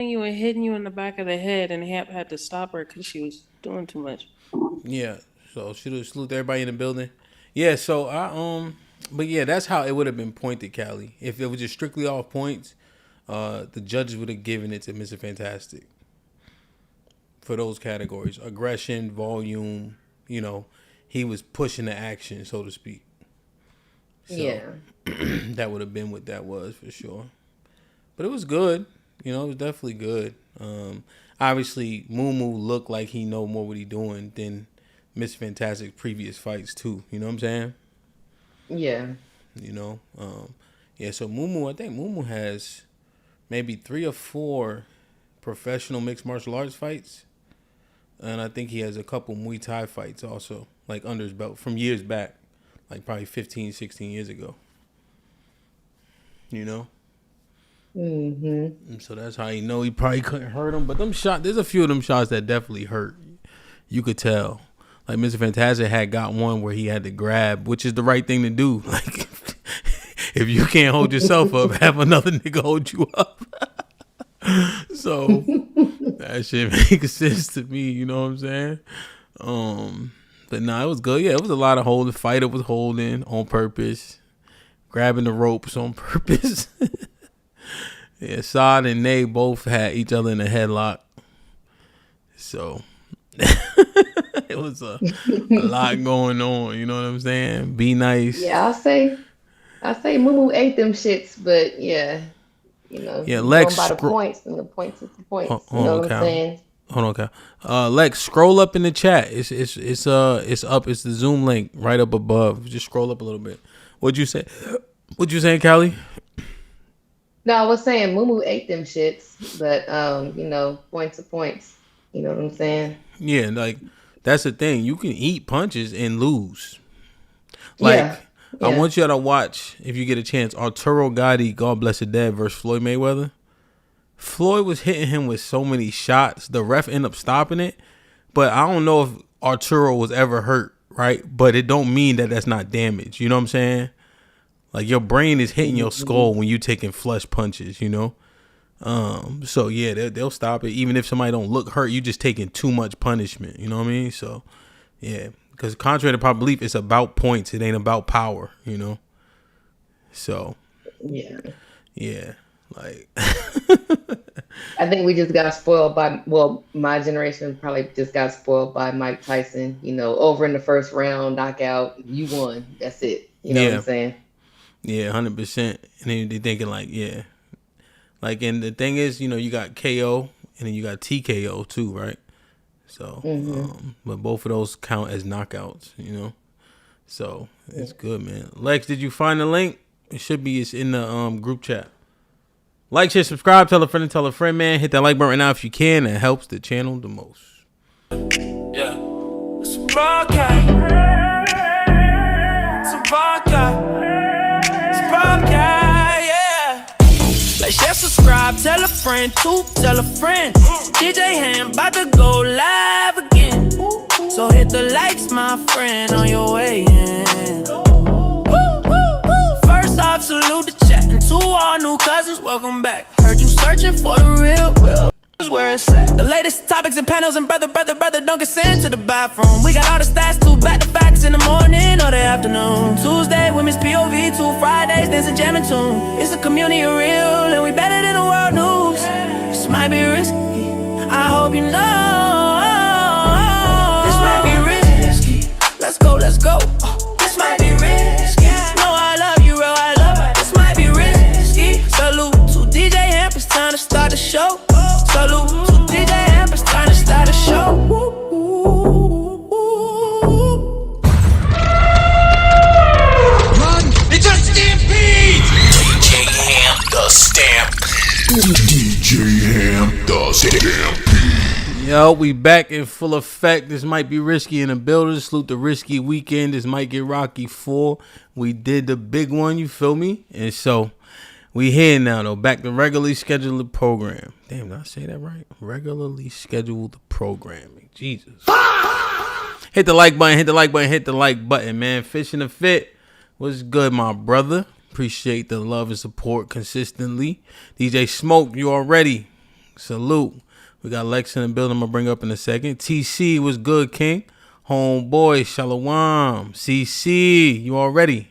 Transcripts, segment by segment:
you and hitting you in the back of the head, and Hamp had to stop her because she was doing too much. Yeah. So should have salute everybody in the building. Yeah. So but yeah, that's how it would have been pointed, Callie. If it was just strictly off points, the judges would have given it to Mr. Fantastic for those categories: aggression, volume. You know, he was pushing the action, so to speak. So Yeah. that would have been what that was for sure. But it was good. You know, it was definitely good. Obviously, Moo looked like he know more what he doing than Miss Fantastic's previous fights too. You know what I'm saying? Yeah. You know, yeah. So I think Moo has maybe 3 or 4 professional mixed martial arts fights, and I think he has a couple Muay Thai fights also, like under his belt from years back, like probably 15, 16 years ago. You know. Mm-hmm. And so that's how you know he probably couldn't hurt him. But them shots, there's a few of them shots that definitely hurt. You could tell. Like Mr. Fantastic had got one where he had to grab, which is the right thing to do. Like if you can't hold yourself up, have another nigga hold you up. So that shit makes sense to me. You know what I'm saying? But nah, it was good. Yeah, it was a lot of holding. Fighter was holding on purpose, grabbing the ropes on purpose. Yeah, Saad and Nay both had each other in a headlock. So it was a lot going on. You know what I'm saying? Be nice. Yeah, I say Moo ate them shits, but yeah, Yeah, you going by the points, and the points is the points. You hold know on, what I'm Cal. saying? Hold on, Cal. Lex, scroll up in the chat. It's up. It's the Zoom link right up above. Just scroll up a little bit. What'd you say? What'd you say, Callie? No, I was saying Moo ate them shits, but points are points. You know what I'm saying? Yeah, like that's the thing. You can eat punches and lose. Yeah, Like I yeah. want y'all to watch if you get a chance. Arturo Gotti, God bless the dead, versus Floyd Mayweather. Floyd was hitting him with so many shots. The ref ended up stopping it, but I don't know if Arturo was ever hurt, right? But it don't mean that that's not damage. You know what I'm saying? Like your brain is hitting your Mhm. skull when you taking flush punches. You know. So yeah, they'll stop it even if somebody don't look hurt. You just taking too much punishment. You know what I mean? So yeah, because contrary to popular belief, it's about points. It ain't about power. You know. So Yeah. yeah, like I think we just got spoiled by, well, my generation probably just got spoiled by Mike Tyson, over in the first round, knockout, you won. That's it. You know what I'm yeah, saying? yeah, 100%. And then they thinking like yeah, like and the thing is, you got KO and then you got TKO too, right? So, Hmm. but both of those count as knockouts. So it's good, man. Lex, did you find the link? It should be. It's in the group chat. Like, share, subscribe, tell a friend, man. Hit that like button right now if you can. It helps the channel the most. Yeah. It's a podcast. It's a podcast. It's a podcast, yeah. Like, share, subscribe, tell a friend, tell a friend. DJ Ham about to go live again. So hit the likes, my friend, on your way in. First off, salute the chat. And to all new cousins, welcome back. Heard you searching for the real. Where it's at. The latest topics and panels and brother, don't get sent to the bathroom. We got all the stats, 2 back to facts in the morning or the afternoon. Tuesday, women's POV, 2 Fridays, dancing, jamming tune. It's a community of real, and we better than the world news. This might be risky, I hope you know. This might be risky. Let's go. This might be risky. No, I love you, real, I love it. This might be risky. Salute to DJ Hamp, it's time to start the show. Salute to DJ Hamp, it's time to start the show. Run! It's a stampede! DJ Ham the Stampede. DJ Ham the Stampede. Yo, we back in full effect. This might be risky in the building. Salute the risky weekend. This might get rocky 4. We did the big one, you feel me? And so we here now though. Back to regularly scheduled program. Damn, did I say that right? Regularly scheduled programming. Jesus. Hit the like button, man. Fish in the fit. What's good, my brother? Appreciate the love and support consistently. DJ Smoke, you already. Salute. We got Lex in the building. I'm gonna bring up in a second. TC was good, King. Homeboy, Shalom. CC, you already.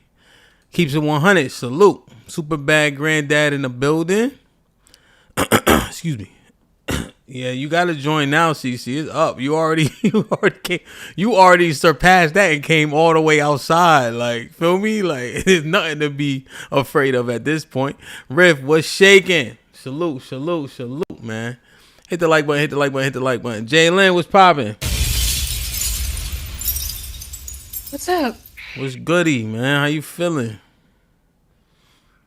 Keeps it 100. Salute. Super bad granddad in the building. Excuse me. Yeah, you gotta join now, CC. It's up. You already surpassed that and came all the way outside. Like, feel me? Like, there's nothing to be afraid of at this point. Riff, what's shaking? Salute, man. Hit the like button. Jalen, what's popping? What's up? What's goody, man? How you feeling?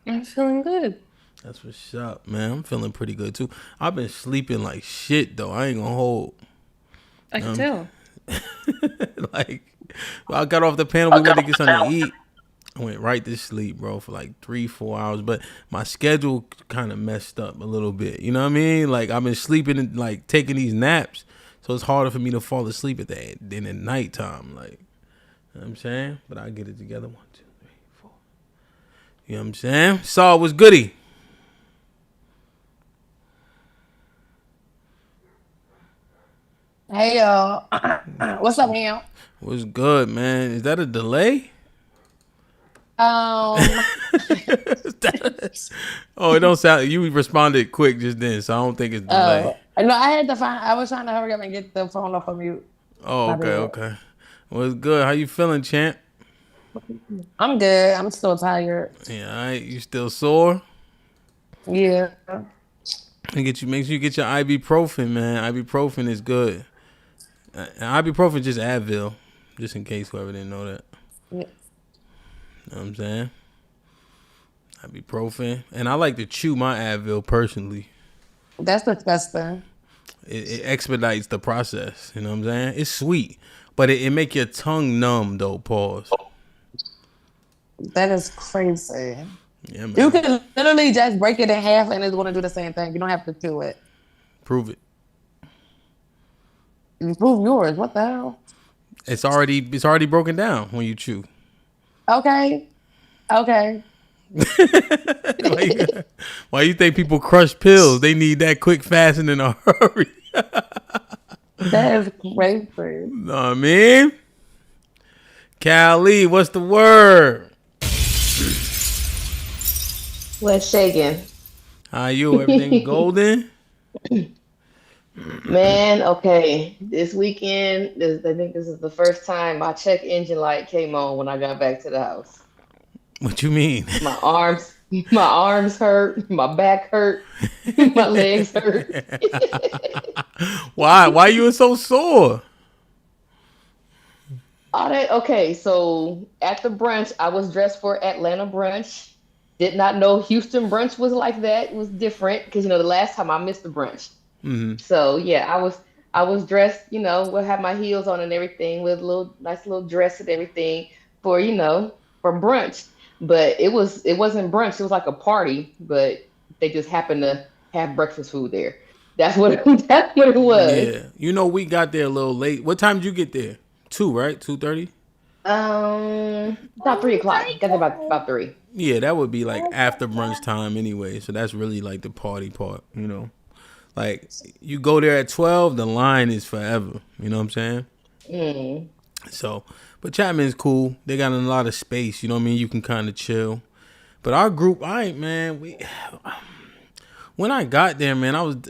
I'm feeling good. That's what's up, man. I'm feeling pretty good too. I've been sleeping like shit though. I ain't gonna hold. I can tell. Like, I got off the panel. We went to get something to eat. I went right to sleep, bro, for like 3-4 hours. But my schedule kind of messed up a little bit. You know what I mean? Like, I've been sleeping and like taking these naps, so it's harder for me to fall asleep at nighttime. Like, you know what I'm saying? But I get it together. 1, 2, 3, 4. You know what I'm saying? Saul was goody. Hey y'all, what's up, man? What's good, man? Is that a delay? Um, Oh, it don't sound. You responded quick just then, so I don't think it's delay. no, I had to find. I was trying to hurry up and get the phone off of mute. Oh, My okay, bad. okay. Well, it's good. How you feeling, champ? I'm good. I'm still tired. Yeah, all right. You still sore? Yeah. Make sure you get your ibuprofen, man. Ibuprofen is good. Ibuprofen is just Advil, just in case whoever didn't know that. Yeah. Know what I'm saying? Ibuprofen. And I like to chew my Advil personally. That's disgusting. It expedites the process. You know what I'm saying? It's sweet, but it make your tongue numb, though. Pause. That is crazy. Yeah, man. You can literally just break it in half and it's going to do the same thing. You don't have to chew it. Prove it. You prove yours. What the hell? It's already broken down when you chew. Okay. Why you think people crush pills? They need that quick, fast, and in a hurry. That is crazy. Know what I mean? Callie, what's the word? What's shaking? How you? Everything golden? Man, okay. This weekend, I think this is the first time my check engine light came on when I got back to the house. What you mean? My arms hurt, my back hurt, my legs hurt. Why you were so sore? Okay, so at the brunch, I was dressed for Atlanta brunch. Did not know Houston brunch was like that. It was different because the last time I missed the brunch. Mm-hmm. So yeah, I was dressed, would have my heels on and everything with a nice little dress and everything for for brunch. But it wasn't brunch. It was like a party, but they just happened to have breakfast food there. That's what it was. Yeah, we got there a little late. What time did you get there? 2, right? 2:30. About 3:00. Got there about 3. Yeah, that would be like after brunch time anyway. So that's really like the party part, Like, you go there at 12, the line is forever. You know what I'm saying? Mm. So, but Chapman's cool. They got a lot of space. You know what I mean? You can kind of chill. But our group, when I got there, man,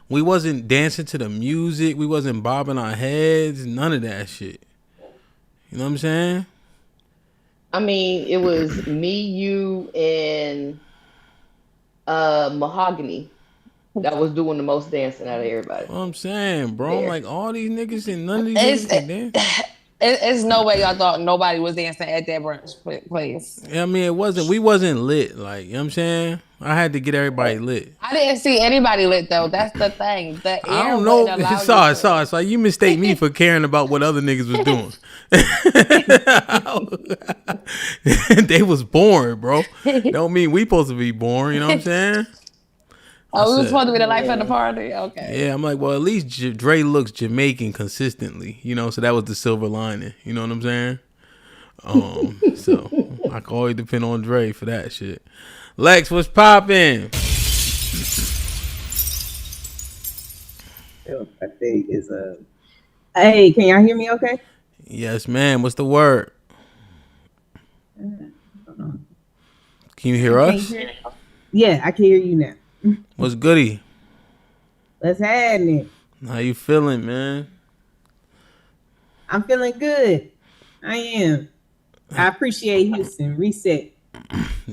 we wasn't dancing to the music. We wasn't bobbing our heads. None of that shit. You know what I'm saying? I mean, it was me, you, and Mahogany that was doing the most dancing out of everybody. What I'm saying, bro. Yeah. Like, all these niggas and none of these niggas can dance. It's no way y'all thought nobody was dancing at that brunch place. Yeah, I mean, we wasn't lit. Like, you know what I'm saying? I had to get everybody lit. I didn't see anybody lit though. That's the thing. I don't know. Sorry. You mistake me for caring about what other niggas was doing. They was boring, bro. Don't mean we supposed to be boring. You know what I'm saying? Oh, we was supposed to be the life of the party. Okay. Yeah, I'm like, well, at least Dre looks Jamaican consistently. So that was the silver lining. You know what I'm saying? So I can always depend on Dre for that shit. Lex, what's poppin'? myself. I think is a. Hey, can y'all hear me? Okay. Yes, ma'am. What's the word? Can you hear us? Yeah, I can hear you now. What's goody? What's happening? How you feeling, man? I'm feeling good. I am. I appreciate Houston. Reset.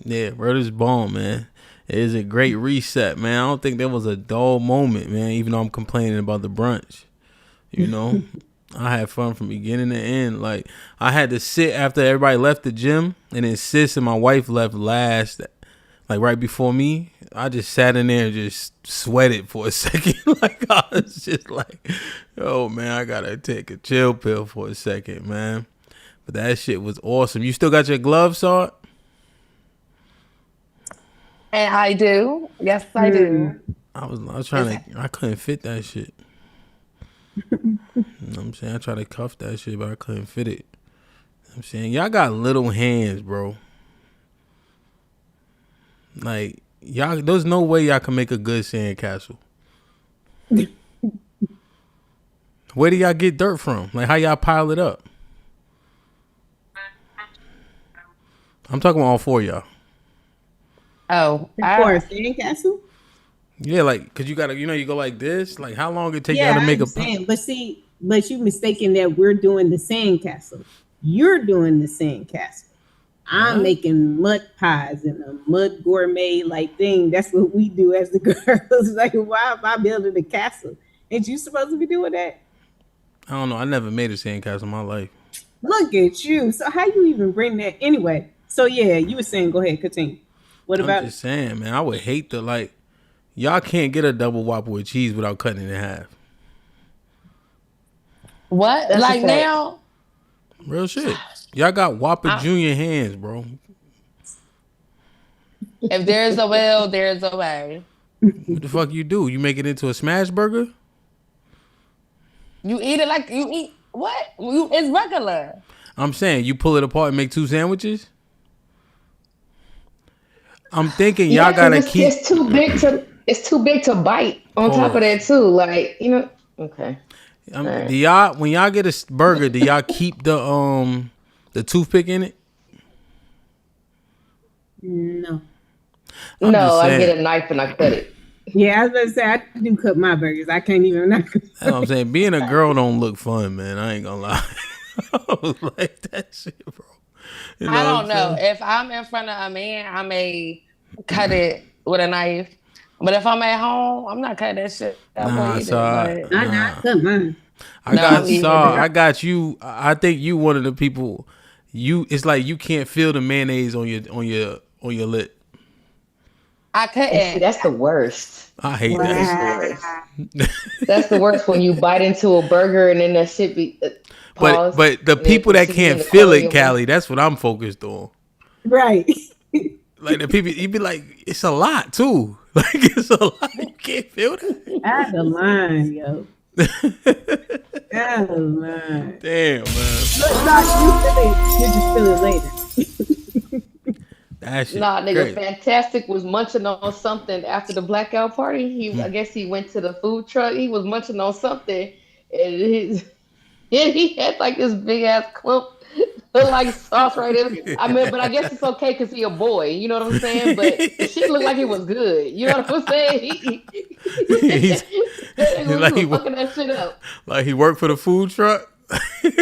Yeah, brother's bomb, man. It is a great reset, man. I don't think there was a dull moment, man, even though I'm complaining about the brunch. You know? I had fun from beginning to end. Like, I had to sit after everybody left the gym, and then Sis and my wife left last, like right before me. I just sat in there and just sweated for a second. Like, I was just like, oh, man, I gotta take a chill pill for a second, man. But that shit was awesome. You still got your gloves, Salt? And I do. Yes, I do. I was trying to, I couldn't fit that shit. You know what I'm saying? I tried to cuff that shit, but I couldn't fit it. You know I'm saying, y'all got little hands, bro. Like, y'all, there's no way y'all can make a good sandcastle. Where do y'all get dirt from? Like, how y'all pile it up? I'm talking about all four of y'all. Oh, For a sandcastle? Yeah, like, cause you gotta, you go like this. Like, how long it take Yeah, y'all to I make understand. But you mistaken that we're doing the sandcastle. You're doing the sandcastle. I'm making mud pies and a mud gourmet like thing. That's what we do as the girls. Like, why am I building a castle? Ain't you supposed to be doing that? I don't know. I never made a sandcastle in my life. Look at you. So how you even bring that anyway? So yeah, you were saying, go ahead, continue. What about I'm just saying, man. I would hate to like. Y'all can't get a double Whopper with cheese without cutting it in half. what? That's Like a fact. now? Real shit. Y'all got Whopper Junior hands, bro. If there's a will, there's a way. What the fuck you do? You make it into a smash burger? You eat it like you eat what? It's regular. I'm saying you pull it apart and make two sandwiches? I'm thinking y'all gotta keep. It's too big to bite. On top of that too, like Okay. Right. Do y'all, when y'all get a burger, do y'all keep the toothpick in it? no? No, I get a knife and I cut it. Yeah, I was about to say I do cut my burgers. I can't even. That's what I'm saying. Being a girl don't look fun, man. I ain't gonna lie. I was like that shit, bro. You know I don't what I'm know. saying? If I'm in front of a man, I may cut it with a knife. But if I'm at home, I'm not cutting that shit. Nah, sorry. I cut mine. I got you. I think you one of the people. It's like you can't feel the mayonnaise on your lip. I couldn't. See, that's the worst. I hate that. That's the worst when you bite into a burger and then that shit be. But the people that can't feel it, Callie, that's what I'm focused on. Right. Like the people, you be like, it's a lot too. Like it's a lot. You can't feel that. Out the line, yo. Out the line. Damn, man. Look, Doc, you just feel it later. That shit Nah, nigga, crazy. Fantastic was munching on something after the blackout party. I guess he went to the food truck. He was munching on something, and he had like this big ass clump of like sauce right in. I mean, but I guess it's okay because he a boy. You know what I'm saying? But the shit looked like it was good. You know what I'm saying? He's Like he was fucking that shit up. Like he worked for the food truck. And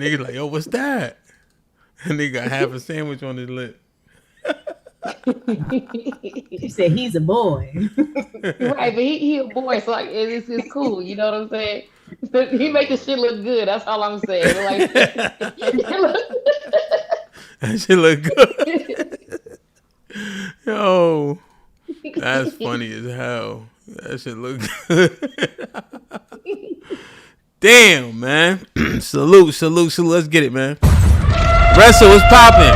nigga like, yo, what's that? And nigga got half a sandwich on his lip. He said he's a boy. Right, but he a boy, so like it's cool. You know what I'm saying? He make the shit look good. That's all I'm saying. Like that shit look good. Yo, that's funny as hell. That shit look good. Damn, man. salute. Let's get it, man. Wrestle, what's poppin'?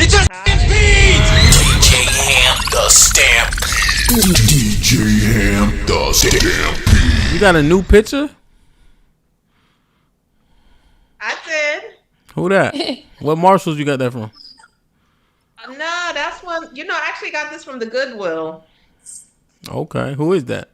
It's a stampede! DJ Ham the Stampede. DJ Ham the Stampede. You got a new picture? I did. Who that? What Marshalls you got that from? No, that's one. I actually got this from the Goodwill. Okay, who is that?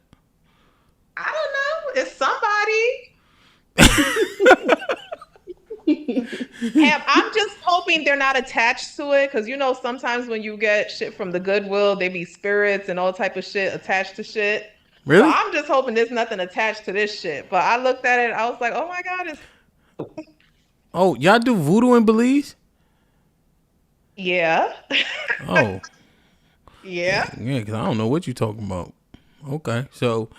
I'm just hoping they're not attached to it, because sometimes when you get shit from the Goodwill, they be spirits and all type of shit attached to shit. Really? So I'm just hoping there's nothing attached to this shit. But I looked at it, I was like, oh my God, it's Oh, y'all do voodoo in Belize? yeah. Oh, Yeah. yeah, because I don't know what you talking about. Okay, so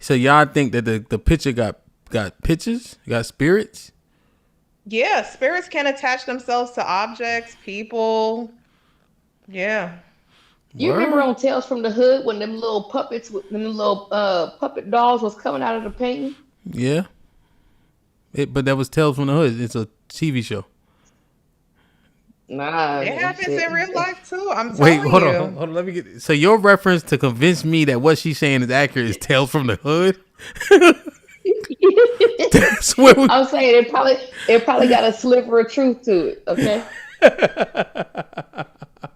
y'all think that the picture got pictures, got spirits? Yeah, spirits can attach themselves to objects, people. Yeah. You remember on Tales from the Hood when them little puppets, them little puppet dolls was coming out of the painting? Yeah. But that was Tales from the Hood. It's a TV show. Nah, It happens shit. in real life too. I'm Wait, telling hold you. on. Let me get. So your reference to convince me that what she's saying is accurate is Tales from the Hood. That's where we. I'm saying it probably got a sliver of truth to it. Okay,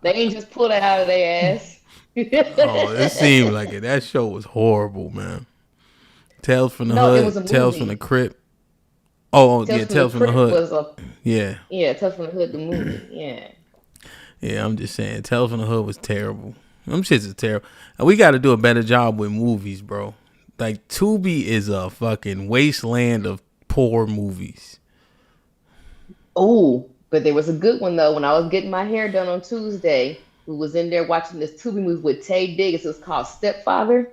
they ain't just pull that out of their ass. Oh, it seemed like it. That show was horrible, man. Tales from the No, it Hood. was a Tales movie. from the Crypt. Oh, yeah, Tales from the Crypt Hood. was a Yeah, Tales from the Hood, the movie. Yeah. yeah. I'm just saying, Tales from the Hood was terrible. Them shits is terrible. And we got to do a better job with movies, bro. Like Tubi is a fucking wasteland of poor movies. Oh, but there was a good one though. When I was getting my hair done on Tuesday, we was in there watching this Tubi movie with Tay Diggs. It was called Stepfather.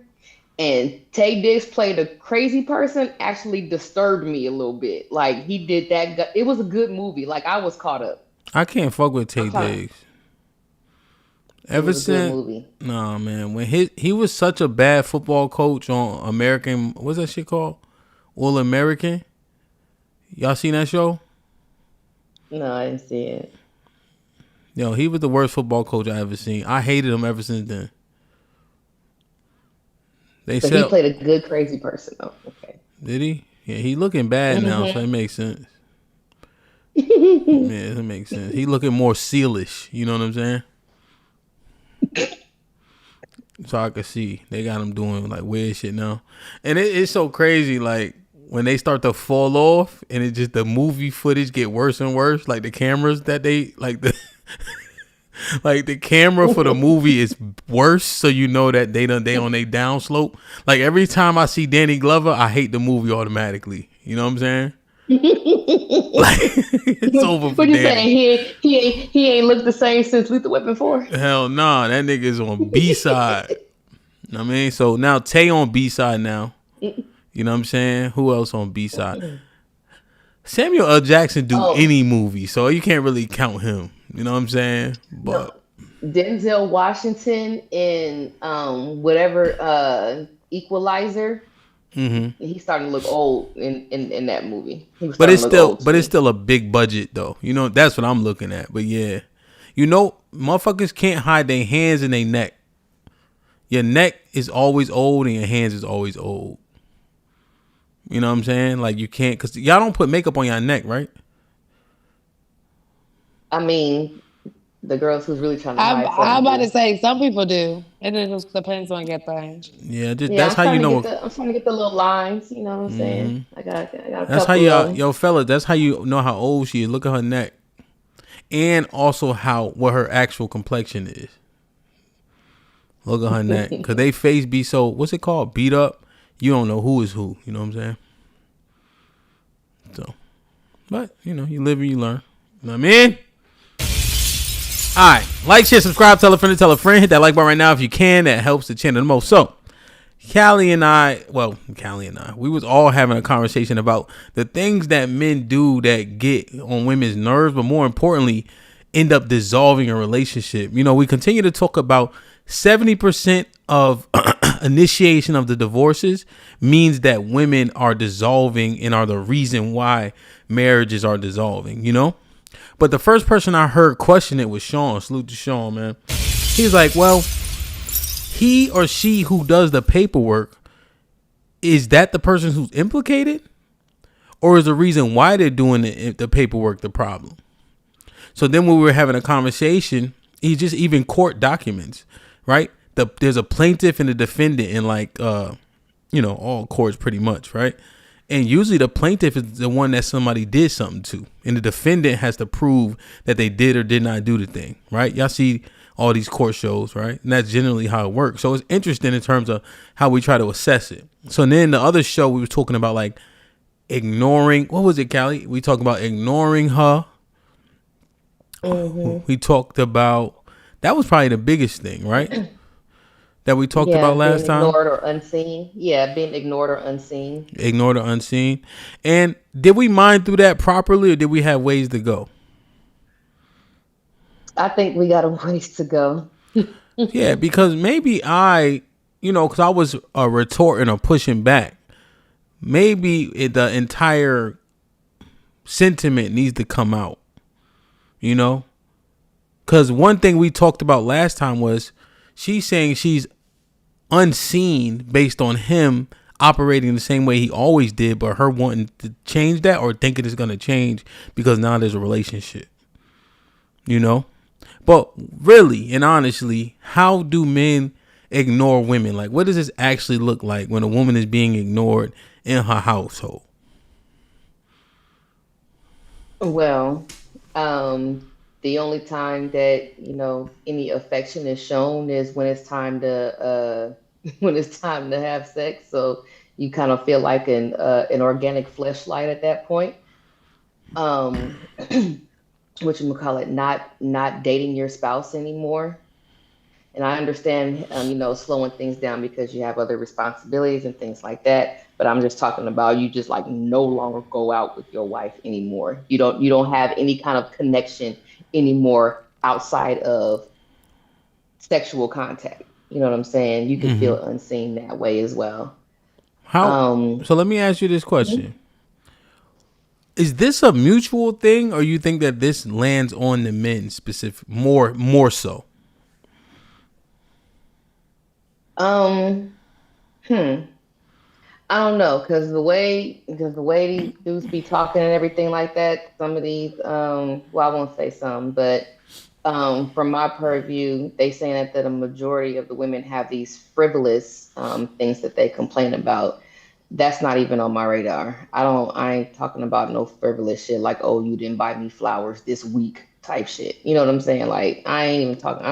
And Tay Diggs played a crazy person, actually disturbed me a little bit. Like he did that. It was a good movie. Like I was caught up. I can't fuck with Tay Okay. Diggs. Ever was a good since, movie. nah, man, when he was such a bad football coach on American, what's that shit called? All American. Y'all seen that show? No, I didn't see it. Yo, he was the worst football coach I ever seen. I hated him ever since then. They But said, he played a good crazy person though. Okay. did he? Yeah, he looking bad now, Mm-hmm. so it makes sense. Yeah, it makes sense. He looking more sealish. You know what I'm saying? So I could see they got him doing like weird shit now, and it's so crazy. Like when they start to fall off, and it just the movie footage get worse and worse. Like the cameras that they like the like the camera for the movie is worse, so you know that they on a down slope. Like every time I see Danny Glover, I hate the movie automatically. You know what I'm saying? Like it's over for What you Danny. saying? He ain't looked the same since Lethal Weapon 4. Hell nah, that nigga's on B side. I mean, so now Tay on B side now. You know what I'm saying? Who else on B side? Samuel L. Jackson do any movie, so you can't really count him. You know what I'm saying? But Denzel Washington in Equalizer. Mm-hmm. He's starting to look old in that movie. But it's still a big budget though. You know, that's what I'm looking at. But yeah, you know, motherfuckers can't hide their hands and their neck. Your neck is always old and your hands is always old. You know what I'm saying? Like you can't, cause y'all don't put makeup on your neck, right? I mean, the girls who's really trying to hide. I'm about to say some people do. It just depends on your thing. Yeah, that's how you know. I'm trying to get the little lines. You know what I'm saying? I got. That's how yo fella. That's how you know how old she is. Look at her neck, and also what her actual complexion is. Look at her neck, cause they face be so. What's it called? Beat up. You don't know who is who. You know what I'm saying? So, but you know, you live and you learn. You know what I mean? All right, like, share, subscribe, tell a friend, hit that like button right now if you can. That helps the channel the most. So, Callie and I, we was all having a conversation about the things that men do that get on women's nerves, but more importantly, end up dissolving a relationship. You know, we continue to talk about 70% of initiation of the divorces means that women are dissolving and are the reason why marriages are dissolving, you know? But the first person I heard question it was Sean. Salute to Sean, man. He's like, well, he or she who does the paperwork, is that the person who's implicated? Or is the reason why they're doing the paperwork the problem? So then when we were having a conversation, he just even court documents, right? There's a plaintiff and a defendant in all courts pretty much, right? And usually the plaintiff is the one that somebody did something to, and the defendant has to prove that they did or did not do the thing, right? Y'all see all these court shows, right? And that's generally how it works. So it's interesting in terms of how we try to assess it. So then the other show we were talking about, like, ignoring, what was it, Callie? We talked about ignoring her. We talked about, that was probably the biggest thing, right? That we talked about last time. Ignored or unseen. Yeah, being ignored or unseen. Ignored or unseen. And did we mine through that properly, or did we have ways to go? I think we got a ways to go. Yeah, because maybe because I was retorting or pushing back. Maybe the entire sentiment needs to come out, because one thing we talked about last time was she's saying she's unseen based on him operating the same way he always did, but her wanting to change that or thinking it's going to change because now there's a relationship, But really and honestly, how do men ignore women? Like, what does this actually look like when a woman is being ignored in her household? Well, the only time that any affection is shown is when it's time to have sex. So you kind of feel like an organic fleshlight at that point. What you call it, not dating your spouse anymore. And I understand, slowing things down because you have other responsibilities and things like that. But I'm just talking about you just like no longer go out with your wife anymore. You don't have any kind of connection anymore outside of sexual contact. You know what I'm saying? You can feel unseen that way as well. So let me ask you this question. Is this a mutual thing, or you think that this lands on the men specific more so? I don't know, because the way these dudes be talking and everything like that, some of these, well, I won't say some, but from my purview, they saying that a majority of the women have these frivolous things that they complain about. That's not even on my radar. I ain't talking about no frivolous shit like, oh, you didn't buy me flowers this week type shit. You know what I'm saying? Like, I ain't even talking. I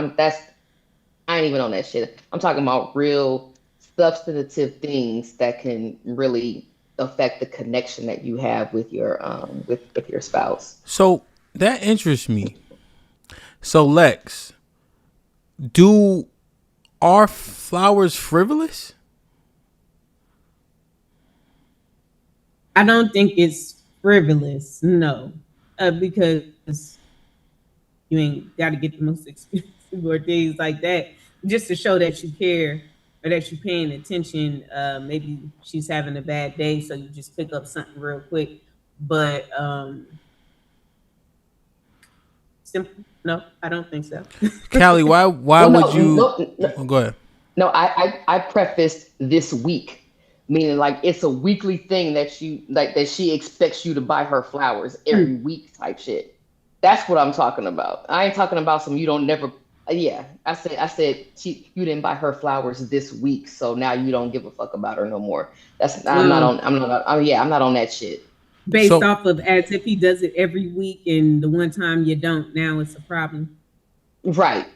ain't even on that shit. I'm talking about real substantive things that can really affect the connection that you have with your with your spouse. So that interests me. So Lex, are flowers frivolous? I don't think it's frivolous, no, because you ain't got to get the most expensive or things like that, just to show that you care or that you're paying attention. Maybe she's having a bad day, so you just pick up something real quick. But simple? No, I don't think so. Callie, why would you? No. Oh, go ahead. No, I prefaced this week. Meaning, like, it's a weekly thing that she expects you to buy her flowers every week type shit. That's what I'm talking about. I ain't talking about some you don't never. Yeah, I said you didn't buy her flowers this week, so now you don't give a fuck about her no more. I'm not on that shit. Based off of as if he does it every week, and the one time you don't, now it's a problem. Right,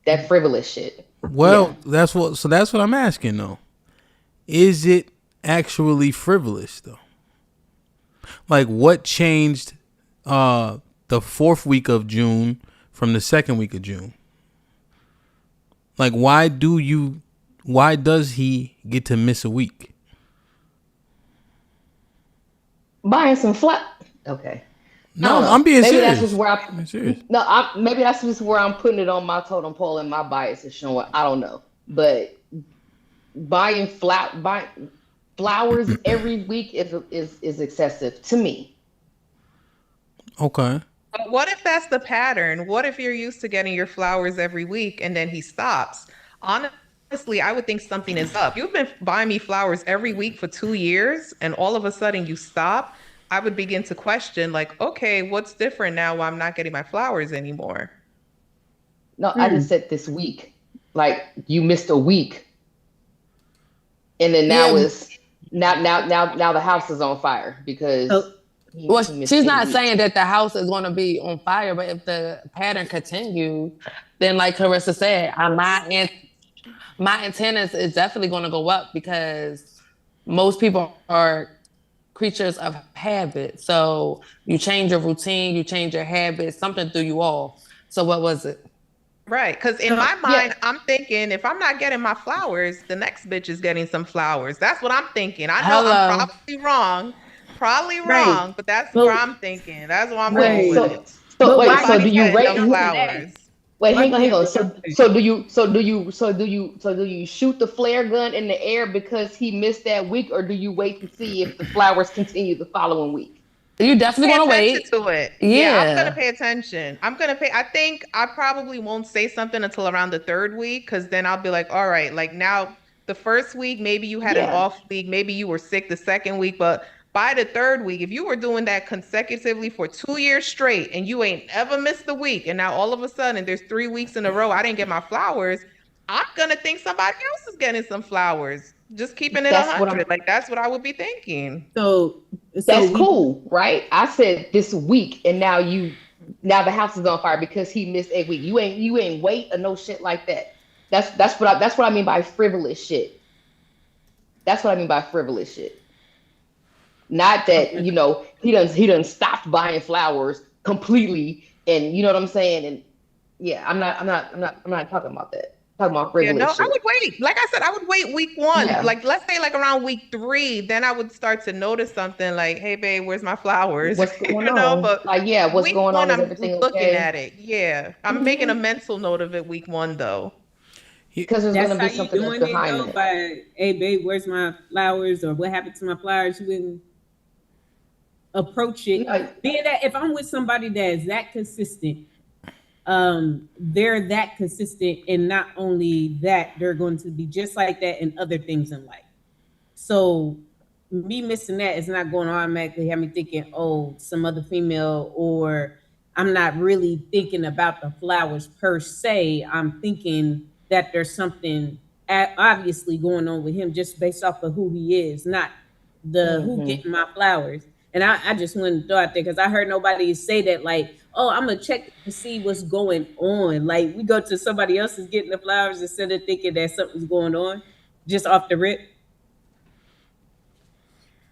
that frivolous shit. Well, that's what I'm asking though. Is it actually frivolous though? Like, what changed the 4th week of June from the 2nd week of June? Like, why does he get to miss a week? Buying some okay. No, I'm being maybe serious. That's just where serious. Maybe that's just where I'm putting it on my totem pole and my bias is showing. I don't know, but buying flowers every week is excessive to me. Okay. But what if that's the pattern? What if you're used to getting your flowers every week and then he stops? Honestly, I would think something is up. You've been buying me flowers every week for 2 years and all of a sudden you stop. I would begin to question, like, okay, what's different now why I'm not getting my flowers anymore? No, I just said this week. Like, you missed a week. And then now Now the house is on fire because So Well, he missed she's 8 not weeks. saying that the house is going to be on fire, but if the pattern continues, then like Carissa said, my antennas is definitely going to go up because most people are creatures of habit. So you change your routine, you change your habits, something threw you off. So what was it? Right. Because in my Yeah, mind, I'm thinking if I'm not getting my flowers, the next bitch is getting some flowers. That's what I'm thinking. I know I'm Hello. probably right, wrong, but that's what but I'm thinking. That's what I'm going wait, right, with. but why so can't do Nobody's it you be getting rate? no based on that? flowers. Wait, Why hang on, hang can't it on. be based So on that? do you shoot the flare gun in the air because he missed that week, or do you wait to see if the flowers continue the following week? You definitely Pay going to attention wait. to it. Yeah, I'm gonna Yeah. pay attention. I think I probably won't say something until around the third week, because then I'll be like, all right, like now the first week, maybe you had an Yeah, off week, maybe you were sick the second week, but by the third week, if you were doing that consecutively for 2 years straight and you ain't ever missed a week, and now all of a sudden there's 3 weeks in a row I didn't get my flowers, I'm gonna think somebody else is getting some flowers. Just keeping it a that's what I'm. hundred. Like that's what I would be thinking. So That's we cool, right? I said this week, and now the house is on fire because he missed 8 weeks. You ain't wait or no shit like that. That's what I mean by frivolous shit. That's what I mean by frivolous shit. Not that he done stopped buying flowers completely, and you know what I'm saying. And yeah, I'm not talking about that. I'm talking about Yeah, no, frivolous I would shit. wait. Like I said, I would wait week one. Yeah, Like let's say like around week three, then I would start to notice something like, hey babe, where's my flowers? what's going on? But Like, yeah, what's week going one, on? Is I'm everything looking okay? at it. Yeah. I'm making a Mhm. mental note of it week one though. Because there's That's gonna how be you something else doing it behind though. it. By hey babe, where's my flowers or what happened to my flowers? You wouldn't approach it. No, Being that if I'm with somebody that is that consistent, they're that consistent, and not only that, they're going to be just like that in other things in life. So me missing that is not going to automatically have me thinking, oh, some other female, or I'm not really thinking about the flowers per se. I'm thinking that there's something obviously going on with him just based off of who he is, not the who hmm getting my flowers. And I just wanted to throw out there because I heard nobody say that, like, oh, I'm gonna check to see what's going on. Like we go to somebody else's getting the flowers instead of thinking that something's going on just off the rip.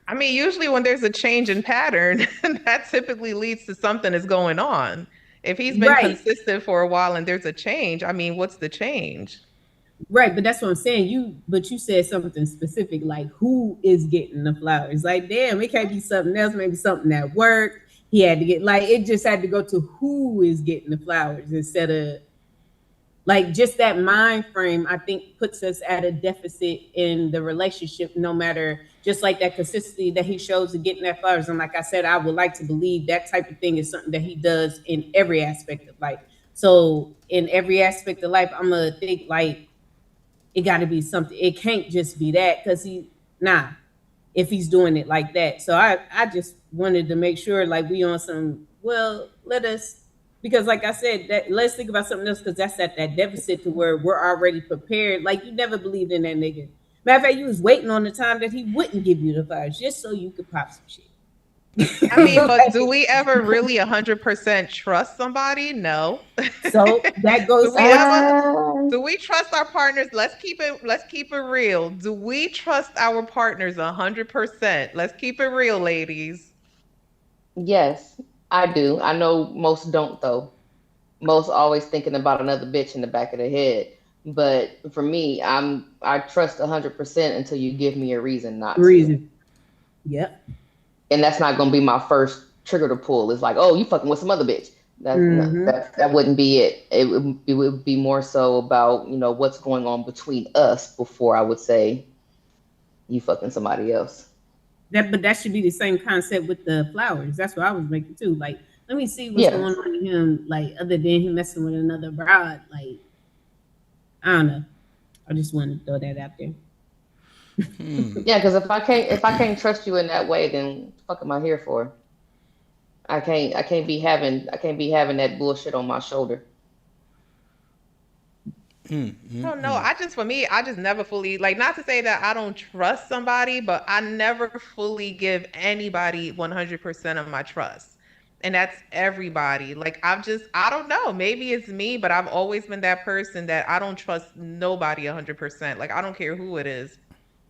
I mean, usually when there's a change in pattern, that typically leads to something is going on. If he's been Right. consistent for a while and there's a change, I mean, what's the change? Right, but that's what I'm saying. You said something specific, like who is getting the flowers? Like, damn, it can't be something else, maybe something at work. He had to get like it just had to go to who is getting the flowers instead of like just that mind frame. I think puts us at a deficit in the relationship, no matter just like that consistency that he shows in getting that flowers. And like I said, I would like to believe that type of thing is something that he does in every aspect of life. So in every aspect of life, I'm gonna think like it got to be something. It can't just be that because if he's doing it like that. So I just wanted to make sure like we on some, well, let us, because like I said, that let's think about something else because that's at that deficit to where we're already prepared. Like you never believed in that nigga. Matter of fact, you was waiting on the time that he wouldn't give you the flowers just so you could pop some shit. I mean, but do we ever really 100% trust somebody? No. So that goes Do we ever Uh, do we trust our partners? Let's keep it real. Do we trust our partners 100%? Let's keep it real, ladies. yes, I do. I know most don't though. Most always thinking about another bitch in the back of the head. But for me, I trust 100% until you give me a reason not to. reason. Yep. And that's not gonna be my first trigger to pull. It's like, oh, you fucking with some other bitch. That no, Mm-hmm. that wouldn't be it. It would be more so about what's going on between us before I would say you fucking somebody else. But that should be the same concept with the flowers. That's what I was making too. Like, let me see what's Yeah, going on with him. Like, other than him messing with another broad. Like, I don't know. I just wanted to throw that out there. yeah. Because if I can't trust you in that way, then what the fuck am I here for? I can't be having that bullshit on my shoulder. I don't know. For me, I just never fully, like, not to say that I don't trust somebody, but I never fully give anybody 100% of my trust. And that's everybody. Like, I don't know. Maybe it's me, but I've always been that person that I don't trust nobody 100%. Like, I don't care who it is.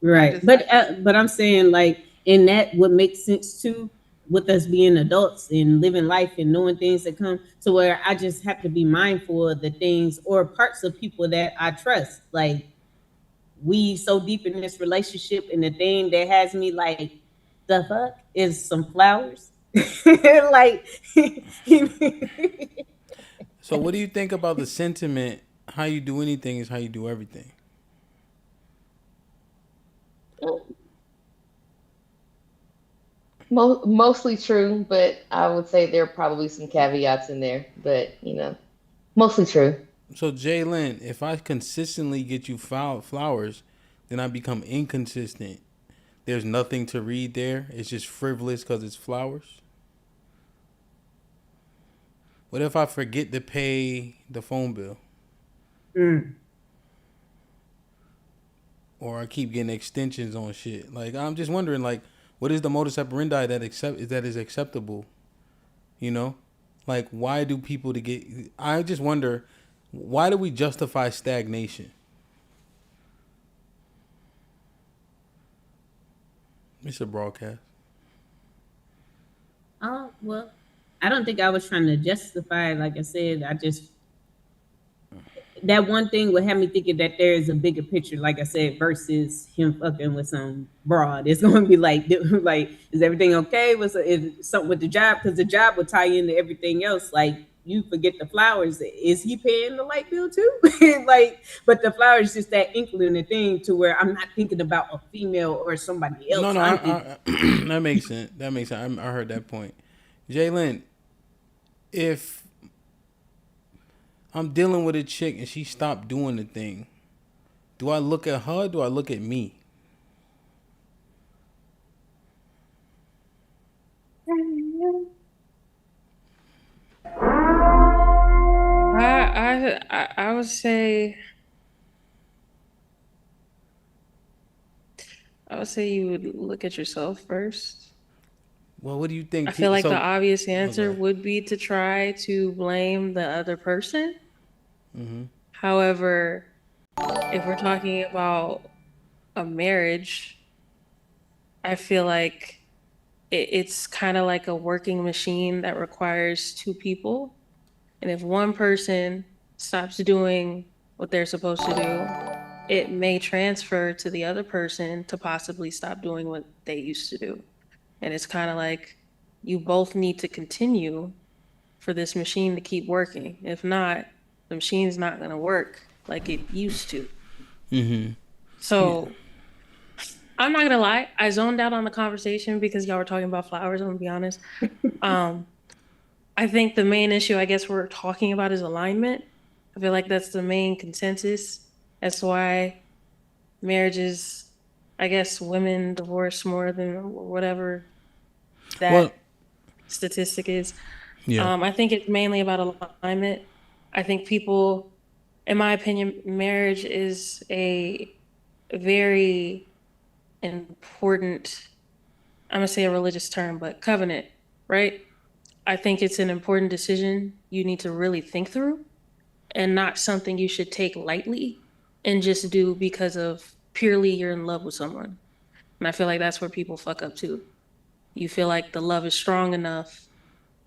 Right. But I'm saying, like, in that what makes sense too, with us being adults and living life and knowing things that come to where I just have to be mindful of the things or parts of people that I trust. Like, we so deep in this relationship, and the thing that has me like, the fuck is some flowers. Like, So what do you think about the sentiment? How you do anything is how you do everything. Mostly true, but I would say there are probably some caveats in there. But mostly true. So Jalen, if I consistently get you flowers, then I become inconsistent. There's nothing to read there. It's just frivolous because it's flowers. What if I forget to pay the phone bill? Or I keep getting extensions on shit. Like, I'm just wondering, like, what is the modus operandi that is acceptable? You know, like, why do people to get? I just wonder, why do we justify stagnation? It's a broadcast. Well, I don't think I was trying to justify it. Like I said, that one thing would have me thinking that there is a bigger picture, like I said, versus him fucking with some broad. It's going to be like, is everything okay? Is something with the job? Because the job would tie into everything else. Like, you forget the flowers. Is he paying the light bill too? Like, but the flowers just that inkling the thing to where I'm not thinking about a female or somebody else. No, that makes sense. That makes sense. I heard that point. Jalen, if I'm dealing with a chick and she stopped doing the thing, do I look at her? Do I look at me? I would say you would look at yourself first. Well, what do you think? I feel like the obvious answer would be to try to blame the other person. Mm-hmm. However, if we're talking about a marriage, I feel like it's kind of like a working machine that requires two people. And if one person stops doing what they're supposed to do, it may transfer to the other person to possibly stop doing what they used to do. And it's kind of like you both need to continue for this machine to keep working. If not, the machine's not going to work like it used to. Mm-hmm. So I'm not going to lie. I zoned out on the conversation because y'all were talking about flowers, I'm going to be honest. I think the main issue, I guess, we're talking about is alignment. I feel like that's the main consensus as to why marriages, I guess, women divorce more than whatever that statistic is. Yeah. I think it's mainly about alignment. I think people, in my opinion, marriage is a very important, I'm going to say a religious term, but covenant, right? I think it's an important decision you need to really think through and not something you should take lightly and just do because of purely you're in love with someone. And I feel like that's where people fuck up too. You feel like the love is strong enough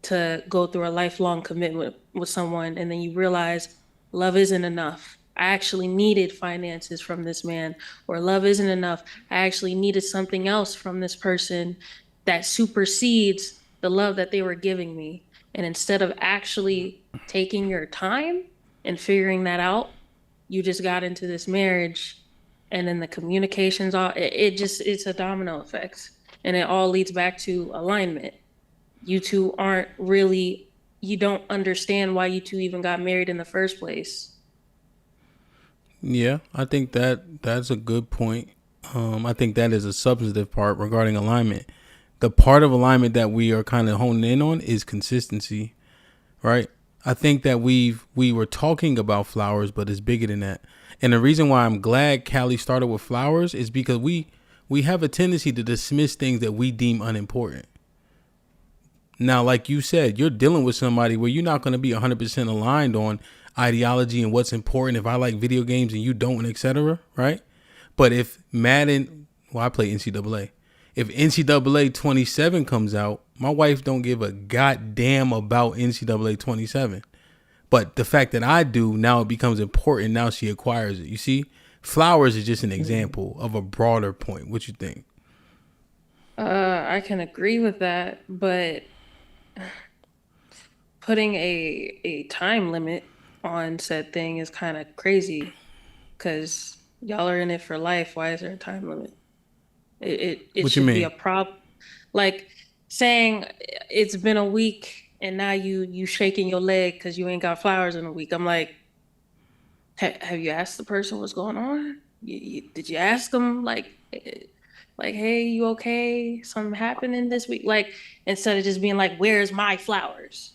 to go through a lifelong commitment with someone, and then you realize love isn't enough. I actually needed finances from this man, or love isn't enough. I actually needed something else from this person that supersedes the love that they were giving me. And instead of actually taking your time and figuring that out, you just got into this marriage, and then the communications all it's a domino effect, and it all leads back to alignment. You two you don't understand why you two even got married in the first place. Yeah, I think that's a good point. I think that is a substantive part regarding alignment. The part of alignment that we are kind of honing in on is consistency, right? I think that we were talking about flowers, but it's bigger than that. And the reason why I'm glad Callie started with flowers is because we have a tendency to dismiss things that we deem unimportant. Now, like you said, you're dealing with somebody where you're not going to be 100% aligned on ideology and what's important. If I like video games and you don't, etc., right? But if Madden, well, I play NCAA. If NCAA 27 comes out, my wife don't give a goddamn about NCAA 27. But the fact that I do, now it becomes important. Now she acquires it. You see, flowers is just an example of a broader point. What you think? I can agree with that, but putting a time limit on said thing is kind of crazy because y'all are in it for life. Why is there a time limit? It What you should be mean? a problem. Like saying it's been a week and now you shaking your leg because you ain't got flowers in a week. I'm like, have you asked the person what's going on? Did you ask them like, hey, you okay? Something happening this week? Like, instead of just being like, where's my flowers?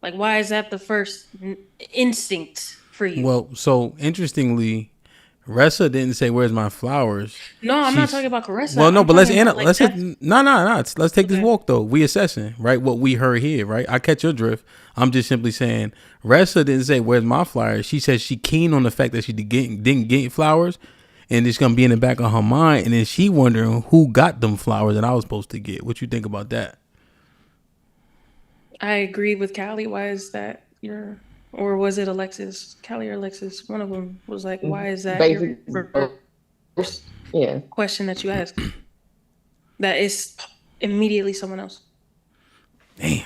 Like, why is that the first instinct for you? Well, so interestingly, Ressa didn't say, "Where's my flowers?" No, I'm not talking about Caressa. Well, no, I'm but let's talking about, let's let's take this Okay. walk though. We assessing, right? What we heard here, right? I catch your drift. I'm just simply saying, Ressa didn't say, "Where's my flowers?" She said she keen on the fact that she didn't get flowers, and it's gonna be in the back of her mind, and then she wondering who got them flowers that I was supposed to get. What you think about that? I agree with Callie. Why is that or was it Alexis? Callie or Alexis? One of them was like, why is that your first Yeah. question that you ask? That is immediately someone else. Damn,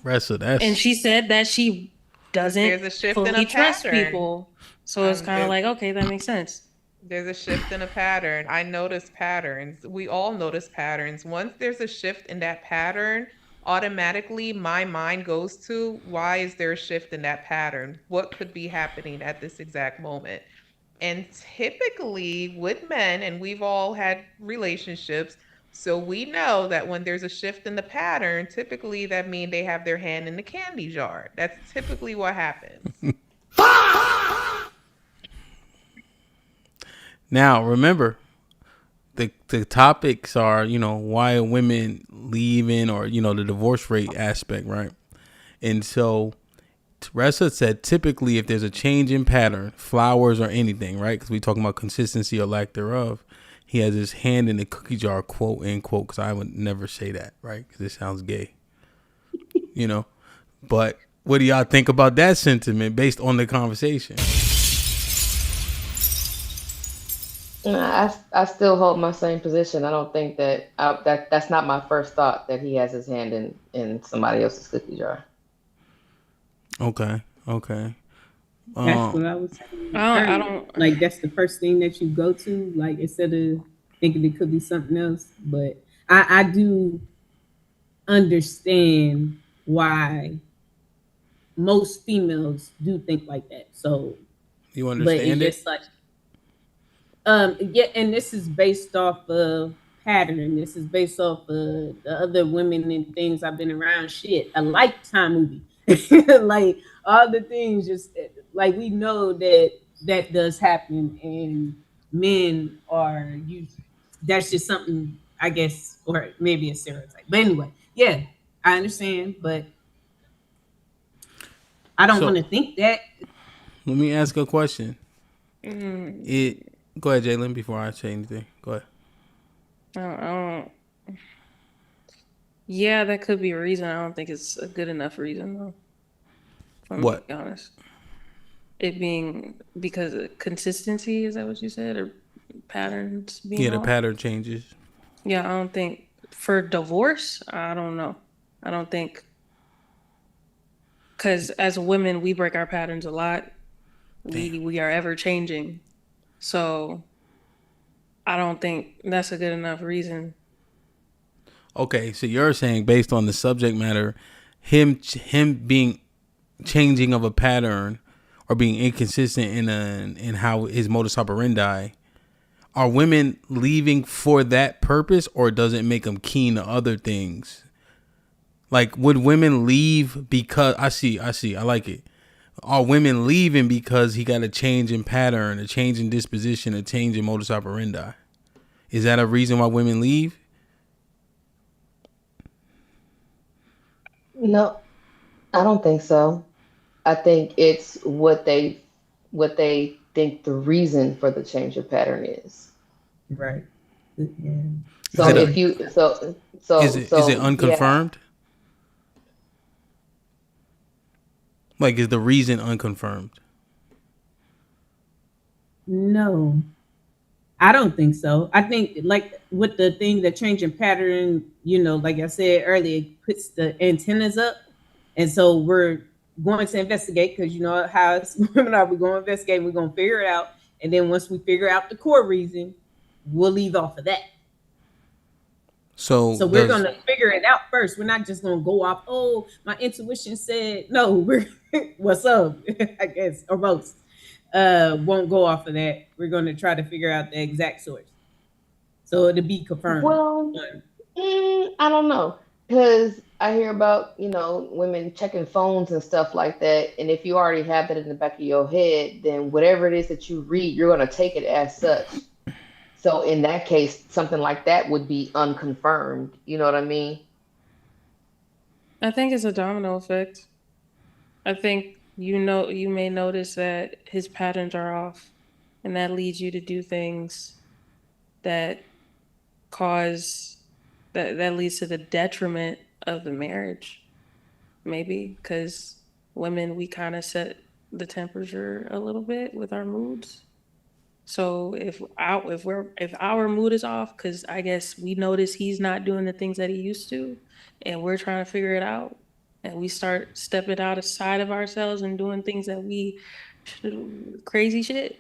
Ressa, that's And she said that she doesn't There's a shift in fully a trust pattern. people. So it's kind of There's- like, okay, that makes sense. There's a shift in a pattern. I notice patterns. We all notice patterns. Once there's a shift in that pattern, automatically my mind goes to, why is there a shift in that pattern? What could be happening at this exact moment? And typically with men, and we've all had relationships, so we know that when there's a shift in the pattern, typically that means they have their hand in the candy jar. That's typically what happens. Now, remember, the topics are, why are women leaving, or, the divorce rate aspect, right? And so Teresa said typically if there's a change in pattern, flowers or anything, right? Because we talking about consistency or lack thereof. He has his hand in the cookie jar, quote, end quote, because I would never say that, right? Because it sounds gay, But what do y'all think about that sentiment based on the conversation? I still hold my same position. I don't think that's not my first thought, that he has his hand in somebody else's cookie jar. Okay. That's what I was saying. I don't like, that's the first thing that you go to, like, instead of thinking it could be something else. But I do understand why most females do think like that. So You but understand it's it? just like yeah, and this is based off of pattern. This is based off of the other women and things I've been around. Shit, a Lifetime movie. Like, all the things, just like, we know that does happen, and men are that's just something, I guess, or maybe a stereotype. But anyway, yeah, I understand, but I don't So- want to think that. Let me ask a question. mm, Go ahead, Jalen, before I say anything. Go ahead. I don't. Yeah, that could be a reason. I don't think it's a good enough reason, though. If I'm What? being honest. It being because of consistency, is that what you said? Or patterns being Yeah, the off? pattern changes. Yeah, I don't think for divorce, I don't know. I don't think, because as women, we break our patterns a lot. We are ever changing. So I don't think that's a good enough reason. Okay, so you're saying based on the subject matter, him being changing of a pattern or being inconsistent in how his modus operandi, are women leaving for that purpose, or does it make them keen to other things? Like, would women leave because I like it. Are women leaving because he got a change in pattern, a change in disposition, a change in modus operandi? Is that a reason why women leave? No, I don't think so. I think it's what they think the reason for the change of pattern is. Right. Yeah. So Is it if you so is so it is it so yeah. unconfirmed? Like, is the reason unconfirmed? No, I don't think so. I think like with the thing, the change in pattern, like I said earlier, it puts the antennas up. And so we're going to investigate because you know how it's women are. We're going to investigate, we're going to figure it out. And then once we figure out the core reason, we'll leave off of that. So we're going to figure it out first. We're not just going to go off, oh, my intuition said, no, we're, what's up, I guess, or most won't go off of that. We're going to try to figure out the exact source. So it'll be confirmed. Well, I don't know. Because I hear about, women checking phones and stuff like that. And if you already have that in the back of your head, then whatever it is that you read, you're going to take it as such. So in that case, something like that would be unconfirmed. You know what I mean? I think it's a domino effect. I think you may notice that his patterns are off, and that leads you to do things that that leads to the detriment of the marriage. Maybe because women, we kind of set the temperature a little bit with our moods. So if our mood is off, because I guess we notice he's not doing the things that he used to, and we're trying to figure it out, and we start stepping outside of ourselves and doing things that we crazy shit.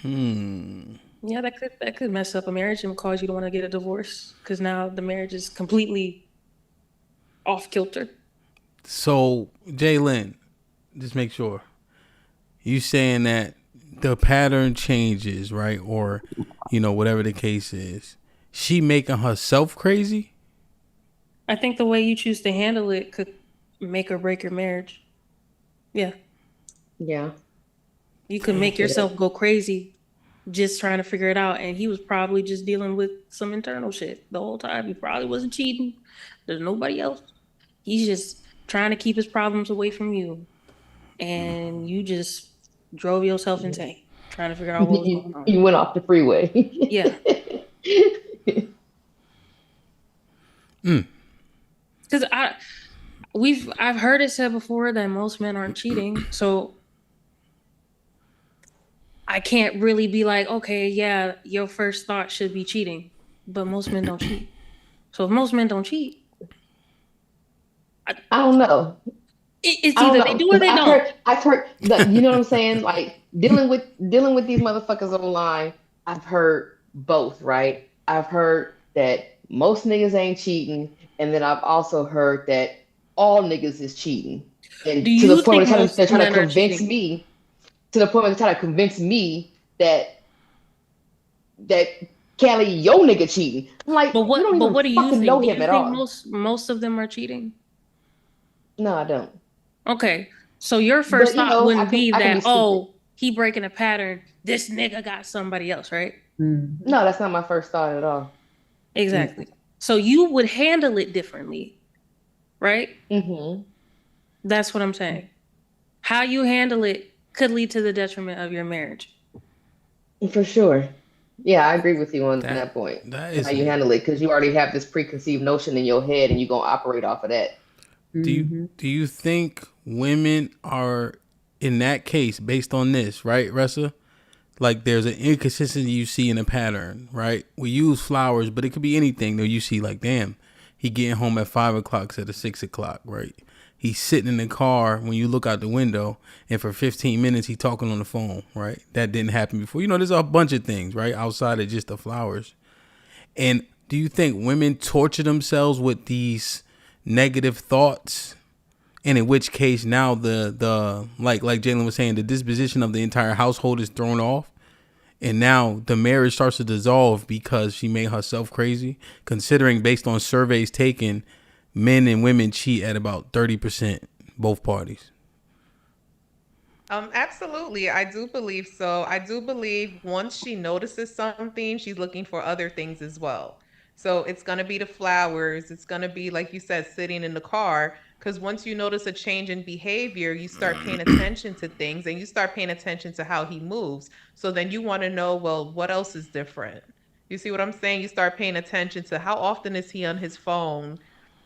Yeah, that could mess up a marriage and cause you to want to get a divorce because now the marriage is completely off kilter. So Jalen, just make sure. You saying that the pattern changes, right? Or, whatever the case is. She making herself crazy? I think the way you choose to handle it could make or break your marriage. Yeah. Yeah. You could make yourself go crazy just trying to figure it out. And he was probably just dealing with some internal shit the whole time. He probably wasn't cheating. There's nobody else. He's just trying to keep his problems away from you. And you just drove yourself insane trying to figure out what was going on. You went off the freeway. Yeah. Because I've heard it said before that most men aren't cheating, so I can't really be like, okay, yeah, your first thought should be cheating, but most men don't cheat. So if most men don't cheat, I don't know. It's either they do or they don't. I've heard you know what I'm saying? Like dealing with these motherfuckers online, I've heard both, right? I've heard that most niggas ain't cheating, and then I've also heard that all niggas is cheating. And to the point where they're trying to convince me, that Kelly, your nigga cheating. I'm like, but what do you think? Know do him you at think all. most of them are cheating? No, I don't. Okay, so your first thought wouldn't be that, oh, he breaking a pattern, this nigga got somebody else, right? Mm-hmm. No, that's not my first thought at all. Exactly. Mm-hmm. So you would handle it differently, right? Mm-hmm. That's what I'm saying. How you handle it could lead to the detriment of your marriage. For sure. Yeah, I agree with you on that point. That is how you handle it, because you already have this preconceived notion in your head and you're going to operate off of that. Do you think women are, in that case, based on this, right, Ressa? Like there's an inconsistency you see in a pattern, right? We use flowers, but it could be anything. Though you see, like, damn, he getting home at 5 o'clock instead of 6 o'clock, right? He's sitting in the car when you look out the window, and for 15 minutes he talking on the phone, right? That didn't happen before. There's a bunch of things, right, outside of just the flowers. And do you think women torture themselves with these negative thoughts? And in which case now the like Jalen was saying, the disposition of the entire household is thrown off, And now the marriage starts to dissolve because she made herself crazy. Considering based on surveys taken, men and women cheat at about 30%, both parties. Absolutely. I do believe so. I do believe once she notices something, she's looking for other things as well. So it's going to be the flowers. It's going to be, like you said, sitting in the car. Because once you notice a change in behavior, you start paying attention to things and you start paying attention to how he moves. So then you want to know, well, what else is different? You see what I'm saying? You start paying attention to how often is he on his phone?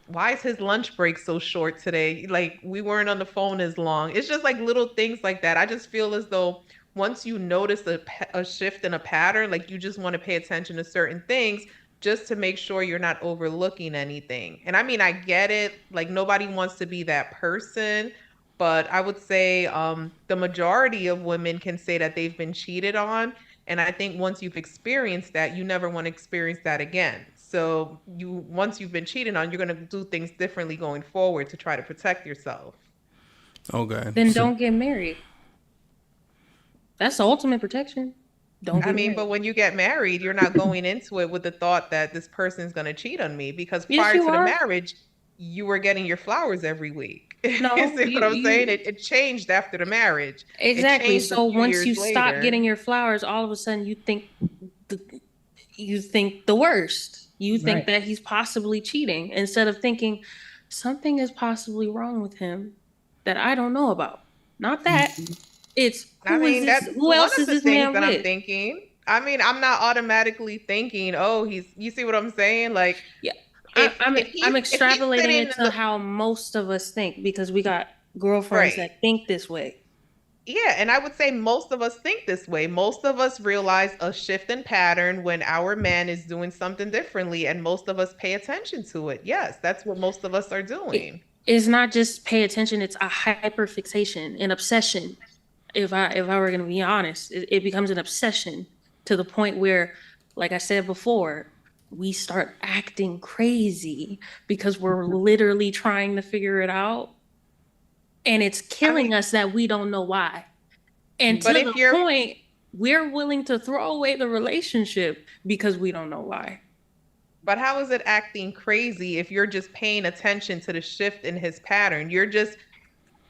Why is his lunch break so short today? Like, we weren't on the phone as long. It's just like little things like that. I just feel as though once you notice a shift in a pattern, like you just want to pay attention to certain things just to make sure you're not overlooking anything. And I mean, I get it. Like, nobody wants to be that person. But I would say the majority of women can say that they've been cheated on. And I think once you've experienced that, you never want to experience that again. So once you've been cheated on, you're going to do things differently going forward to try to protect yourself. Okay. Then don't get married. That's the ultimate protection. Don't get married. But when you get married, you're not going into it with the thought that this person's going to cheat on me, because Yes, prior you to the are. marriage, you were getting your flowers every week. No, You see what I'm saying? It changed after the marriage. It Exactly. changed a So few once years you stop later. getting your flowers, all of a sudden you think the worst. You think Right. that he's possibly cheating instead of thinking something is possibly wrong with him that I don't know about. Not that. It's I who is mean, this? that's Who one else of is the this things man that I'm with? thinking. I mean, I'm not automatically thinking, oh, you see what I'm saying? Like, Yeah. if I'm he's extrapolating sitting it in to how most of us think because we got girlfriends Right. that think this way. Yeah, and I would say most of us think this way. Most of us realize a shift in pattern when our man is doing something differently, and most of us pay attention to it. Yes, that's what most of us are doing. It's not just pay attention, it's a hyperfixation, an obsession. If I were gonna be honest, it becomes an obsession to the point where, like I said before, we start acting crazy because we're literally trying to figure it out. And it's killing us that we don't know why. And But to if the you're- point, we're willing to throw away the relationship because we don't know why. But how is it acting crazy if you're just paying attention to the shift in his pattern? You're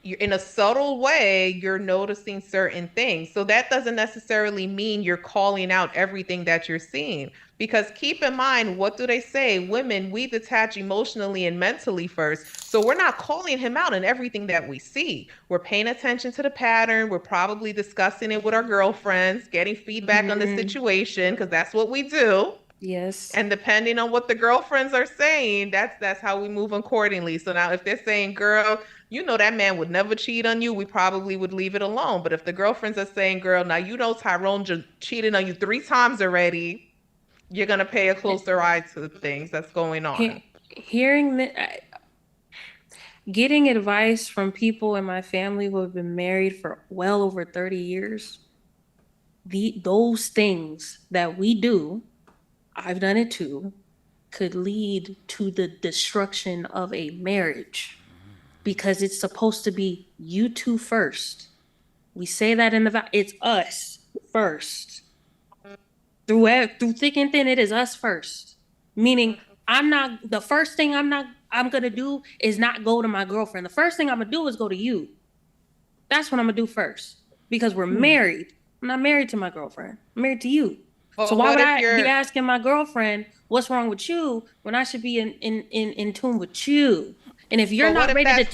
in a subtle way, you're noticing certain things. So that doesn't necessarily mean you're calling out everything that you're seeing. Because keep in mind, what do they say? Women, we detach emotionally and mentally first. So we're not calling him out in everything that we see. We're paying attention to the pattern. We're probably discussing it with our girlfriends, getting feedback on the situation, because that's what we do. Yes. And depending on what the girlfriends are saying, that's how we move accordingly. So now if they're saying, girl, you know that man would never cheat on you, we probably would leave it alone. But if the girlfriends are saying, girl, now you know Tyrone just cheated on you 3 times already, you're going to pay a closer eye to the things that's going on. Hearing that, getting advice from people in my family who have been married for well over 30 years, those things that we do, I've done it too, could lead to the destruction of a marriage because it's supposed to be you two first. We say that in the it's us first. Through thick and thin, it is us first. Meaning, the first thing I'm gonna do is not go to my girlfriend. The first thing I'm gonna do is go to you. That's what I'm gonna do first because we're married. I'm not married to my girlfriend. I'm married to you. So why would I be asking my girlfriend what's wrong with you when I should be in tune with you? And if you're not ready to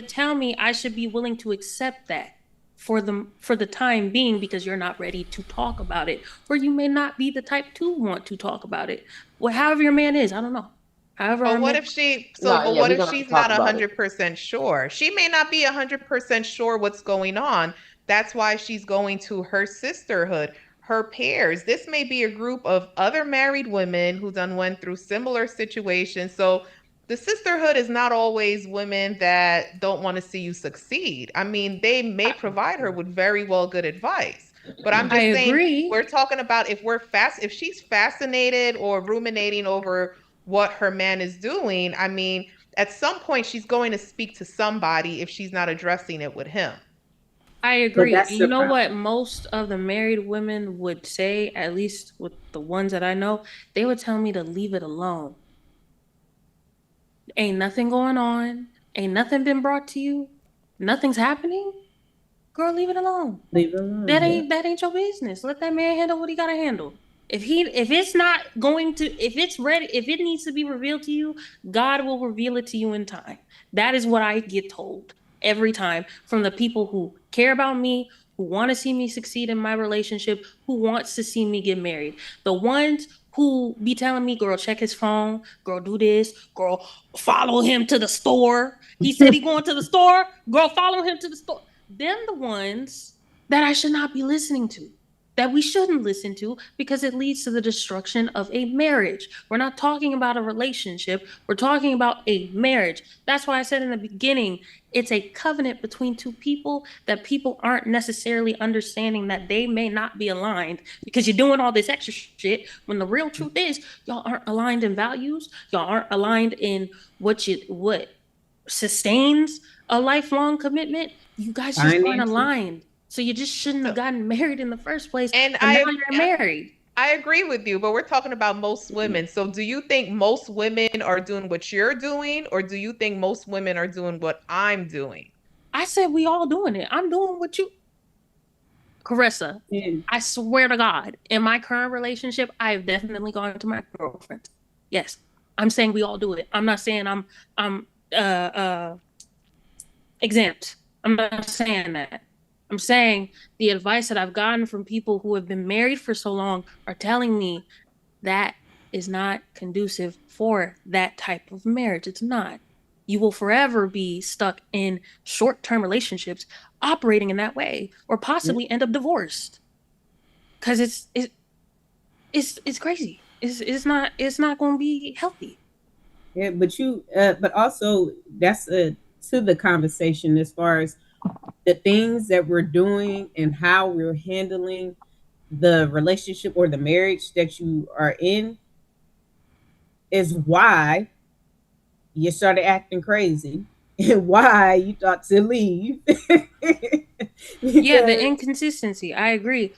tell me, I should be willing to accept that for the time being because you're not ready to talk about it, or you may not be the type to want to talk about it. Well, however your man is, I don't know. However, but what if she's not 100% sure? She may not be 100% sure what's going on. That's why she's going to her sisterhood, her peers. This may be a group of other married women who went through similar situations. So the sisterhood is not always women that don't want to see you succeed. I mean, they may provide her with very well good advice. But I'm just saying, we're talking about if she's fascinated or ruminating over what her man is doing, I mean, at some point she's going to speak to somebody if she's not addressing it with him. I But agree. And that's you the know problem. what most of the married women would say, at least with the ones that I know, they would tell me to leave it alone. Ain't nothing going on. Ain't nothing been brought to you. Nothing's happening. Girl, leave it alone. Leave it alone. Yeah. That ain't your business. Let that man handle what he gotta handle. If it's not going to if it's ready if it needs to be revealed to you, God will reveal it to you in time. That is what I get told every time from the people who care about me, who want to see me succeed in my relationship, who wants to see me get married. The ones who be telling me, girl, check his phone, girl, do this, girl, follow him to the store. He said he going to the store, girl, follow him to the store. Them the ones that I should not be listening to, that we shouldn't listen to because it leads to the destruction of a marriage. We're not talking about a relationship, we're talking about a marriage. That's why I said in the beginning, it's a covenant between two people that people aren't necessarily understanding that they may not be aligned because you're doing all this extra shit when the real truth is y'all aren't aligned in values, y'all aren't aligned in what sustains a lifelong commitment. You guys just aren't aligned. So you just shouldn't have gotten married in the first place. And now you're married. I agree with you, but we're talking about most women. So do you think most women are doing what you're doing, or do you think most women are doing what I'm doing? I said we all doing it. I'm doing what you Carissa, I swear to God, in my current relationship, I have definitely gone to my girlfriend. Yes. I'm saying we all do it. I'm not saying I'm exempt. I'm not saying that. I'm saying the advice that I've gotten from people who have been married for so long are telling me that is not conducive for that type of marriage. It's not. You will forever be stuck in short-term relationships operating in that way, or possibly end up divorced. Because it's crazy. It's not going to be healthy. Yeah, but also that's to the conversation as far as the things that we're doing and how we're handling the relationship or the marriage that you are in is why you started acting crazy and why you thought to leave. Yeah, the inconsistency. I agree.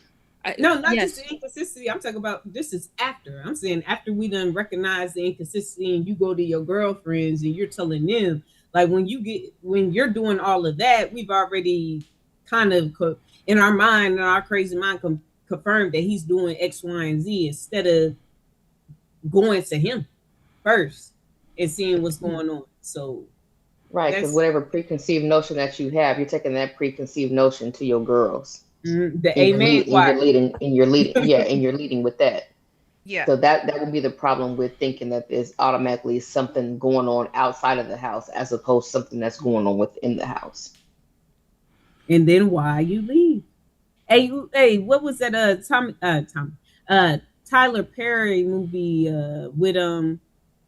Not just the inconsistency. I'm talking about this is after. I'm saying after we done recognize the inconsistency and you go to your girlfriends and you're telling them, like when you're doing all of that, we've already kind of in our mind, in our crazy mind, confirmed that he's doing X, Y, and Z instead of going to him first and seeing what's going on. So right, because whatever preconceived notion that you have, you're taking that preconceived notion to your girls. The amen. You're leading with that. Yeah. So that would be the problem with thinking that there's automatically something going on outside of the house as opposed to something that's going on within the house. And then why you leave? Hey, what was that? Tyler Perry movie with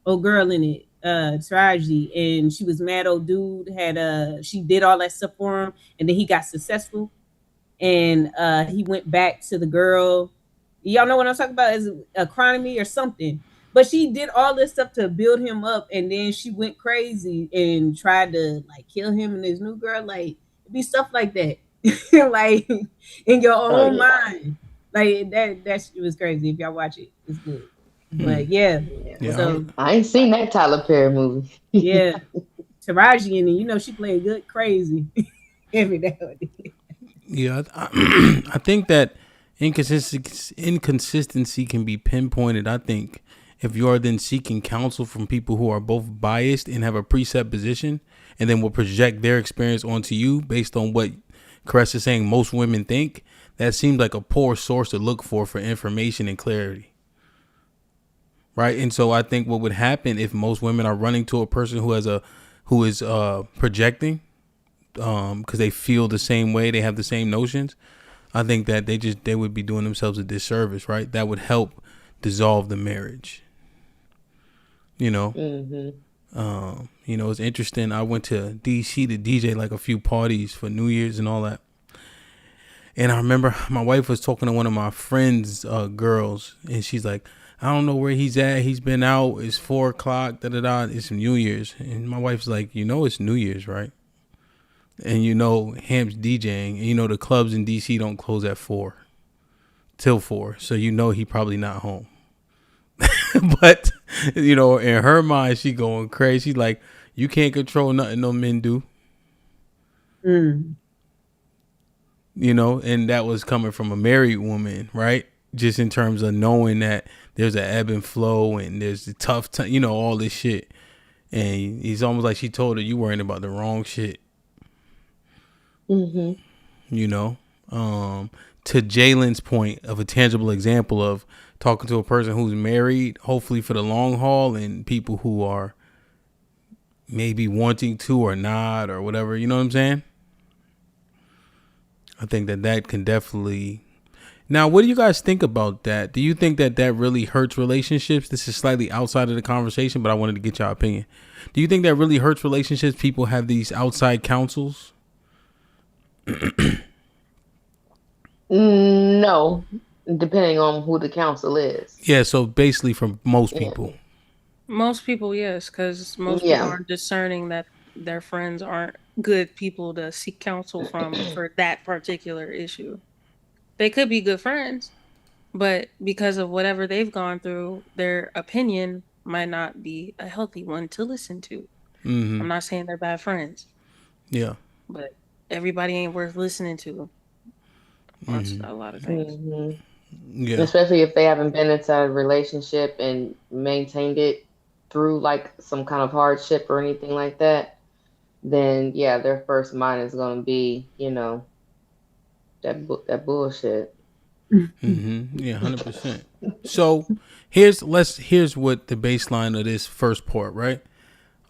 old girl in it, Taraji, and she was mad. Old dude had she did all that stuff for him, and then he got successful. And he went back to the girl. Y'all know what I'm talking about? Is a crime or something. But she did all this stuff to build him up, and then she went crazy and tried to like kill him and his new girl. Like it'd be stuff like that, like in your own mind. Like that was crazy. If y'all watch it, it's good. But yeah. So I ain't seen that Tyler Perry movie. Yeah, Taraji in it. You know she played good crazy every day. Yeah, I think that inconsistency can be pinpointed. I think if you are then seeking counsel from people who are both biased and have a preset position and then will project their experience onto you based on what Caress is saying most women think, that seems like a poor source to look for information and clarity. Right. And so I think what would happen if most women are running to a person who is projecting because they feel the same way, they have the same notions, I think that they would be doing themselves a disservice, right? That would help dissolve the marriage. You know, it's interesting. I went to DC to DJ like a few parties for New Year's and all that. And I remember my wife was talking to one of my friends' girls, and she's like, I don't know where he's at. He's been out. It's 4:00. It's New Year's. And my wife's like, it's New Year's, right? and you know Hamp's DJing, and you know the clubs in DC don't close at 4 till 4, so you know he probably not home. But you know, in her mind, she going crazy. Like, you can't control nothing no men do. Mm. You know, and that was coming from a married woman, right? Just in terms of knowing that there's an ebb and flow, and there's the tough time, you know, all this shit. And he's almost like she told her, you worrying about the wrong shit. Mm-hmm. You know, to Jalen's point of a tangible example of talking to a person who's married, hopefully for the long haul, and people who are maybe wanting to or not or whatever. You know what I'm saying? I think that can definitely. Now, what do you guys think about that? Do you think that really hurts relationships? This is slightly outside of the conversation, but I wanted to get your opinion. Do you think that really hurts relationships? People have these outside counsels? No, depending on who the counsel is. Yeah, so basically from most people. Most people, yes, because most people Yeah. are discerning that their friends aren't good people to seek counsel from for that particular issue. They could be good friends, but because of whatever they've gone through, their opinion might not be a healthy one to listen to. I'm not saying they're bad friends, Yeah. but everybody ain't worth listening to on a lot of things. Mm-hmm. Yeah. Especially if they haven't been inside a relationship and maintained it through like some kind of hardship or anything like that, then yeah, their first mind is going to be, you know, that bullshit. Yeah, 100%. So here's what the baseline of this first part, right?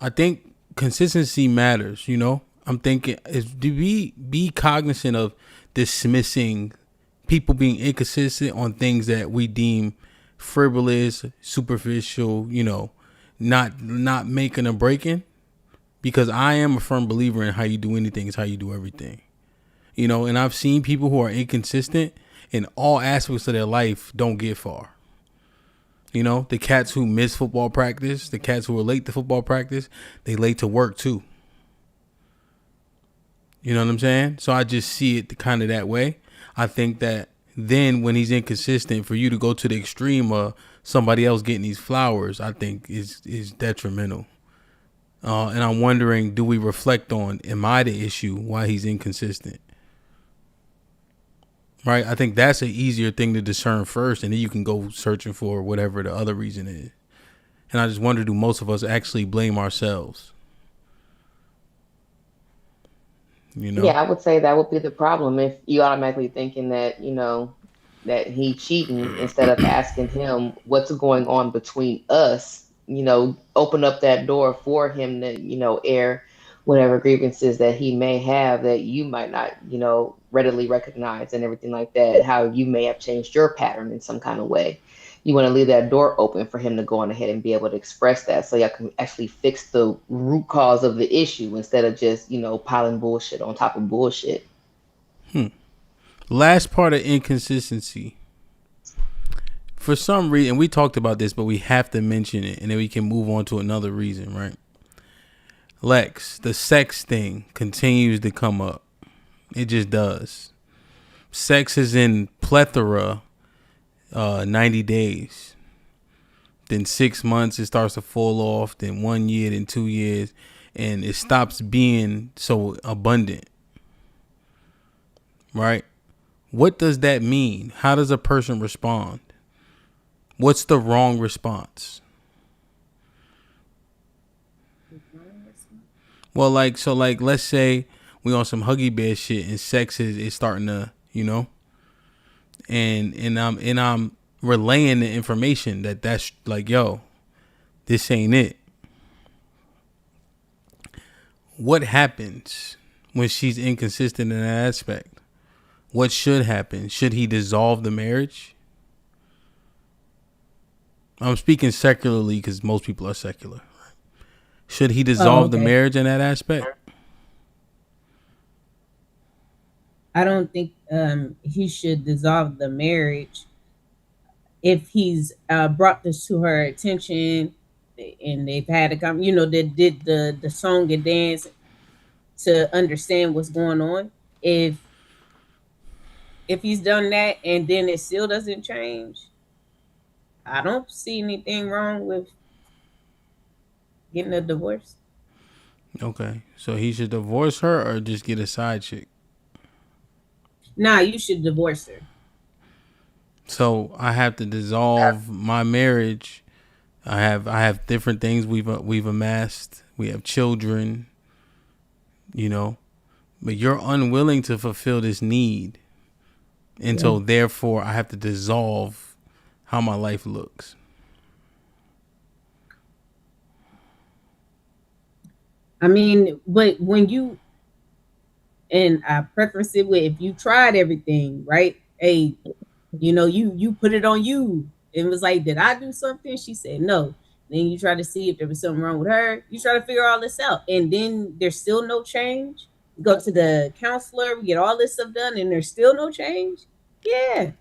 I think consistency matters, you know? I'm thinking is do we be cognizant of dismissing people being inconsistent on things that we deem frivolous, superficial, you know, not making or breaking? Because I am a firm believer in how you do anything is how you do everything. You know, and I've seen people who are inconsistent in all aspects of their life don't get far. You know, the cats who miss football practice, the cats who are late to football practice, they late to work too. You know what I'm saying? So I just see it kind of that way. I think that then when he's inconsistent, for you to go to the extreme of somebody else getting these flowers, I think is detrimental. And I'm wondering, do we reflect on, am I the issue why he's inconsistent? Right? I think that's an easier thing to discern first, and then you can go searching for whatever the other reason is. And I just wonder, do most of us actually blame ourselves? You know? Yeah, I would say that would be the problem if you automatically thinking that, you know, that he cheating instead of asking him what's going on between us, you know, open up that door for him to, you know, air whatever grievances that he may have that you might not, you know, readily recognize and everything like that, how you may have changed your pattern in some kind of way. You want to leave that door open for him to go on ahead and be able to express that so y'all can actually fix the root cause of the issue instead of just, you know, piling bullshit on top of bullshit. Last part of inconsistency. For some reason, we talked about this, but we have to mention it, and then we can move on to another reason, right? Lex, the sex thing continues to come up. It just does. Sex is in plethora 90 days. Then 6 months, it starts to fall off. Then 1 year, then 2 years. And it stops being so abundant. Right? What does that mean? How does a person respond? What's the wrong response? Well, let's say we on some Huggy Bear shit and sex is starting to, you know, and I'm relaying the information that's like, yo, this ain't it. What happens when she's inconsistent in that aspect? What should happen? Should he dissolve the marriage? I'm speaking secularly because most people are secular. Should he dissolve the marriage in that aspect? I don't think he should dissolve the marriage. If he's brought this to her attention and they've had a, you know, they did the song and dance, to understand what's going on. If he's done that and then it still doesn't change, I don't see anything wrong with getting a divorce. Okay, so he should divorce her or just get a side chick. Nah, you should divorce her. So I have to dissolve my marriage. I have different things we've amassed. We have children, you know, but you're unwilling to fulfill this need, and so therefore I have to dissolve how my life looks. I mean, but when you, and I preference it with, if you tried everything, right? Hey, you put it on you. It was like, did I do something? She said no. Then you try to see if there was something wrong with her. You try to figure all this out, and then there's still no change. You go to the counselor, we get all this stuff done, and there's still no change. Yeah.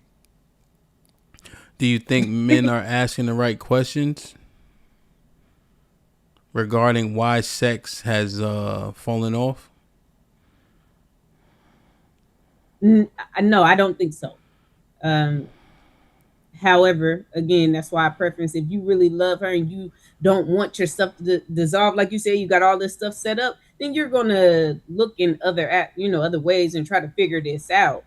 Do you think men are asking the right questions regarding why sex has fallen off? No, I don't think so. However, again, that's why I preference, if you really love her and you don't want your stuff to dissolve, like you said, you got all this stuff set up, then you're gonna look in other ways and try to figure this out.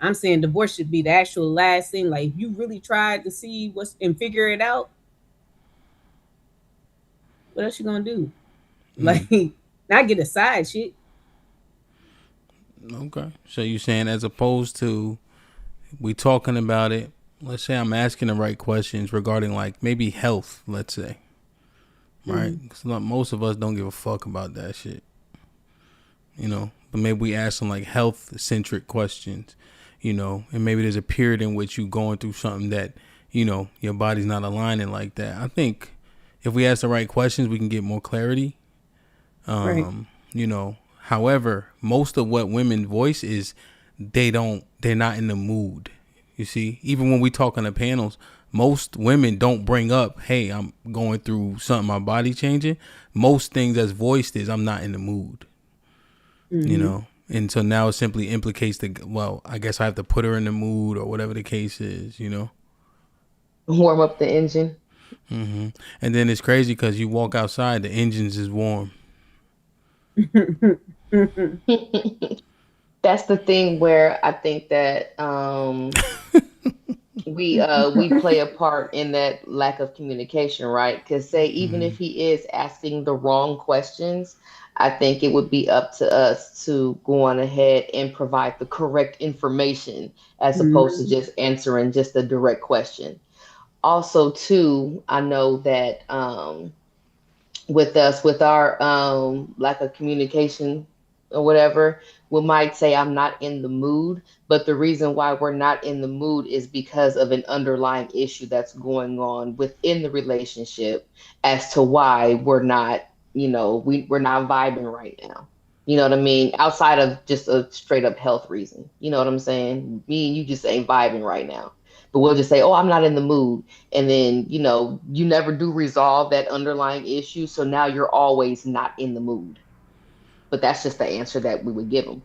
I'm saying divorce should be the actual last thing. Like, if you really tried to see what's and figure it out, what else you gonna do? Like, not get a side shit. Okay, so you're saying, as opposed to we talking about it, let's say I'm asking the right questions regarding, like, maybe health, let's say, right? Because most of us don't give a fuck about that shit, but maybe we ask some like health centric questions, and maybe there's a period in which you're going through something that, your body's not aligning like that. I think if we ask the right questions, we can get more clarity. Right. However, most of what women voice is they're not in the mood. You see, even when we talk on the panels, most women don't bring up, hey, I'm going through something, my body changing. Most things that's voiced is, I'm not in the mood, and so now it simply implicates I guess I have to put her in the mood or whatever the case is, Warm up the engine. And then it's crazy because you walk outside, the engines is warm. That's the thing where I think that we play a part in that lack of communication, right? Because even if he is asking the wrong questions, I think it would be up to us to go on ahead and provide the correct information as opposed to just answering just a direct question. Also, too, I know that with us, with our lack of communication or whatever, we might say, I'm not in the mood, but the reason why we're not in the mood is because of an underlying issue that's going on within the relationship as to why we're not, we're not vibing right now. You know what I mean? Outside of just a straight up health reason. You know what I'm saying? Me and you just ain't vibing right now. But we'll just say, oh, I'm not in the mood. And then, you never do resolve that underlying issue. So now you're always not in the mood. But that's just the answer that we would give them.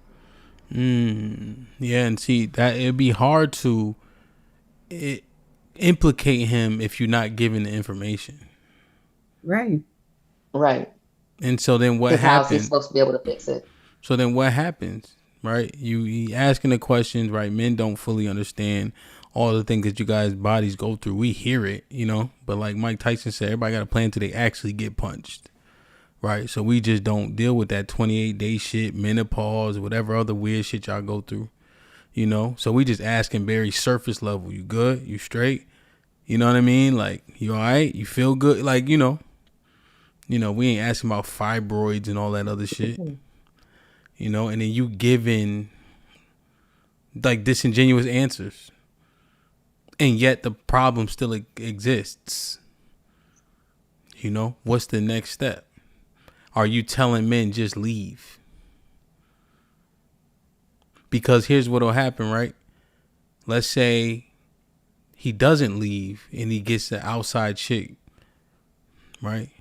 Yeah, and see, that it'd be hard to implicate him if you're not given the information. Right. And so then what happens? How's he supposed to be able to fix it? So then what happens, right? You asking the questions, right? Men don't fully understand all the things that you guys' bodies go through. We hear it, but like Mike Tyson said, everybody got a plan till they actually get punched, right? So we just don't deal with that 28-day shit, menopause, whatever other weird shit y'all go through, So we just asking very surface level. You good? You straight? You know what I mean? Like, you all right? You feel good? Like, we ain't asking about fibroids and all that other shit, and then you giving like disingenuous answers. And yet the problem still exists. What's the next step? Are you telling men just leave? Because here's what'll happen, right? Let's say he doesn't leave and he gets the outside chick, right?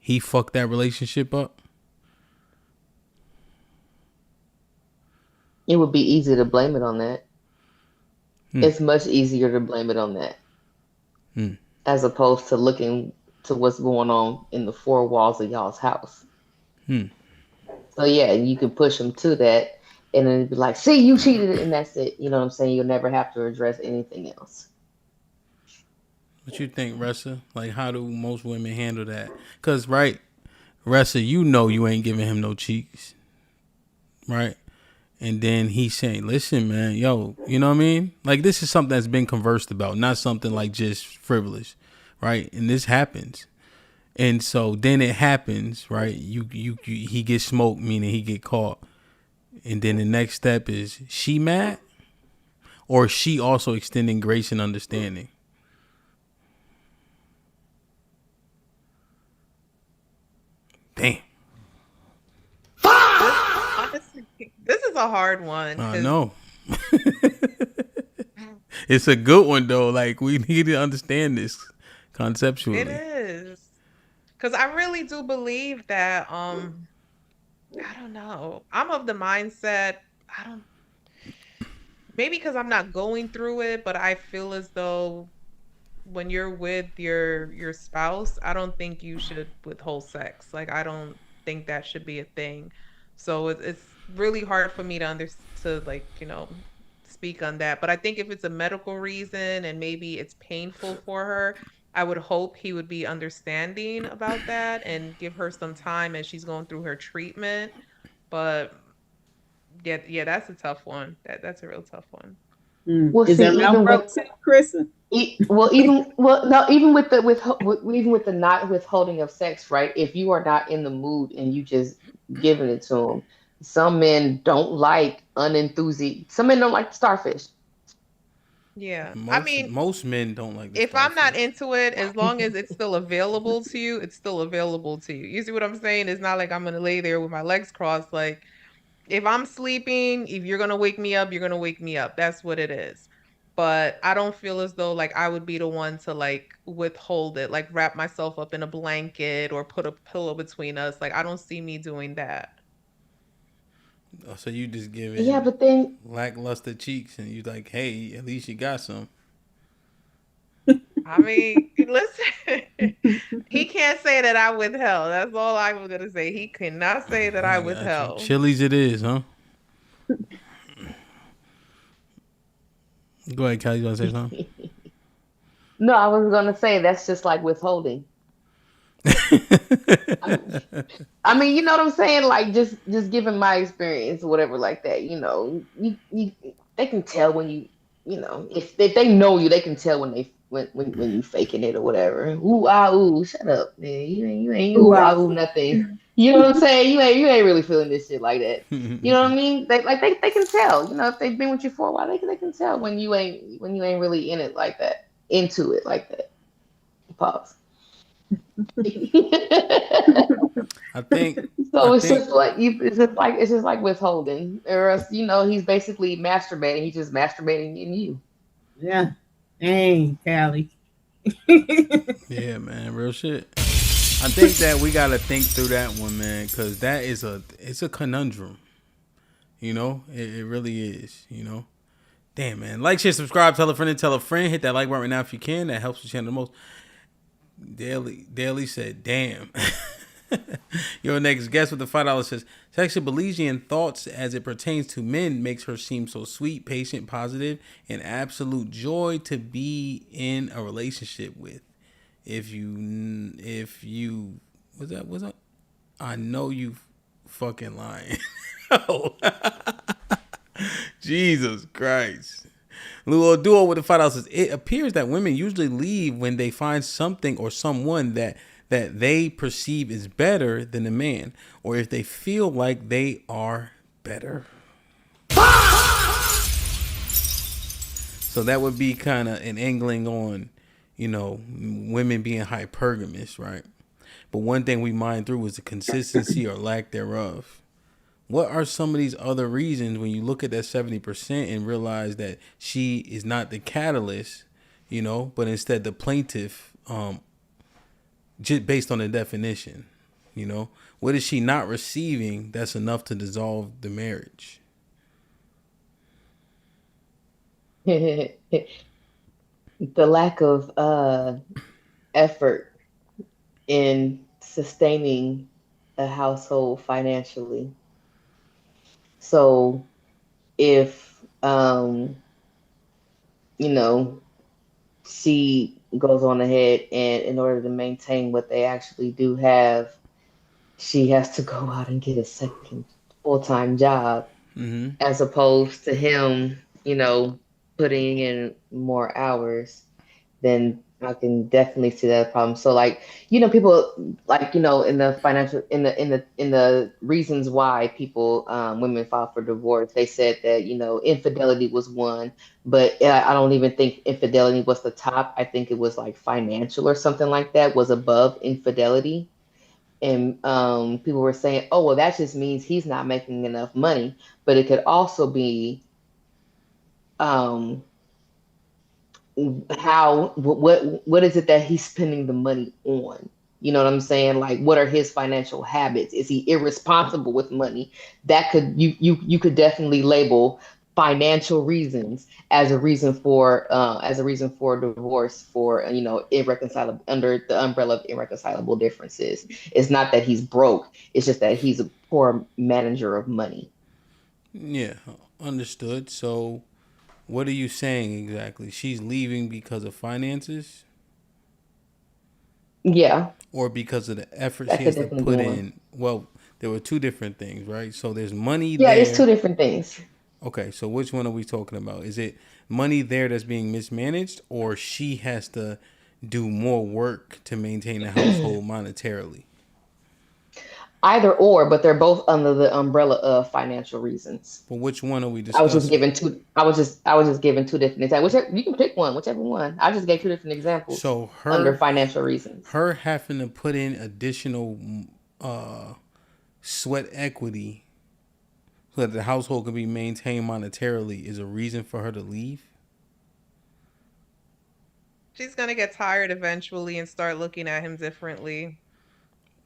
He fucked that relationship up. It would be easy to blame it on that. Hmm. It's much easier to blame it on that Hmm. as opposed to looking to what's going on in the four walls of y'all's house. Hmm. So yeah, you can push them to that and then be like, see, you cheated, and that's it. You know what I'm saying? You'll never have to address anything else. What you think, Ressa? Like, how do most women handle that? Cause, right, Ressa, you know you ain't giving him no cheeks, right? And then he's saying, listen, man, yo, you know what I mean? Like, this is something that's been conversed about, not something like just frivolous, right? And this happens. And so then it happens, right? He gets smoked, meaning he get caught. And then the next step is, she mad? Or she also extending grace and understanding? Damn. Honestly, this is a hard one. I know. It's a good one though. Like, we need to understand this conceptually. It is. Because I really do believe that, I don't know. I'm of the mindset, I don't, maybe because I'm not going through it, but I feel as though when you're with your spouse, I don't think you should withhold sex. Like I don't think that should be a thing. So it's really hard for me to to like, speak on that. But I think if it's a medical reason and maybe it's painful for her, I would hope he would be understanding about that and give her some time as she's going through her treatment. But yeah, that's a tough one. That's a real tough one. Well, Is see, that mouth even broke, with Kristen? no, even with even with the not withholding of sex, right? If you are not in the mood and you just giving it to them, some men don't like unenthusiastic. Some men don't like starfish. Yeah. I Most mean, most men don't like the if I'm not starfish. into it, as long as it's still available to you, it's still available to you. You see what I'm saying? It's not like I'm gonna lay there with my legs crossed. Like if I'm sleeping, if you're gonna wake me up, you're gonna wake me up. That's what it is. But I don't feel as though like I would be the one to like withhold it, like wrap myself up in a blanket or put a pillow between us. Like I don't see me doing that. Oh, so you just Yeah, giving but then lackluster cheeks, and you like, hey, at least you got some. I mean, listen, he can't say that I withheld. That's all I was gonna say. He cannot say that I I got you. withheld. Chili's it is, huh? Go ahead, Kelly. You want to say something? no, I was gonna say that's just like withholding. I mean, you know what I'm saying? Like just given my experience or whatever like that, they can tell when if they know you, they can tell when you faking it or whatever. Ooh ah ooh, shut up, man. You ain't Ooh, ooh ah wow. ooh nothing. You know what I'm saying? You ain't really feeling this shit like that. You know what I mean? They can tell. If they've been with you for a while, they can tell when you ain't really in it like that, into it like that. Pause. I think. So I it's think. just like it's just like withholding, or else he's basically masturbating. He's just masturbating in you. Yeah. Dang, Callie. Yeah, man, real shit. I think that we gotta think through that one, man, because it's a conundrum. It really is. Damn, man. Like, share, subscribe, tell a friend, and tell a friend. Hit that like button right now if you can. That helps the channel the most. Daily said, damn. Your next guest with the $5 says, sexual Belizean thoughts as it pertains to men makes her seem so sweet, patient, positive, and absolute joy to be in a relationship with. If you, what's that? I know you fucking lying. Oh. Jesus Christ. Luo Duo with the $5 says, it appears that women usually leave when they find something or someone that they perceive is better than the man, or if they feel like they are better. So that would be kind of an angling on, women being hypergamous, right? But one thing we mind through is the consistency or lack thereof. What are some of these other reasons when you look at that 70% and realize that she is not the catalyst, but instead the plaintiff, just based on the definition, what is she not receiving that's enough to dissolve the marriage? the lack of effort in sustaining a household financially. So if you know, she goes on ahead and in order to maintain what they actually do have, she has to go out and get a second full-time job as opposed to him, putting in more hours, then I can definitely see that problem. So like, people like, in the financial in the reasons why people women file for divorce, they said that, infidelity was one, but I don't even think infidelity was the top. I think it was like financial or something like that was above infidelity. And people were saying, oh, well, that just means he's not making enough money. But it could also be um, what is it that he's spending the money on? You know what I'm saying? Like, what are his financial habits? Is he irresponsible with money? That could you could definitely label financial reasons as a reason for divorce for irreconcilable under the umbrella of irreconcilable differences. It's not that he's broke. It's just that he's a poor manager of money. Yeah, understood. So, what are you saying exactly? She's leaving because of finances? Yeah, Or because of the effort that she could has to definitely be put one. in? Well, there were two different things, right? So there's money Yeah, it's two there. different things. Okay, so which one are we talking about? Is it money there that's being mismanaged, or she has to do more work to maintain the household monetarily? Either or, but they're both under the umbrella of financial reasons. But which one are we I was just discussing? giving two. I was just giving two different examples. Whichever, you can pick one, whichever one. I just gave two different examples So under her financial reasons. her having to put in additional sweat equity so that the household can be maintained monetarily is a reason for her to leave? She's gonna get tired eventually and start looking at him differently.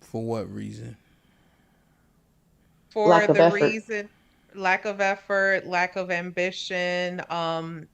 For what reason? For Lack of the effort. reason lack of effort, lack of ambition.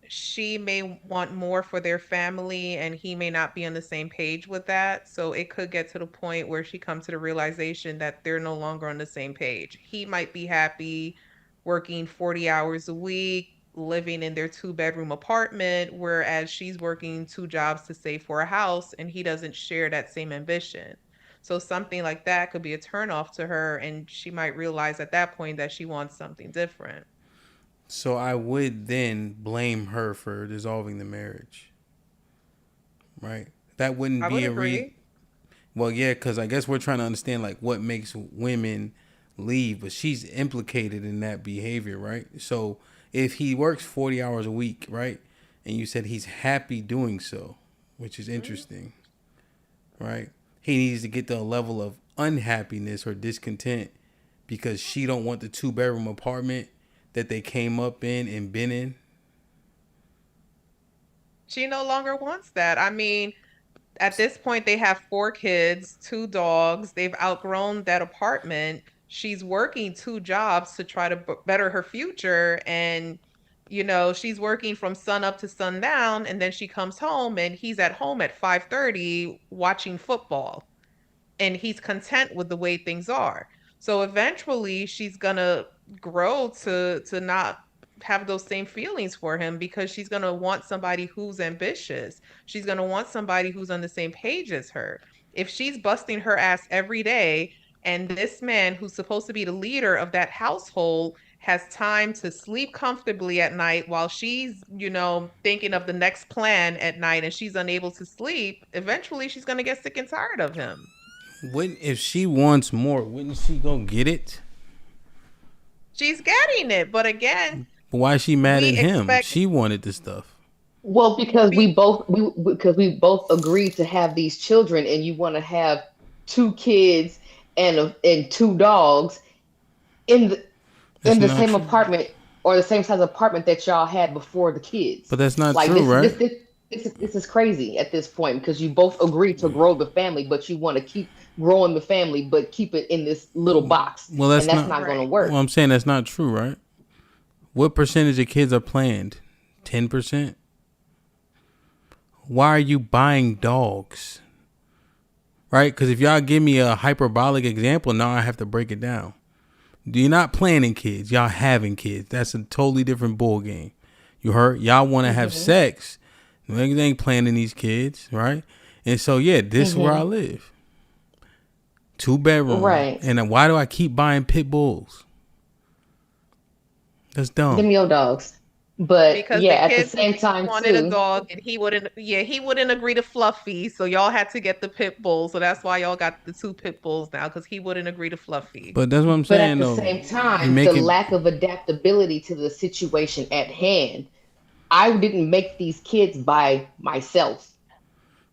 She may want more for their family and he may not be on the same page with that. So it could get to the point where she comes to the realization that they're no longer on the same page. He might be happy working 40 hours a week, living in their two-bedroom apartment, whereas she's working two jobs to save for a house and he doesn't share that same ambition. So something like that could be a turnoff to her, and she might realize at that point that she wants something different. So I would then blame her for dissolving the marriage, right? That wouldn't I would be a re. agree. Well, yeah, because I guess we're trying to understand like what makes women leave, but she's implicated in that behavior, right? So if he works 40 hours a week, right, and you said he's happy doing so, which is Mhm. interesting, right? He needs to get to a level of unhappiness or discontent because she don't want the two-bedroom apartment that they came up in and been in. She no longer wants that. I mean, at this point, they have four kids, two dogs. They've outgrown that apartment. She's working two jobs to try to better her future. And, she's working from sun up to sundown. And then she comes home and he's at home at 5:30 watching football. And he's content with the way things are. So eventually she's gonna grow to not have those same feelings for him because she's gonna want somebody who's ambitious. She's gonna want somebody who's on the same page as her. If she's busting her ass every day and this man who's supposed to be the leader of that household has time to sleep comfortably at night while she's, thinking of the next plan at night and she's unable to sleep, eventually she's going to get sick and tired of him. Wouldn't if she wants more? Wouldn't she go get it? She's getting it, but again, But why is she mad we at him? expect She wanted the stuff. Well, because be we both agreed to have these children, and you want to have two kids and two dogs in the That's in the not same true. apartment or the same size apartment that y'all had before the kids. But that's not Like true, right? this is crazy at this point because you both agreed to grow the family, but you want to keep growing the family, but keep it in this little box, Well, and that's that's not. not going to right. Well, work. I'm saying that's not true, right? What percentage of kids are planned 10%. Why are you buying dogs? Right? Because if y'all give me a hyperbolic example, now I have to break it down. You're not planning kids. Y'all having kids. That's a totally different ball game. You heard? Y'all want to have sex. Niggas ain't planning these kids, right? And so, yeah, this is where I live. 2-bedroom. Right. And then why do I keep buying pit bulls? That's dumb. Them your dogs. But Because yeah, the at the kids same time wanted a too. dog, and he wouldn't agree to Fluffy, so y'all had to get the pit bull. So that's why y'all got the 2 pit bulls now, because he wouldn't agree to Fluffy. But that's what I'm But saying, at the though. same You time, make the it- lack of adaptability to the situation at hand. I didn't make these kids by myself.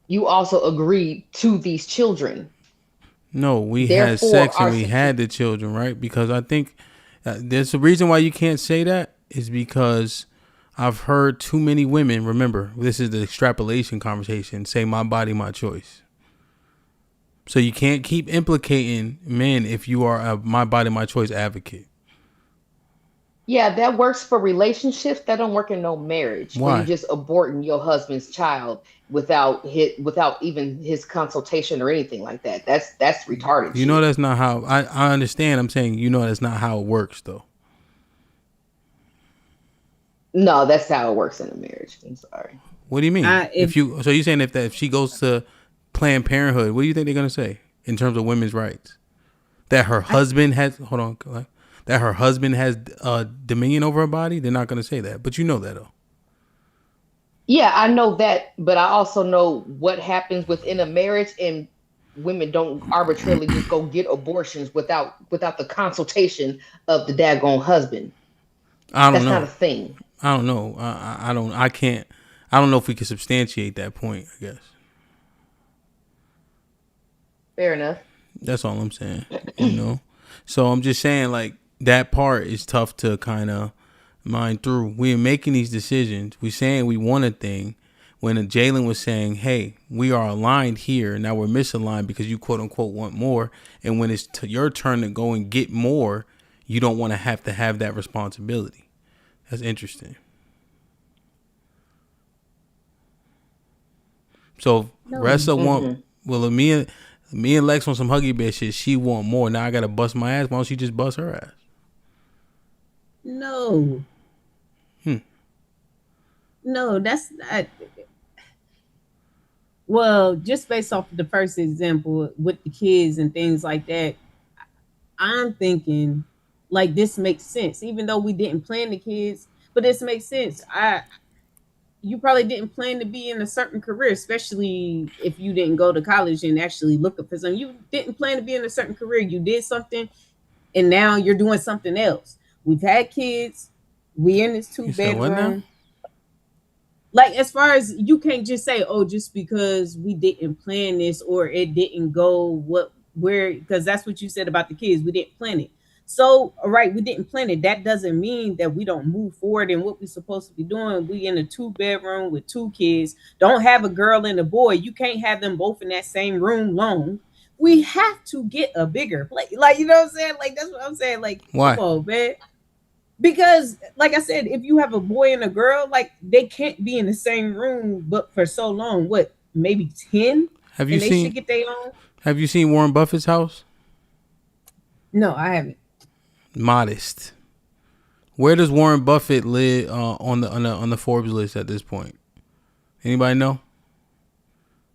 You also agreed to these children. No, we had Therefore, sex and our we had the children, right? Because I think there's a reason why you can't say that is because I've heard too many women, remember, this is the extrapolation conversation, say my body, my choice. So you can't keep implicating men if you are a my body, my choice advocate. Yeah, that works for relationships. That don't work in no marriage where Why? you just aborting your husband's child without even his consultation or anything like that. That's retarded. You know shit. that's not how, I understand. I'm saying, you know that's not how it works, though. No, that's how it works in a marriage. I'm sorry. What do you mean? If- So you're saying if she goes to Planned Parenthood, what do you think they're gonna say in terms of women's rights? That her husband has that her husband has dominion over her body? They're not gonna say that, but you know that though. Yeah, I know that, but I also know what happens within a marriage, and women don't arbitrarily just go get abortions without the consultation of the daggone husband. I don't That's know. not a thing. I don't know. I don't. I can't. I don't know if we can substantiate that point. I guess Fair enough. that's all I'm saying. You know. So I'm just saying, like, that part is tough to kind of mind through. We're making these decisions. We're saying we want a thing. When Jalen was saying, "Hey, we are aligned here. Now we're misaligned because you quote unquote want more." And when it's your turn to go and get more, you don't want to have that responsibility. That's interesting. So Ressa want me and Lex want some Huggy Bear shit. She want more. Now I gotta bust my ass. Why don't she just bust her ass? No. No, that's not. Well, just based off of the first example with the kids and things like that, I'm thinking like this makes sense, even though we didn't plan the kids, but this makes sense. You probably didn't plan to be in a certain career, especially if you didn't go to college and actually look up for something. You didn't plan to be in a certain career. You did something, and now you're doing something else. We've had kids. We in this 2-bedroom. Like, as far as you can't just say, oh, just because we didn't plan this or it didn't go because that's what you said about the kids. We didn't plan it. So, all right, we didn't plan it. That doesn't mean that we don't move forward in what we're supposed to be doing. We in a 2-bedroom with 2 kids. Don't have a girl and a boy. You can't have them both in that same room long. We have to get a bigger place. Like, you know what I'm saying? Like, that's what I'm saying. Like, why? Come on, man. Because, like I said, if you have a boy and a girl, like, they can't be in the same room, but for so long. What, maybe 10? Have you seen? They should get their own. Have you seen Warren Buffett's house? No, I haven't. Modest. Where does Warren Buffett live on the Forbes list at this point? Anybody know?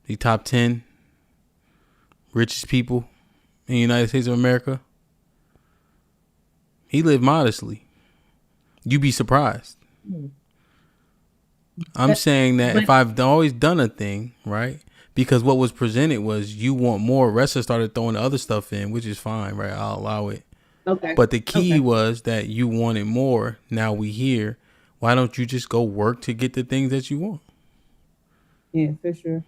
The top 10 richest people in the United States of America. He lived modestly. You'd be surprised. I'm saying that if I've always done a thing, right? Because what was presented was you want more. Ressa started throwing the other stuff in, which is fine, right? I'll allow it. Okay. But the key was that you wanted more. Now we here. Why don't you just go work to get the things that you want? Yeah, for sure.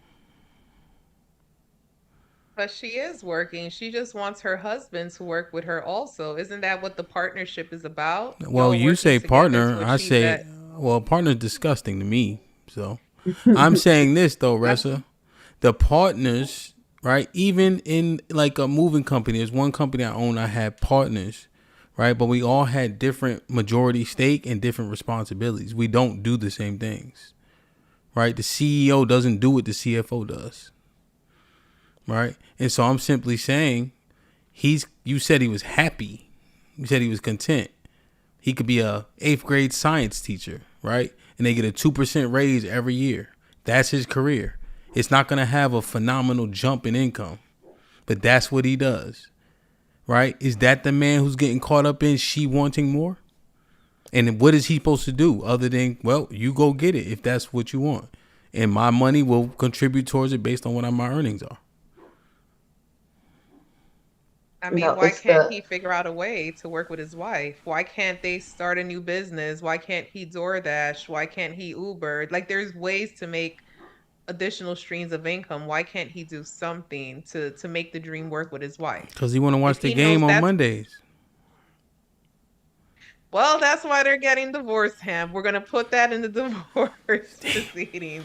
But she is working. She just wants her husband to work with her also. Isn't that what the partnership is about? Well, Y'all you working say together partner. to I achieve say, that. well, partner's disgusting to me. So I'm saying this, though, Ressa. The partners, right? Even in like a moving company, there's one company I own, I had partners, right? But we all had different majority stake and different responsibilities. We don't do the same things, right? The CEO doesn't do what the CFO does, right? And so I'm simply saying, you said he was happy. You said he was content. He could be a 8th grade science teacher, right? And they get a 2% raise every year. That's his career. It's not going to have a phenomenal jump in income, but that's what he does, right? Is that the man who's getting caught up in she wanting more? And what is he supposed to do other than, well, you go get it if that's what you want. And my money will contribute towards it based on what my earnings are. I mean, why can't he figure out a way to work with his wife? Why can't they start a new business? Why can't he DoorDash? Why can't he Uber? Like, there's ways to make additional streams of income. Why can't he do something to make the dream work with his wife? Because he want to watch the game on Mondays. Well, that's why they're getting divorced, Ham. We're going to put that in the divorce proceedings.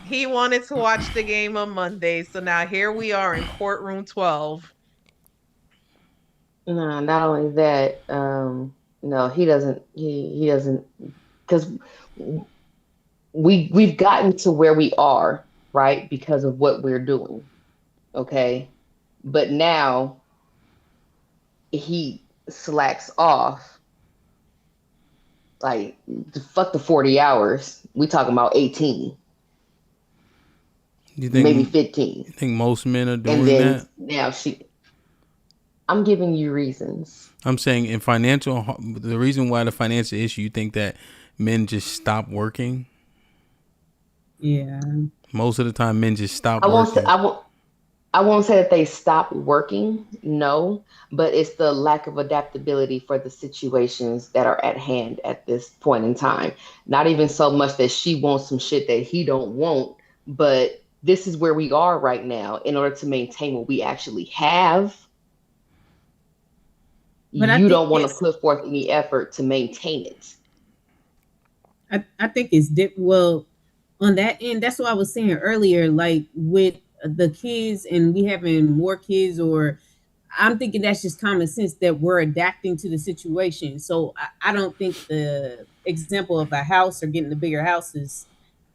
He wanted to watch the game on Monday, so now here we are in courtroom 12. No, not only that, no, he doesn't, because we've gotten to where we are, right? Because of what we're doing. Okay. But now he slacks off. Like, fuck the 40 hours. We talking about 18. You think maybe 15. You think most men are doing that? Now I'm giving you reasons. I'm saying the reason why the financial issue, you think that men just stop working? Yeah. Most of the time, men just stop working. I won't say that they stop working, no, but it's the lack of adaptability for the situations that are at hand at this point in time. Not even so much that she wants some shit that he don't want, but this is where we are right now. In order to maintain what we actually have, but you don't want to put forth any effort to maintain it. I think it's well on that end. That's what I was saying earlier. Like with the kids and we having more kids, or I'm thinking that's just common sense that we're adapting to the situation. So I don't think the example of a house or getting the bigger house is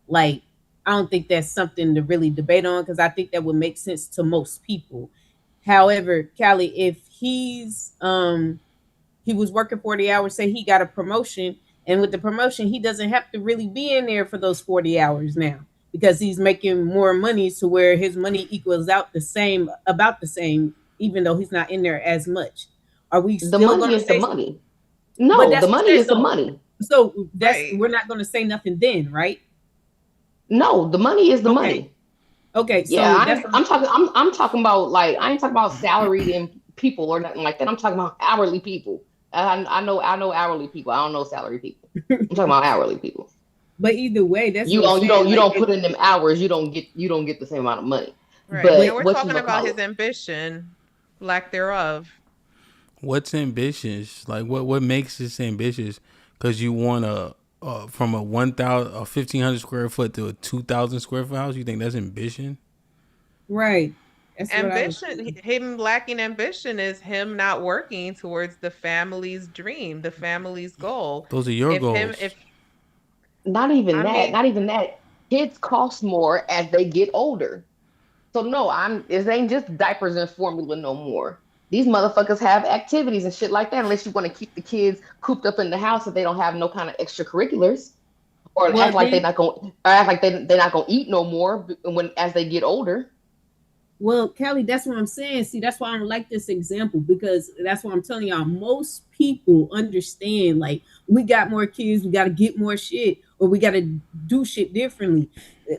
like, I don't think that's something to really debate on, because I think that would make sense to most people. However, Callie, if he was working 40 hours, say he got a promotion, and with the promotion, he doesn't have to really be in there for those 40 hours now, because he's making more money to where his money equals out about the same, even though he's not in there as much. Are we still the money is the money? No, the money is the money. So we're not going to say nothing then, right? No, the money is the money. Okay, so yeah, I'm talking about, like, I ain't talking about salaried and people or nothing like that. I'm talking about hourly people. I know hourly people. I don't know salary people. I'm talking about hourly people. But either way, that's you don't put in them hours. You don't get the same amount of money. Right. But we're talking about his ambition, lack thereof. What's ambitious? Like what makes this ambitious? Because you want from a 1,500 square foot to a 2,000 square foot house. You think that's ambition? Right. That's ambition. Him lacking ambition is him not working towards the family's dream, the family's goal. Those are your goals. Not even that. Kids cost more as they get older. So no, it ain't just diapers and formula no more. These motherfuckers have activities and shit like that, unless you want to keep the kids cooped up in the house if they don't have no kind of extracurriculars. Or act like they're not gonna eat no more as they get older. Well, Kelly, that's what I'm saying. See, that's why I don't like this example, because that's what I'm telling y'all. Most people understand, like, we got more kids, we got to get more shit, or we got to do shit differently.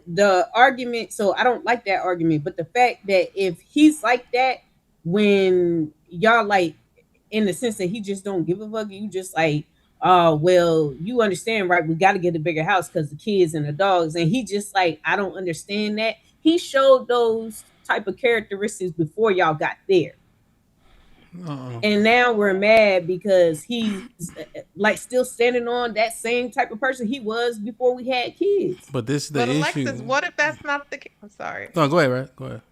The argument, so I don't like that argument, but the fact that if he's like that, when y'all, like, in the sense that he just don't give a fuck, you just like, oh, well, you understand, right? We got to get a bigger house because the kids and the dogs. And he just like, I don't understand that. He showed those type of characteristics before y'all got there. And now we're mad because he's like still standing on that same type of person he was before we had kids. But this is the issue. Alexis, what if that's not the case? I'm sorry. No, go ahead, right? Go ahead.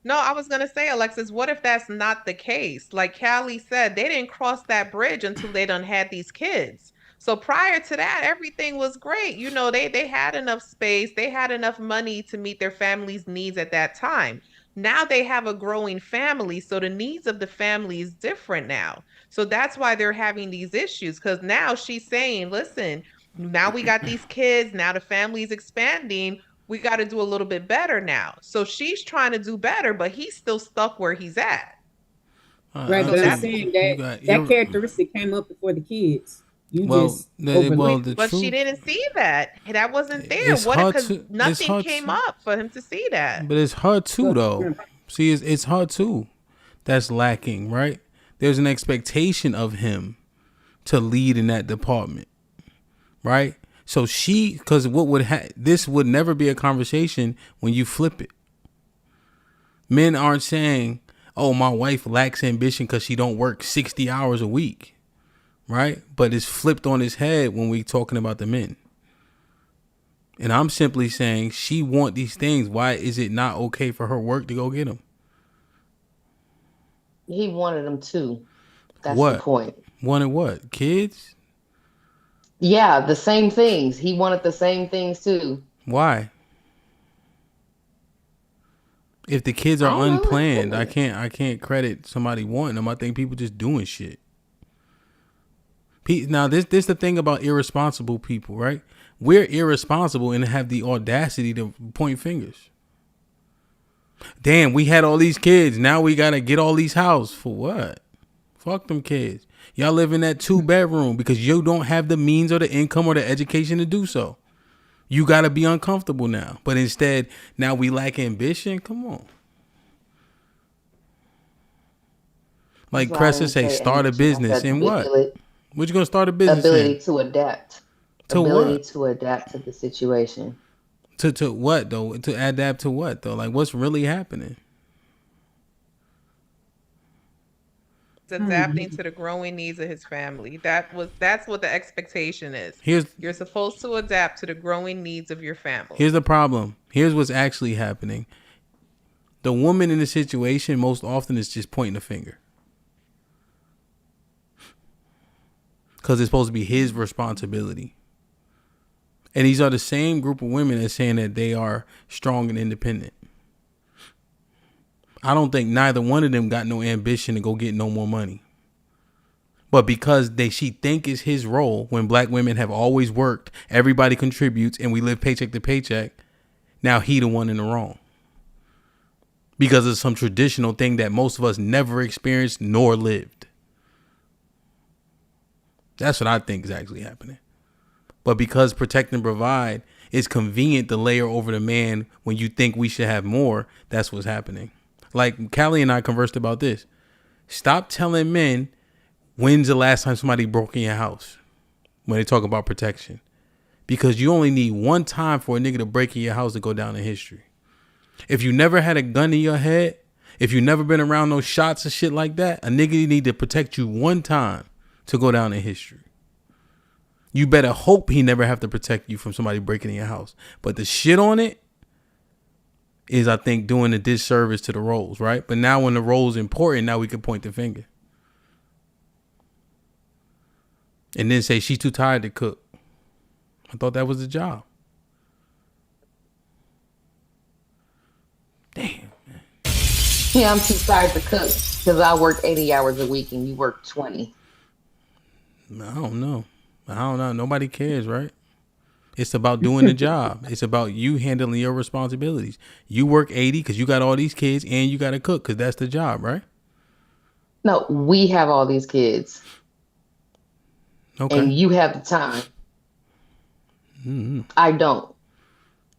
No, I was gonna say, Alexis, what if that's not the case? Like Callie said, they didn't cross that bridge until they done had these kids. So prior to that, everything was great. You know, they had enough space, they had enough money to meet their family's needs at that time. Now they have a growing family, so the needs of the family is different now. So that's why they're having these issues because now she's saying, listen, now we got these kids, now the family's expanding, we got to do a little bit better now. So she's trying to do better, but he's still stuck where he's at. Right, So but I'm that's saying you that got that characteristic came up before the kids. You just overlooked. the but she truth. didn't see that. That wasn't there. It's What if hard because to. It's nothing hard came to, up for him to see that? but it's her too though. See, it's her too. That's lacking, right? There's an expectation of him to lead in that department, right? So because this would never be a conversation when you flip it. Men aren't saying, "Oh, my wife lacks ambition because she don't work 60 hours a week," right? But it's flipped on his head when we talking about the men. And I'm simply saying she want these things. Why is it not okay for her work to go get them? He wanted them too. That's the What? point. Wanted what? Kids? Yeah, the same things. He wanted the same things too. Why? If the kids I are don't know. unplanned, I can't credit somebody wanting them. I think people just doing shit. Now this the thing about irresponsible people, right? We're irresponsible and have the audacity to point fingers. Damn, we had all these kids. Now we gotta get all these houses for what? Fuck them kids. Y'all live in that 2-bedroom because you don't have the means or the income or the education to do so. You gotta be uncomfortable now. But instead, now we lack ambition. Come on. Like That's why I Cressa didn't say, say start a ambition. I business said in what? ability, What you gonna start a business ability in? to adapt. To Ability what? to adapt to the situation. To what though? To adapt to what though? Like what's really happening? It's adapting to the growing needs of his family. That's what the expectation is. You're supposed to adapt to the growing needs of your family. Here's the problem. Here's what's actually happening. The woman in the situation most often is just pointing a finger. Because it's supposed to be his responsibility. And these are the same group of women that's saying that they are strong and independent. I don't think neither one of them got no ambition to go get no more money. But because she think it's his role when black women have always worked, everybody contributes and we live paycheck to paycheck, now he the one in the wrong. Because of some traditional thing that most of us never experienced nor lived. That's what I think is actually happening. But because protect and provide is convenient to layer over the man when you think we should have more, that's what's happening. Like Callie and I conversed about this. Stop telling men when's the last time somebody broke in your house when they talk about protection. Because you only need one time for a nigga to break in your house to go down in history. If you never had a gun in your head, if you never been around no shots and shit like that, a nigga need to protect you one time to go down in history. You better hope he never have to protect you from somebody breaking in your house. But the shit on it is, I think, doing a disservice to the roles, right? But now when the role's important, now we can point the finger. And then say she's too tired to cook. I thought that was the job. Damn. Yeah, I'm too tired to cook because I work 80 hours a week and you work 20. I don't know. Nobody cares, right? It's about doing the job. It's about you handling your responsibilities. You work 80 because you got all these kids and you got to cook because that's the job, right? No, we have all these kids. Okay. And you have the time. Mm-hmm. I don't.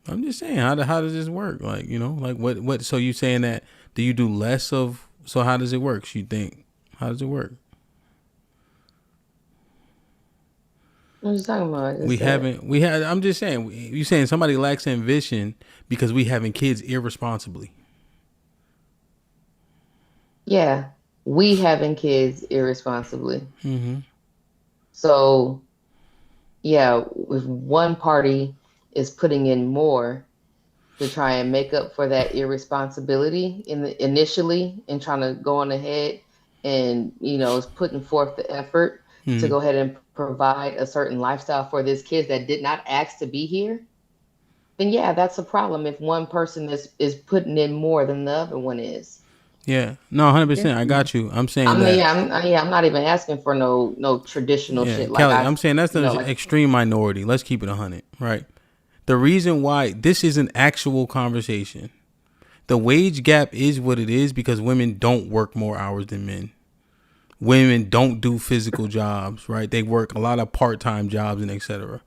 I'm just saying, how does this work? Like, you know, like what? So you saying that, do you do less of, so how does it work? You think, how does it work? What are you talking about? I'm just saying, you saying somebody lacks ambition because we having kids irresponsibly. Yeah, we having kids irresponsibly. Mm-hmm. So, yeah, if one party is putting in more, to try and make up for that irresponsibility initially and trying to go on ahead and is putting forth the effort to go ahead and provide a certain lifestyle for these kids that did not ask to be here, then yeah, that's a problem if one person is putting in more than the other one is. Yeah, no, 100%. I got you. I'm saying I'm not even asking for no traditional shit like Kelly. I'm saying that's the extreme minority. Let's keep it 100, right? The reason why this is an actual conversation, the wage gap is what it is because women don't work more hours than men. Women don't do physical jobs, right? They work a lot of part-time jobs and etc.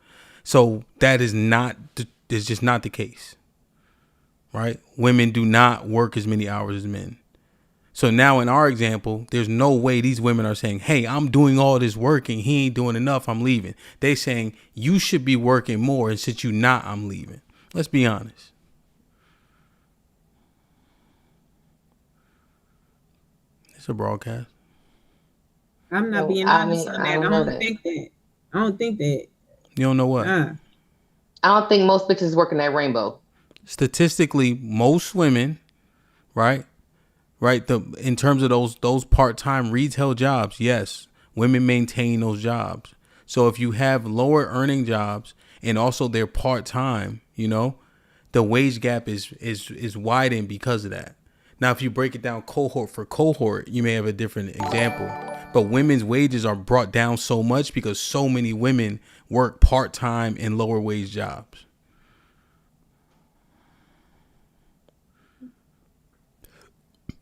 So that is just not the case, right? Women do not work as many hours as men. So now in our example, there's no way these women are saying, hey, I'm doing all this work and he ain't doing enough, I'm leaving. They saying you should be working more and since you not, I'm leaving. Let's be honest. It's a broadcast. I'm not being honest on that. I don't think that. You don't know what? I don't think most bitches working that rainbow. Statistically, most women, right? In terms of those part-time retail jobs, yes, women maintain those jobs. So if you have lower earning jobs and also they're part-time, the wage gap is widened because of that. Now, if you break it down cohort for cohort, you may have a different example. But women's wages are brought down so much because so many women work part-time and lower wage jobs.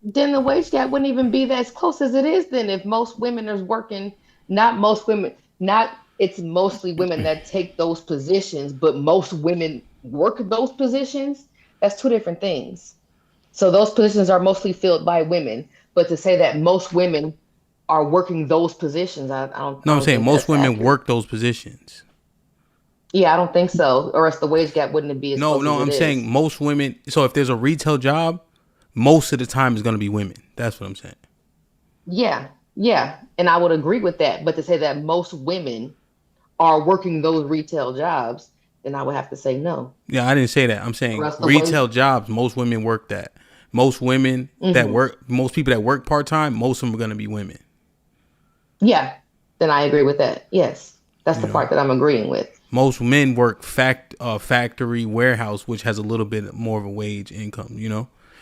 Then the wage gap wouldn't even be as close as it is then if most women are working, it's mostly women that take those positions, but most women work those positions. That's two different things. So those positions are mostly filled by women, but to say that most women are working those positions, I don't. No, I'm saying most women work those positions. Yeah, I don't think so, or else the wage gap wouldn't be as close as it is. I'm saying most women. So if there's a retail job, most of the time is going to be women. That's what I'm saying. Yeah. And I would agree with that. But to say that most women are working those retail jobs, then I would have to say no. Yeah, I didn't say that. I'm saying retail jobs, most women work that. Most women most people that work part-time, most of them are going to be women. Yeah, then I agree with that. Yes, that's the part that I'm agreeing with. Most men work factory, warehouse, which has a little bit more of a wage income,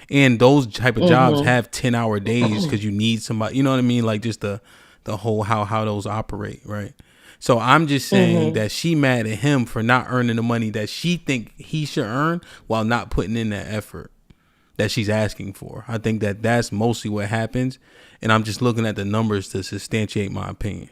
And those type of jobs have 10-hour days because you need somebody, you know what I mean? Like just the whole how those operate, right? So I'm just saying that she mad at him for not earning the money that she think he should earn while not putting in that effort that she's asking for. I think that's mostly what happens. And I'm just looking at the numbers to substantiate my opinion.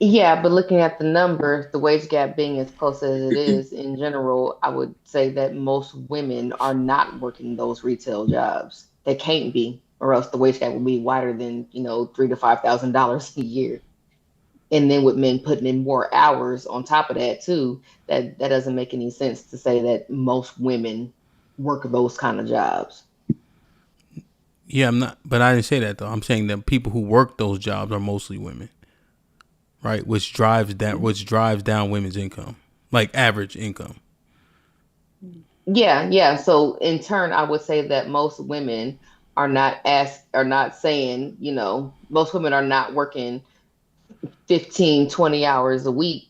Yeah, but looking at the numbers, the wage gap being as close as it is in general, I would say that most women are not working those retail jobs. They can't be, or else the wage gap would be wider than, $3,000 to $5,000 a year. And then with men putting in more hours on top of that too, that doesn't make any sense to say that most women work those kind of jobs. Yeah, I'm not, but I didn't say that though. I'm saying that people who work those jobs are mostly women, right? Which drives down women's income, like average income. Yeah. So in turn, I would say that most women are not saying, most women are not working 15, 20 hours a week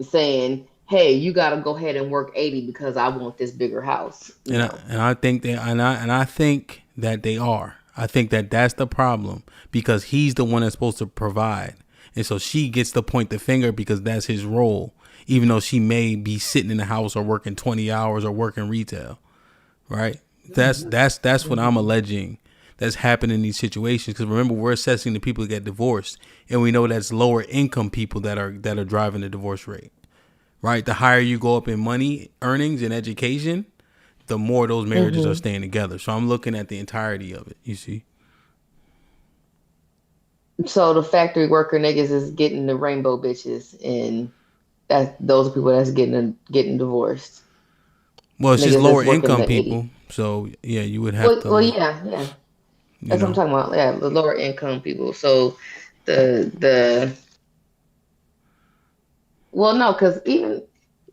saying, hey, you got to go ahead and work 80 because I want this bigger house. I think that they are. I think that that's the problem because he's the one that's supposed to provide. And so she gets to point the finger because that's his role, even though she may be sitting in the house or working 20 hours or working retail. Right. That's what I'm alleging that's happening in these situations. Because remember, we're assessing the people who get divorced, and we know that's lower income people that are driving the divorce rate. Right. The higher you go up in money, earnings, and education, the more those marriages are staying together. So I'm looking at the entirety of it. You see. So the factory worker niggas is getting the rainbow bitches, and those are people that's getting divorced. Well, it's just lower income people. 80. So yeah, you would have to. Well, yeah. That's what I'm talking about. Yeah, the lower income people. So because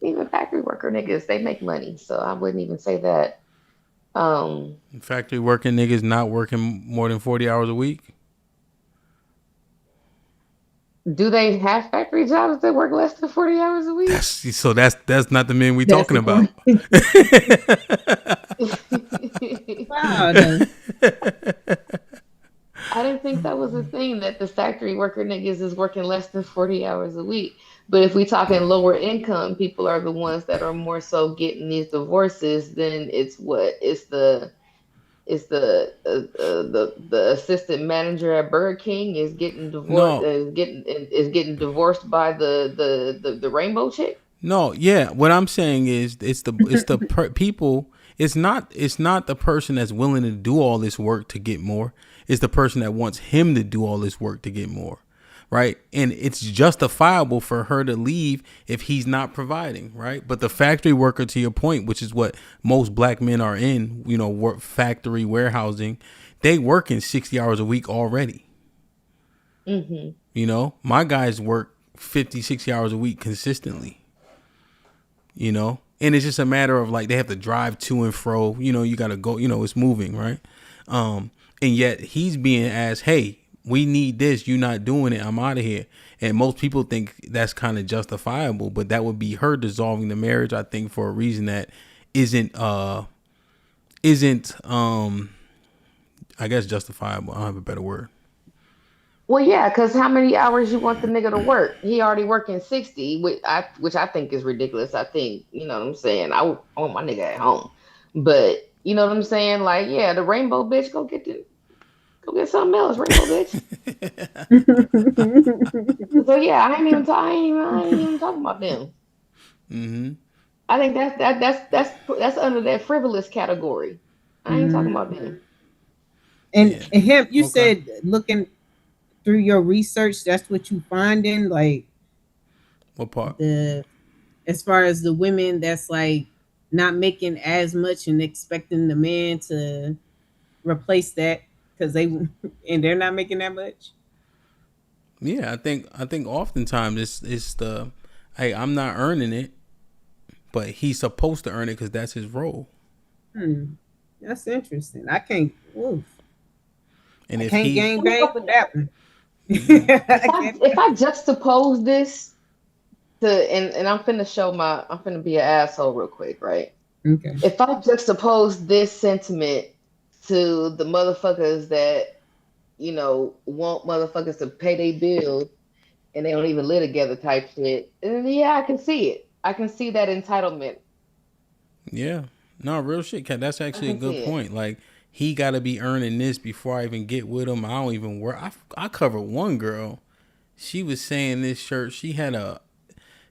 even factory worker niggas, they make money. So I wouldn't even say that. Um, Factory working niggas not working more than 40 hours a week. do they have factory jobs that work less than 40 hours a week? That's not the men we That's talking the about. Wow. Then. I didn't think that was a thing that the factory worker niggas is working less than 40 hours a week. But if we talking lower income, people are the ones that are more so getting these divorces. Then it's what? It's the assistant manager at Burger King is getting divorced, No, is getting divorced by the rainbow chick. no, yeah. What I'm saying is, people. It's not the person that's willing to do all this work to get more. It's the person that wants him to do all this work to get more, right? And it's justifiable for her to leave if he's not providing, right? But the factory worker, to your point, which is what most black men are in, work factory warehousing, they working 60 hours a week already. Mm-hmm. My guys work 50, 60 hours a week consistently, and it's just a matter of like, they have to drive to and fro, you got to go, it's moving, right? And yet he's being asked, hey, we need this. You're not doing it. I'm out of here. And most people think that's kind of justifiable, but that would be her dissolving the marriage, I think, for a reason that isn't I guess justifiable. I don't have a better word. Well, yeah, because how many hours you want the nigga to work? He already working 60, which I think is ridiculous. I think, you know what I'm saying? I want my nigga at home. But you know what I'm saying? Like, yeah, the rainbow bitch, go get something else, rainbow bitch. So yeah, I ain't even talking about them. Mm-hmm. I think that's under that frivolous category. I ain't talking about them. And Yeah. him, you Okay. said looking through your research, that's what you finding, like What part? as far as the women that's like not making as much and expecting the man to replace that because they're not making that much. Yeah, I think oftentimes it's the, hey, I'm not earning it, but he's supposed to earn it because that's his role. That's interesting. I can't. Oof. And I if can't he, gang bang with that one. If I juxtapose this and I'm finna be an asshole real quick, right? Okay. If I juxtapose this sentiment to the motherfuckers that, want motherfuckers to pay their bills and they don't even live together type shit, and yeah, I can see it. I can see that entitlement. yeah, no, real shit, Kat. That's actually a can see good it. point. Like, he got to be earning this before I even get with him. I don't even work. I covered one girl. She was saying this shirt. She had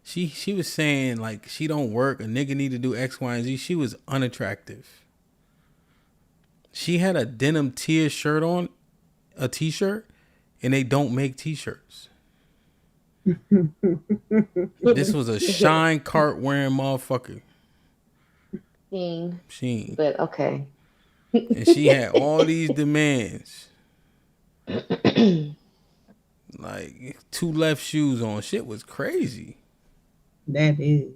she was saying like she don't work. A nigga need to do X, Y, and Z. She was unattractive. She had a denim tier shirt on, a t-shirt, and they don't make t-shirts. This was a shine cart wearing motherfucker. Sheen. But okay. And she had all these demands. Like 2 left shoes on. Shit was crazy. That is.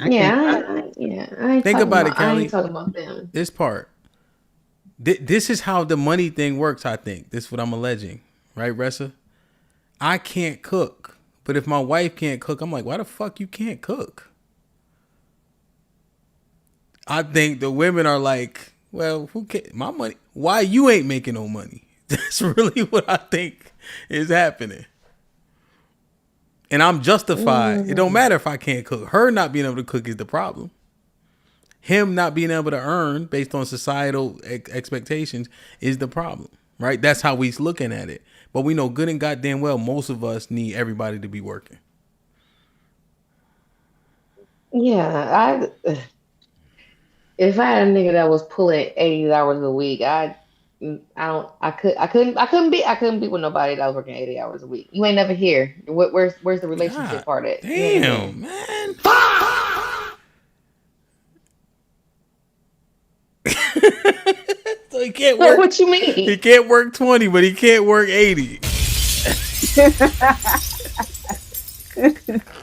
I ain't Think about it, I Kelly. ain't talking about them. This part. This is how the money thing works, I think. This is what I'm alleging. Right, Ressa? I can't cook. But if my wife can't cook, I'm like, why the fuck you can't cook? I think the women are like, well, who cares? My money. Why you ain't making no money? That's really what I think is happening. And I'm justified. It don't matter if I can't cook. Her not being able to cook is the problem. Him not being able to earn based on societal expectations is the problem, right? That's how we's looking at it. But we know good and goddamn well most of us need everybody to be working. Yeah, if I had a nigga that was pulling 80 hours a week, I couldn't be with nobody that was working 80 hours a week. You ain't never here. Where's the relationship part at? Damn, man. So he can't work. What you mean? He can't work 20, but he can't work 80.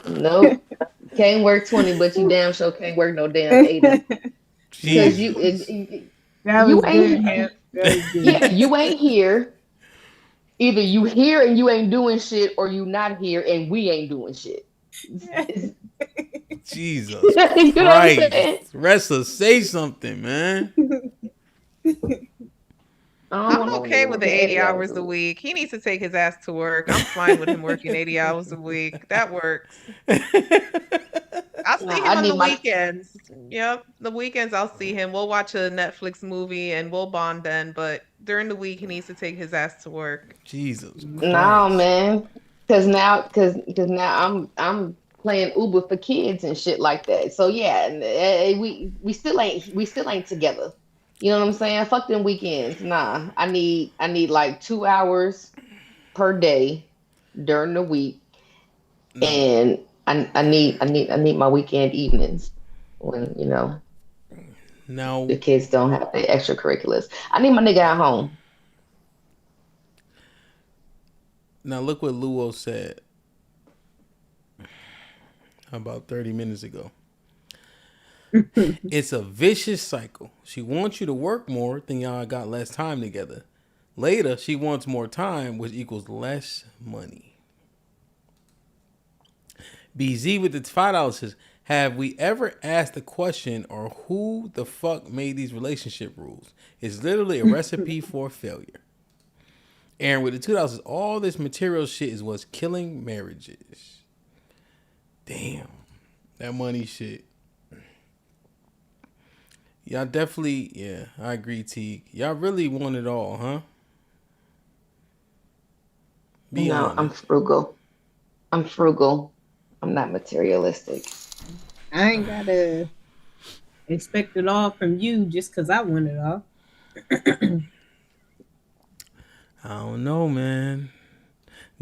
Nope. Can't work 20, but you damn sure can't work no damn 80. Because Jesus. That you was good, ain't Ham. That was good. yeah, you ain't here. Either you here and you ain't doing shit, or you not here and we ain't doing shit. Jesus You know what I'm saying? Christ. Wrestler, say something, man. I don't I'm want no okay nigga with the working 80 80 hours hours a a week. week. He needs to take his ass to work. I'm fine with him working 80 hours a week. That works. I'll see Nah, him I on need the my weekends. Yep, the weekends I'll see him. We'll watch a Netflix movie and we'll bond then. But during the week, he needs to take his ass to work. Jesus no Christ. man. Cause now I'm playing Uber for kids and shit like that. So yeah, and, we still ain't together. You know what I'm saying? Fuck them weekends. Nah. I need like 2 hours per day during the week, No. and I need my weekend evenings when the Now, kids don't have the extracurriculars. I need my nigga at home. now look what Luo said about 30 minutes ago. It's a vicious cycle. She wants you to work more, then y'all got less time together. Later, she wants more time, which equals less money. BZ with the $5 says, have we ever asked the question or who the fuck made these relationship rules? It's literally a recipe for failure. Aaron with the $2 says, all this material shit is what's killing marriages. Damn. That money shit. Y'all definitely, yeah, I agree, T. Y'all really want it all, huh? Be No, I'm honest. frugal. I'm frugal. I'm not materialistic. I ain't gotta expect it all from you just because I want it all. I don't know, man.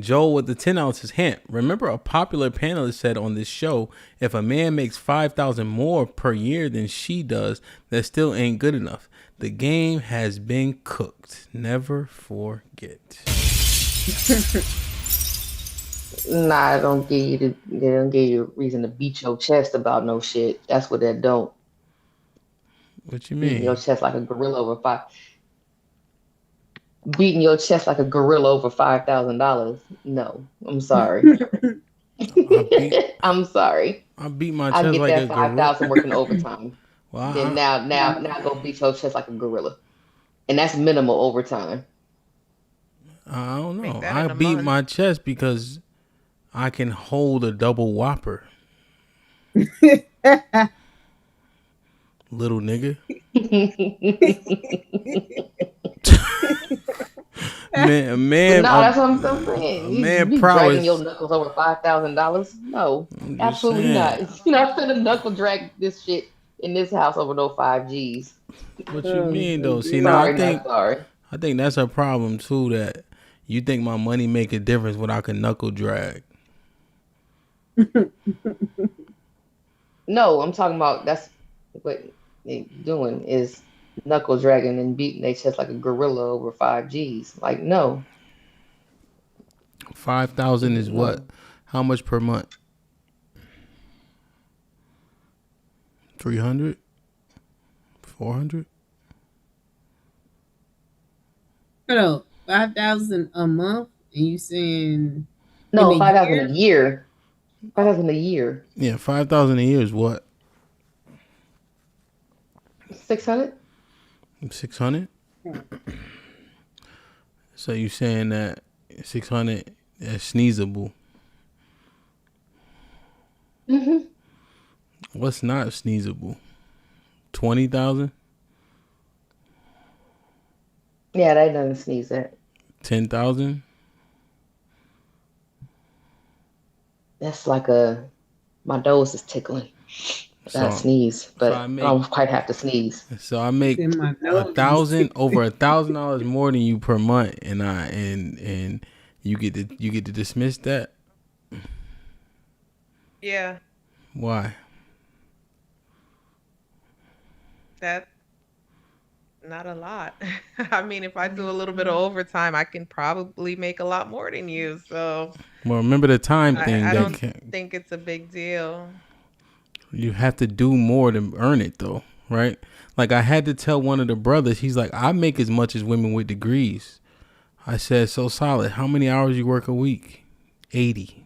Joel with the 10 ounces hint. Remember a popular panelist said on this show, if a man makes 5,000 more per year than she does, that still ain't good enough. The game has been cooked. Never forget. Nah, they don't give you a reason to beat your chest about no shit. That's what that don't. What you Beating your mean? chest like a gorilla over five. Beating your chest like a gorilla over $5,000. No, I'm sorry. I beat I'm sorry. I beat my I chest get like a that gorilla. 5,000 working overtime. Well, Then now go beat your chest like a gorilla, and that's minimal overtime. I don't Make know. that I in a beat month. my chest because I can hold a double whopper. Little nigga. But no, that's what I'm A saying. You man be dragging your prowess. knuckles over $5,000? No, I'm just absolutely not. saying. You're not finna knuckle drag this shit in this house over no 5Gs. What you Oh, mean my though? See now, Sorry, not sorry. I think that's a problem too. That you think my money make a difference when I can knuckle drag. No, I'm talking about that's what they doing is knuckle dragging and beating their chest like a gorilla over 5Gs. Like, no, 5,000 is what? no. How much per month? 300? 400? Hold on, 5,000 a month, and you saying in No, a 5,000 a year? year. 5,000 a year. Yeah, 5,000 a year is what? 600? 600? So you saying that 600 is sneezable? Mm-hmm. What's not sneezable? 20,000? Yeah, that doesn't sneeze at. 10,000? That's like my nose is tickling. I gotta So sneeze, so but I don't quite have to sneeze. I make In my a nose. thousand over $1,000 more than you per month, and you get to dismiss that. Yeah, Why? that Not a lot. I mean, if I do a little bit of overtime, I can probably make a lot more than you. So Well, remember the time thing I that don't think it's a big deal. you have to do more to earn it, though, right? Like I had to tell one of the brothers, he's like, I make as much as women with degrees. I said, so Solid, how many hours you work a week? 80.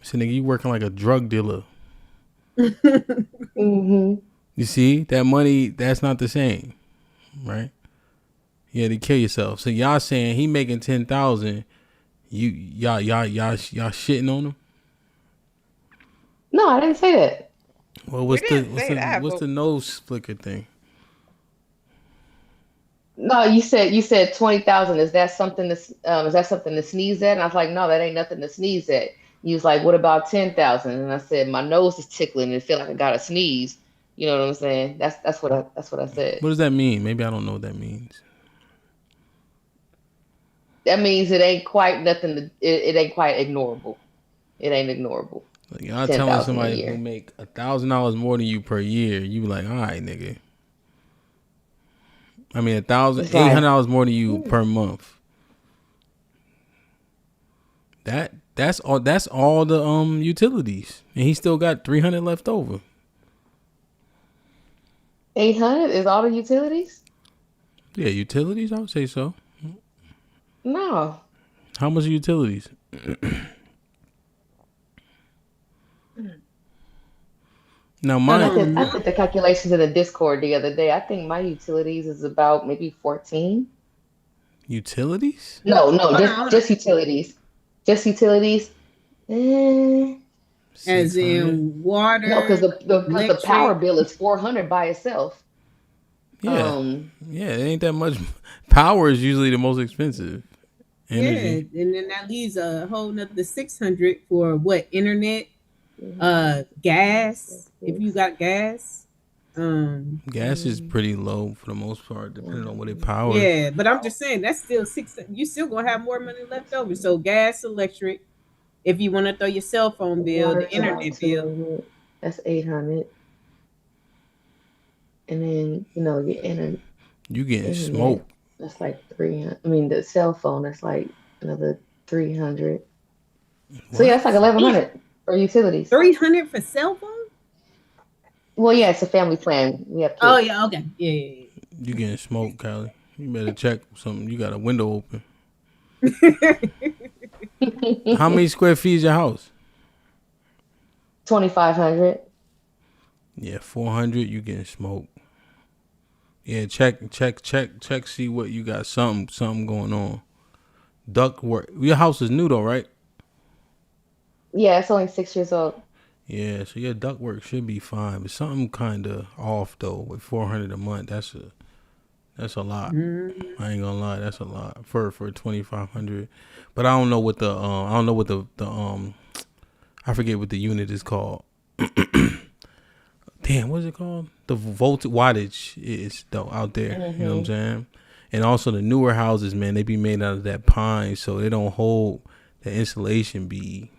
I said, nigga, you working like a drug dealer. Mm-hmm. You see, that money, that's not the same, right? You had to kill yourself. So y'all saying he making 10,000, y'all shitting on him? No, I didn't say that. Well, We didn't say that, what's but the nose flicker thing? No, you said 20,000. Is that something to sneeze at? And I was like, no, that ain't nothing to sneeze at. You was like, what about 10,000? And I said, my nose is tickling and it feel like I got to sneeze. You know what I'm saying? That's what I said. What does that mean? Maybe I don't know what that means. That means it ain't quite nothing it ain't quite ignorable. It ain't ignorable. Like, y'all telling 10,000 a somebody who year. make $1,000 more than you per year, you be like, all right, nigga. I mean, It's like, $800 more than you per month. That's all the utilities, and he still got 300 left over. 800 is all the utilities? Yeah, utilities. I would say so. No. How much are utilities? Now I mine did the calculations in the Discord the other day. I think my utilities is about maybe 14. utilities. No, Hold on, hold on. just utilities. Just utilities. Eh, As 600. in no, because water, the power electric. bill is 400 by itself. Yeah, Um, yeah. It ain't that much. Power is usually the most expensive. Yeah, Energy. and then that leaves a whole nother 600 for what? Internet, mhm, gas. If you yes. got gas, Gas is pretty low for the most part, depending on what it Mhm. powers. yeah. But I'm just saying that's still six. You still gonna have more money left over. So gas, electric. If you want to throw your cell phone bill, the Water's about internet bill. 200. That's 800. And then, your You getting internet, smoked. that's like 300. I mean, the cell phone, that's like another 300. So yeah, What? that's like 1100 for utilities. 300 for cell phone? Well, yeah, it's a family plan. We have Oh kids. yeah, okay, yeah. You getting smoked, Callie. You better check something. You got a window open. How many square feet is your house? 2,500. Yeah, 400. You getting smoked. Yeah, check. See what you got. Something going on. Duct work. Your house is new though, right? Yeah, it's only 6 years old. Yeah, so your duct work should be fine, but something kind of off though. With 400 a month, that's a lot. I ain't gonna lie, that's a lot for 2,500. But I don't know what the I forget what the unit is called. Damn, what's it called? The wattage is though out there. You know what I'm saying? And also the newer houses, man, they be made out of that pine, so they don't hold the insulation be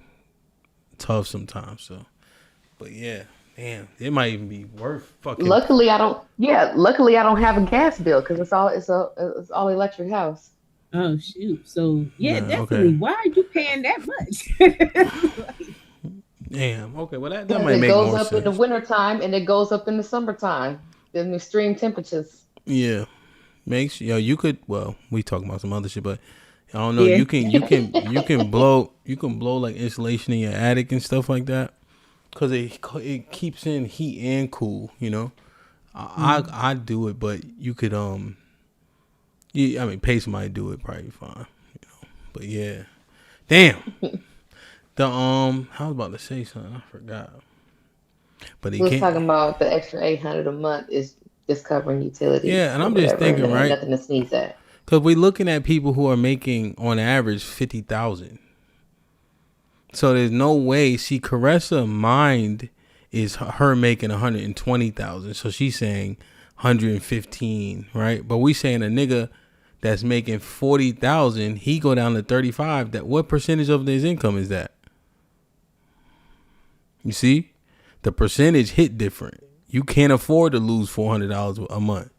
tough sometimes. So, but yeah, damn, it might even be worth fucking. Luckily, I don't. Yeah, luckily I don't have a gas bill because it's all electric house. Oh shoot. So yeah, Nah, definitely. okay. Why are you paying that much? Damn. Okay. Well, that Because might it make goes more up in the sense. wintertime and it goes up in the summertime. The extreme temperatures. Yeah. Makes you could. Well, we talking about some other shit, but I don't know. Yeah. You can blow like insulation in your attic and stuff like that, because it keeps in heat and cool. You know, I do it, but you could pay somebody to do it, probably fine. You know, but yeah, damn. The I was about to say something, I forgot. But he We was can't. talking about the extra 800 a month is just covering utilities Yeah, and or I'm just whatever, and thinking, it ain't right? nothing to sneeze at. Because we're looking at people who are making on average 50,000. So there's no way. See, Caressa mind is her making 120,000. So she's saying 115, right? But we saying a nigga that's making 40,000, he go down to 35. That what percentage of his income is that? You see, the percentage hit different. You can't afford to lose $400 a month.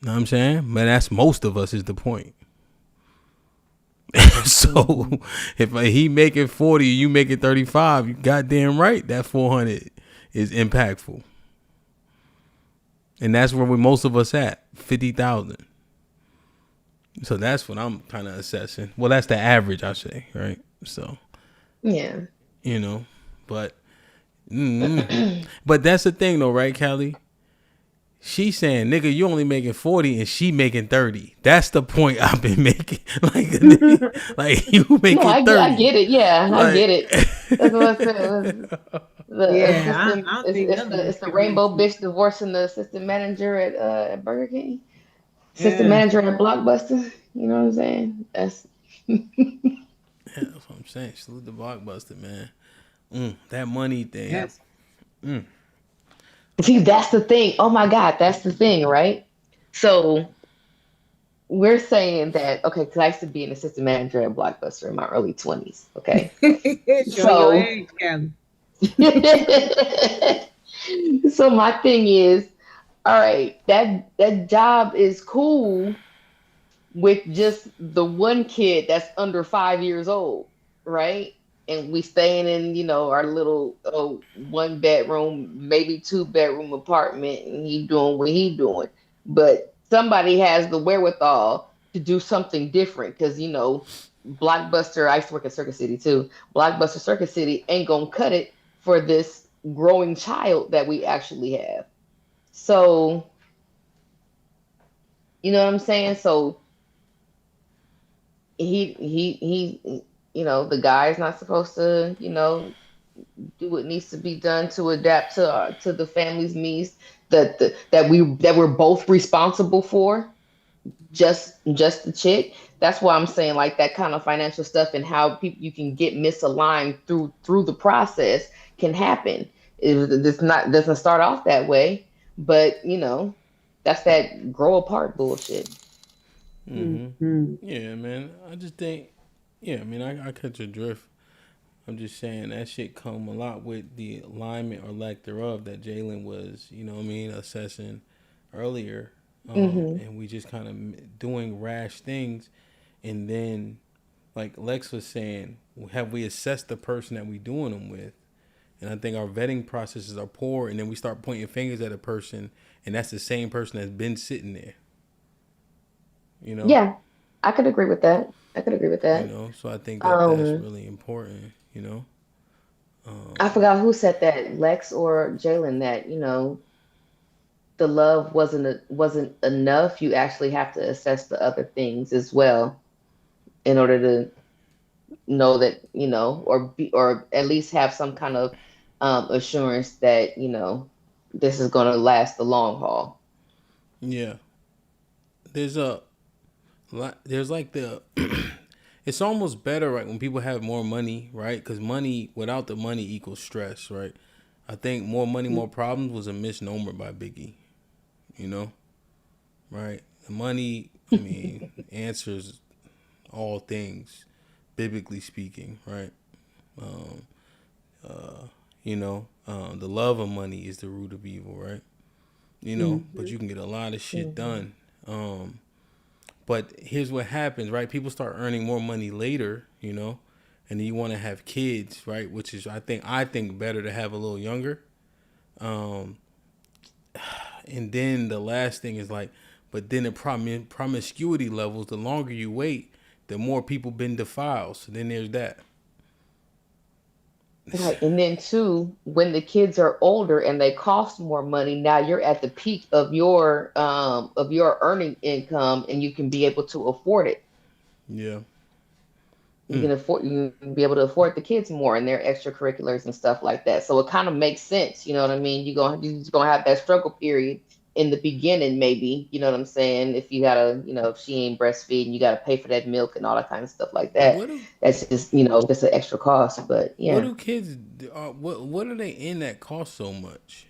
Know what I'm saying? But that's most of us is the point. So if he making 40, you making 35, you goddamn right that 400 is impactful. And that's where most of us at, 50,000. So that's what I'm kind of assessing. Well, that's the average, I say, right? So, Yeah. you know, but but that's the thing though, right, Callie? She's saying, nigga, you only making 40 and she making 30. That's the point I've been making. Like, like you making 30. I get it. Yeah, like, I get it. That's what I said. The Yeah, assistant, I don't think none of us it's the can rainbow make bitch divorcing the assistant manager at Burger King. it. Assistant Yeah. manager at Blockbuster. You know what I'm saying? That's yeah, that's what I'm saying. Salute the Blockbuster, man. That money thing. Yes. see, that's the thing. Oh my God, that's the thing, right? So we're saying that okay, because I used to be an assistant manager at Blockbuster in my early 20s. Okay, Show your so age, Callie. so my thing is, all right, that job is cool with just the one kid that's under 5 years old, right? And we staying in, our little 1 bedroom, maybe 2 bedroom apartment, and he doing what he doing. But somebody has the wherewithal to do something different because Blockbuster. I used to work at Circuit City too. Blockbuster Circuit City ain't gonna cut it for this growing child that we actually have. So you know what I'm saying? So he the guy is not supposed to do what needs to be done to adapt to the family's needs that we're both responsible for, just the chick. That's why I'm saying like that kind of financial stuff and how people you can get misaligned through the process can happen. It's not doesn't start off that way, but that's that grow apart bullshit. Yeah, man. I just think, yeah, I mean, I catch your drift. I'm just saying that shit come a lot with the alignment or lack thereof that Jalen was, assessing earlier. And we just kind of doing rash things. And then, like Lex was saying, have we assessed the person that we doing them with? And I think our vetting processes are poor. And then we start pointing fingers at a person. And that's the same person that's been sitting there. Yeah, I could agree with that. So I think that that's really important, I forgot who said that, Lex or Jalen, that the love wasn't enough. You actually have to assess the other things as well in order to know that or at least have some kind of assurance that this is going to last the long haul. Yeah, there's like the it's almost better, right, when people have more money, right? Because money without the money equals stress, right? I think more money, more problems was a misnomer by Biggie, right? The money, I mean, answers all things, biblically speaking, right? The love of money is the root of evil, right? But you can get a lot of shit done. But here's what happens, right? People start earning more money later, and then you want to have kids, right? Which is, I think better to have a little younger. And then the last thing is like, but then the promiscuity levels, the longer you wait, the more people been defiled. So then there's that. Right. And then too, when the kids are older and they cost more money, now you're at the peak of your earning income and you can be able to afford it. Yeah. You can be able to afford the kids more and their extracurriculars and stuff like that. So it kind of makes sense, you know what I mean? You're gonna have that struggle period in the beginning, maybe, you know what I'm saying? If you gotta, if she ain't breastfeeding, you gotta pay for that milk and all that kind of stuff like that. That's just, just an extra cost. But yeah. What do kids what are they in that cost so much?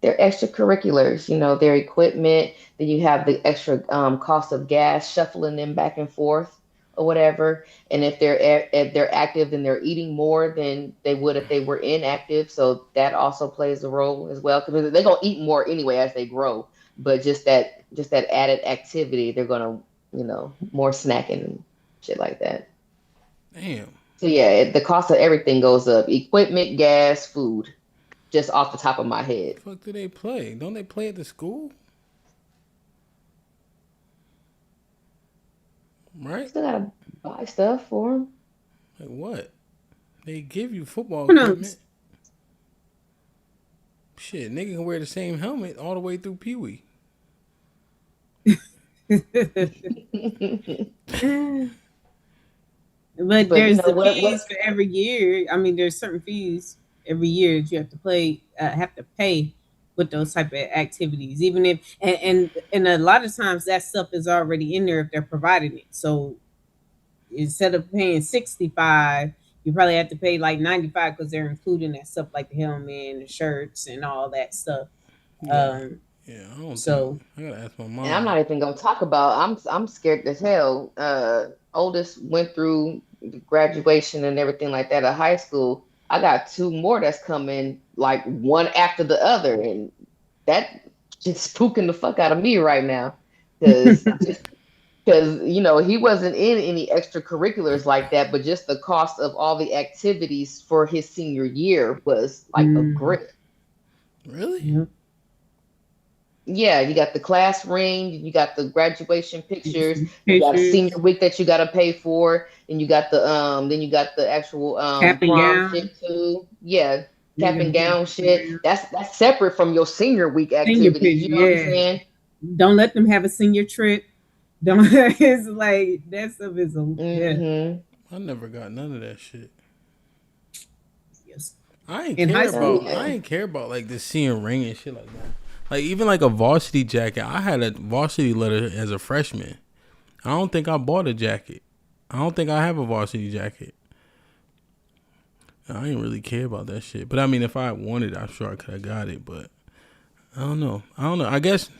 Their extracurriculars, their equipment. Then you have the extra cost of gas, shuffling them back and forth or whatever. And if they're active, then they're eating more than they would if they were inactive. So that also plays a role as well, because they're gonna eat more anyway as they grow. But just that added activity, they're gonna, more snacking and shit like that. Damn. So yeah, the cost of everything goes up: equipment, gas, food. Just off the top of my head. The fuck do they play? Don't they play at the school? Right? Still gotta buy stuff for them. Like what? They give you football Who knows? equipment. Shit, nigga can wear the same helmet all the way through Pee Wee. But But there's the what fees for every year. I mean, there's certain fees every year that you have to pay with those type of activities. Even if and a lot of times that stuff is already in there if they're providing it. So instead of paying 65, you probably have to pay like 95 because they're including that stuff like the helmet and the shirts and all that stuff. Yeah, I don't. So I gotta ask my mom. And I'm not even gonna talk about. I'm scared as hell. Oldest went through graduation and everything like that at high school. I got two more that's coming, like one after the other, and that just spooking the fuck out of me right now, because he wasn't in any extracurriculars like that, but just the cost of all the activities for his senior year was like a grip. Really? yeah. Yeah, you got the class ring, you got the graduation pictures, you got senior week that you got to pay for, and you got the actual Cap and prom gown. shit too. Yeah, Yeah, cap and gown shit. That's separate from your senior week Senior activities. picture, You know what I'm yeah. saying? Don't let them have a senior trip. Don't. It's like that stuff is yeah. Mm-hmm. I never got none of that shit. Yes. I ain't In care high about. school, I ain't care about like the seeing ring and shit like that. Like even like a varsity jacket. I had a varsity letter as a freshman. I don't think I bought a jacket. I don't think I have a varsity jacket. I ain't really care about that shit. But I mean, if I wanted, I'm sure I could have got it. But I don't know. I guess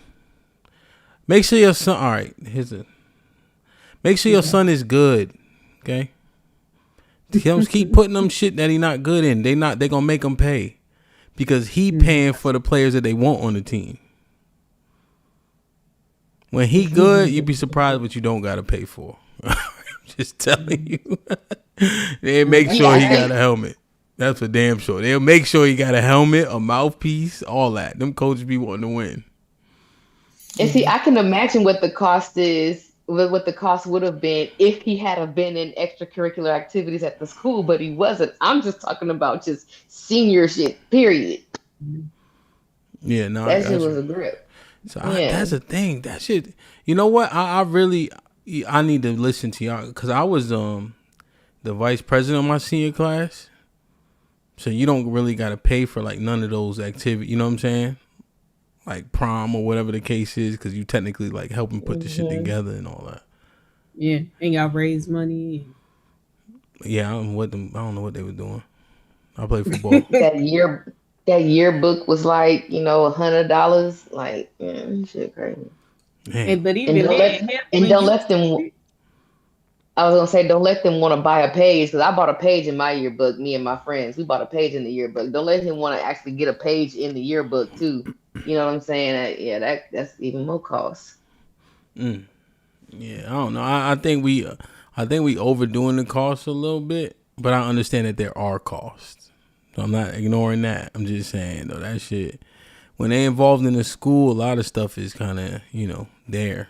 make sure your son. All right, make sure your son is good. Okay. Don't keep putting them shit that he not good in. They gonna make him pay. Because he paying for the players that they want on the team. When he good, you'd be surprised what you don't gotta pay for. I'm just telling you. They make sure he got a helmet. That's for damn sure. They'll make sure he got a helmet, a mouthpiece, all that. Them coaches be wanting to win. And see, I can imagine what the cost is, what the cost would have been if he had have been in extracurricular activities at the school, but he wasn't. I'm just talking about just senior shit, period. Yeah, no, That shit was a grip. So that's the thing. That shit. You know what? I need to listen to y'all because I was the vice president of my senior class. So you don't really gotta pay for like none of those activities. You know what I'm saying? Like prom or whatever the case is, because you technically like helping put the shit together and all that. Yeah, and y'all raise money. Yeah, I don't know what they were doing. I played football. that yearbook was like, $100. Like, shit crazy. And but even don't let them. I was gonna say, don't let them want to buy a page, because I bought a page in my yearbook. Me and my friends, we bought a page in the yearbook. Don't let him want to actually get a page in the yearbook too. You know what I'm saying? That's even more cost. Yeah, I don't know. I think we overdoing the cost a little bit, but I understand that there are costs. So I'm not ignoring that. I'm just saying though, that shit, when they involved in the school, a lot of stuff is kind of there.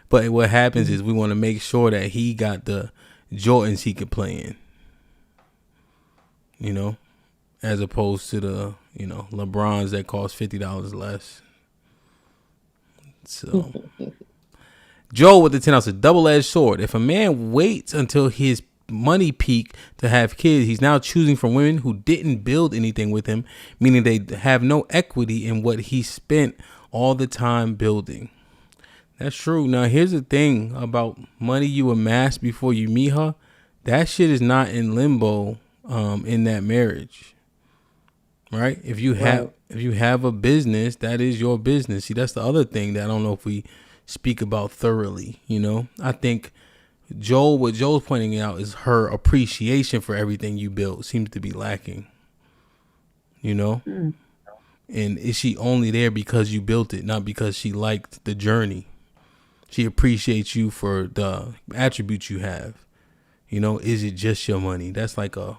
But what happens is we want to make sure that he got the Jordans he could play in, as opposed to the, LeBrons that cost $50 less. So, Joe with the 10 ounce, a double-edged sword. If a man waits until his money peak to have kids, he's now choosing from women who didn't build anything with him, meaning they have no equity in what he spent all the time building. That's true. Now, here's the thing about money you amass before you meet her. That shit is not in limbo in that marriage. Right? If you have a business, that is your business. See, that's the other thing that I don't know if we speak about thoroughly. I think What Joel's pointing out is her appreciation for everything you built seems to be lacking. You know? Mm. And is she only there because you built it, not because she liked the journey? She appreciates you for the attributes you have. You know, is it just your money? That's a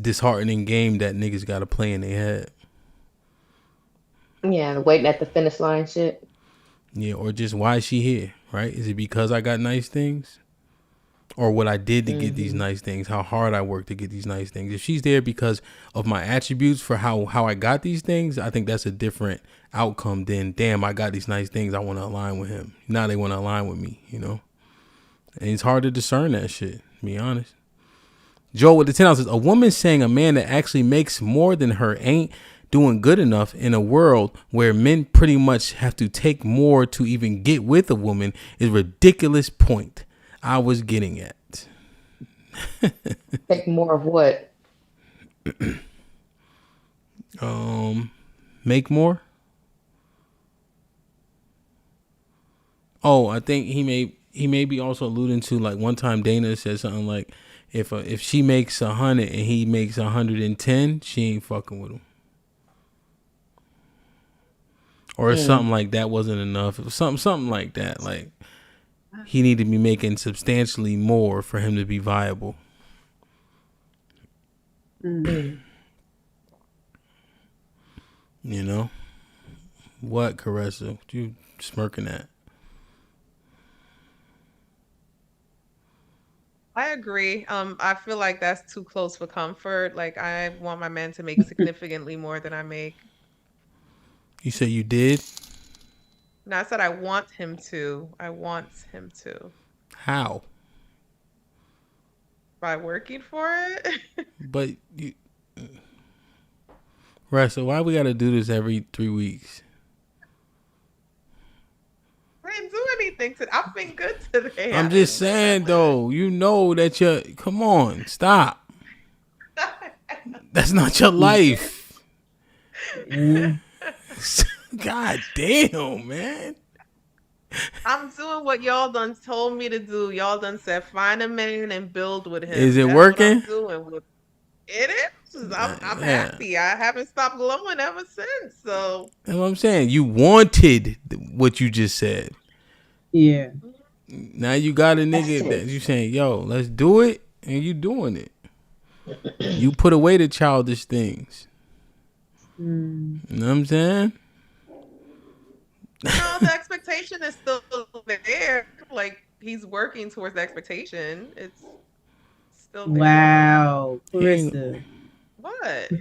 disheartening game that niggas got to play in their head. Yeah, waiting at the finish line shit. Yeah, or just why is she here, right? Is it because I got nice things? Or what I did to get these nice things, how hard I worked to get these nice things. If she's there because of my attributes for how I got these things, I think that's a different outcome than, damn, I got these nice things, I want to align with him. Now they want to align with me, you know? And it's hard to discern that shit, to be honest. Joe with the 10 ounces, a woman saying a man that actually makes more than her ain't doing good enough in a world where men pretty much have to take more to even get with a woman is a ridiculous point I was getting at. Take more of what? Make more. Oh, I think he may be also alluding to, like, one time Dana said something like, if she makes 100 and he makes 110, she ain't fucking with him. Or something like that wasn't enough. It was something like that. Like, he needed to be making substantially more for him to be viable. Mm. You know? What, Caressa? What you smirking at? I agree. I feel like that's too close for comfort. Like, I want my man to make significantly more than I make. You said you did? No, I said I want him to. I want him to. How? By working for it? But you... Right, so why we gotta do this every 3 weeks? I didn't do anything today. I've been good today. I'm just saying, though, you know that come on, stop. That's not your life. God damn, man. I'm doing what y'all done told me to do. Y'all done said find a man and build with him. Is it That's working? What I'm doing with it is. I'm happy. I haven't stopped glowing ever since. So That's what I'm saying. You wanted what you just said. Yeah. Now you got a nigga that you saying, yo, let's do it, and you doing it. You put away the childish things. Mm. You know what I'm saying? no, the expectation is still there. Like, he's working towards the expectation. It's still there. Wow, Carissa. What?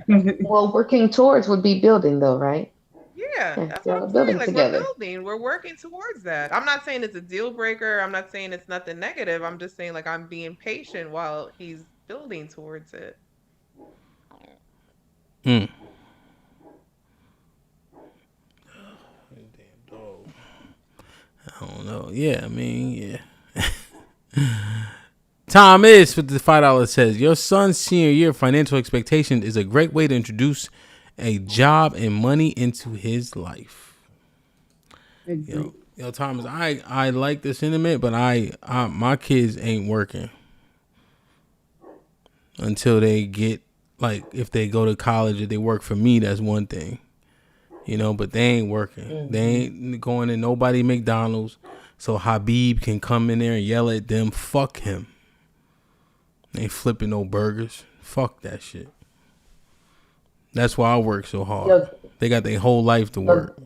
Well, working towards would be building, though, right? Yeah, that's y'all what I'm building saying. Like, together. we're building. We're working towards that. I'm not saying it's a deal breaker. I'm not saying it's nothing negative. I'm just saying, like, I'm being patient while he's building towards it. Mm. Damn dog. I don't know. Yeah, I mean, yeah. Thomas with the $5 says, your son's senior year financial expectation is a great way to introduce a job and money into his life. Yo, Thomas, I like the sentiment, but I my kids ain't working until they get, like, if they go to college, if they work for me, that's one thing, you know, but they ain't working. Mm-hmm. They ain't going to nobody McDonald's so Habib can come in there and yell at them. Fuck him. They ain't flipping no burgers. Fuck that shit. That's why I work so hard. They got their whole life to work.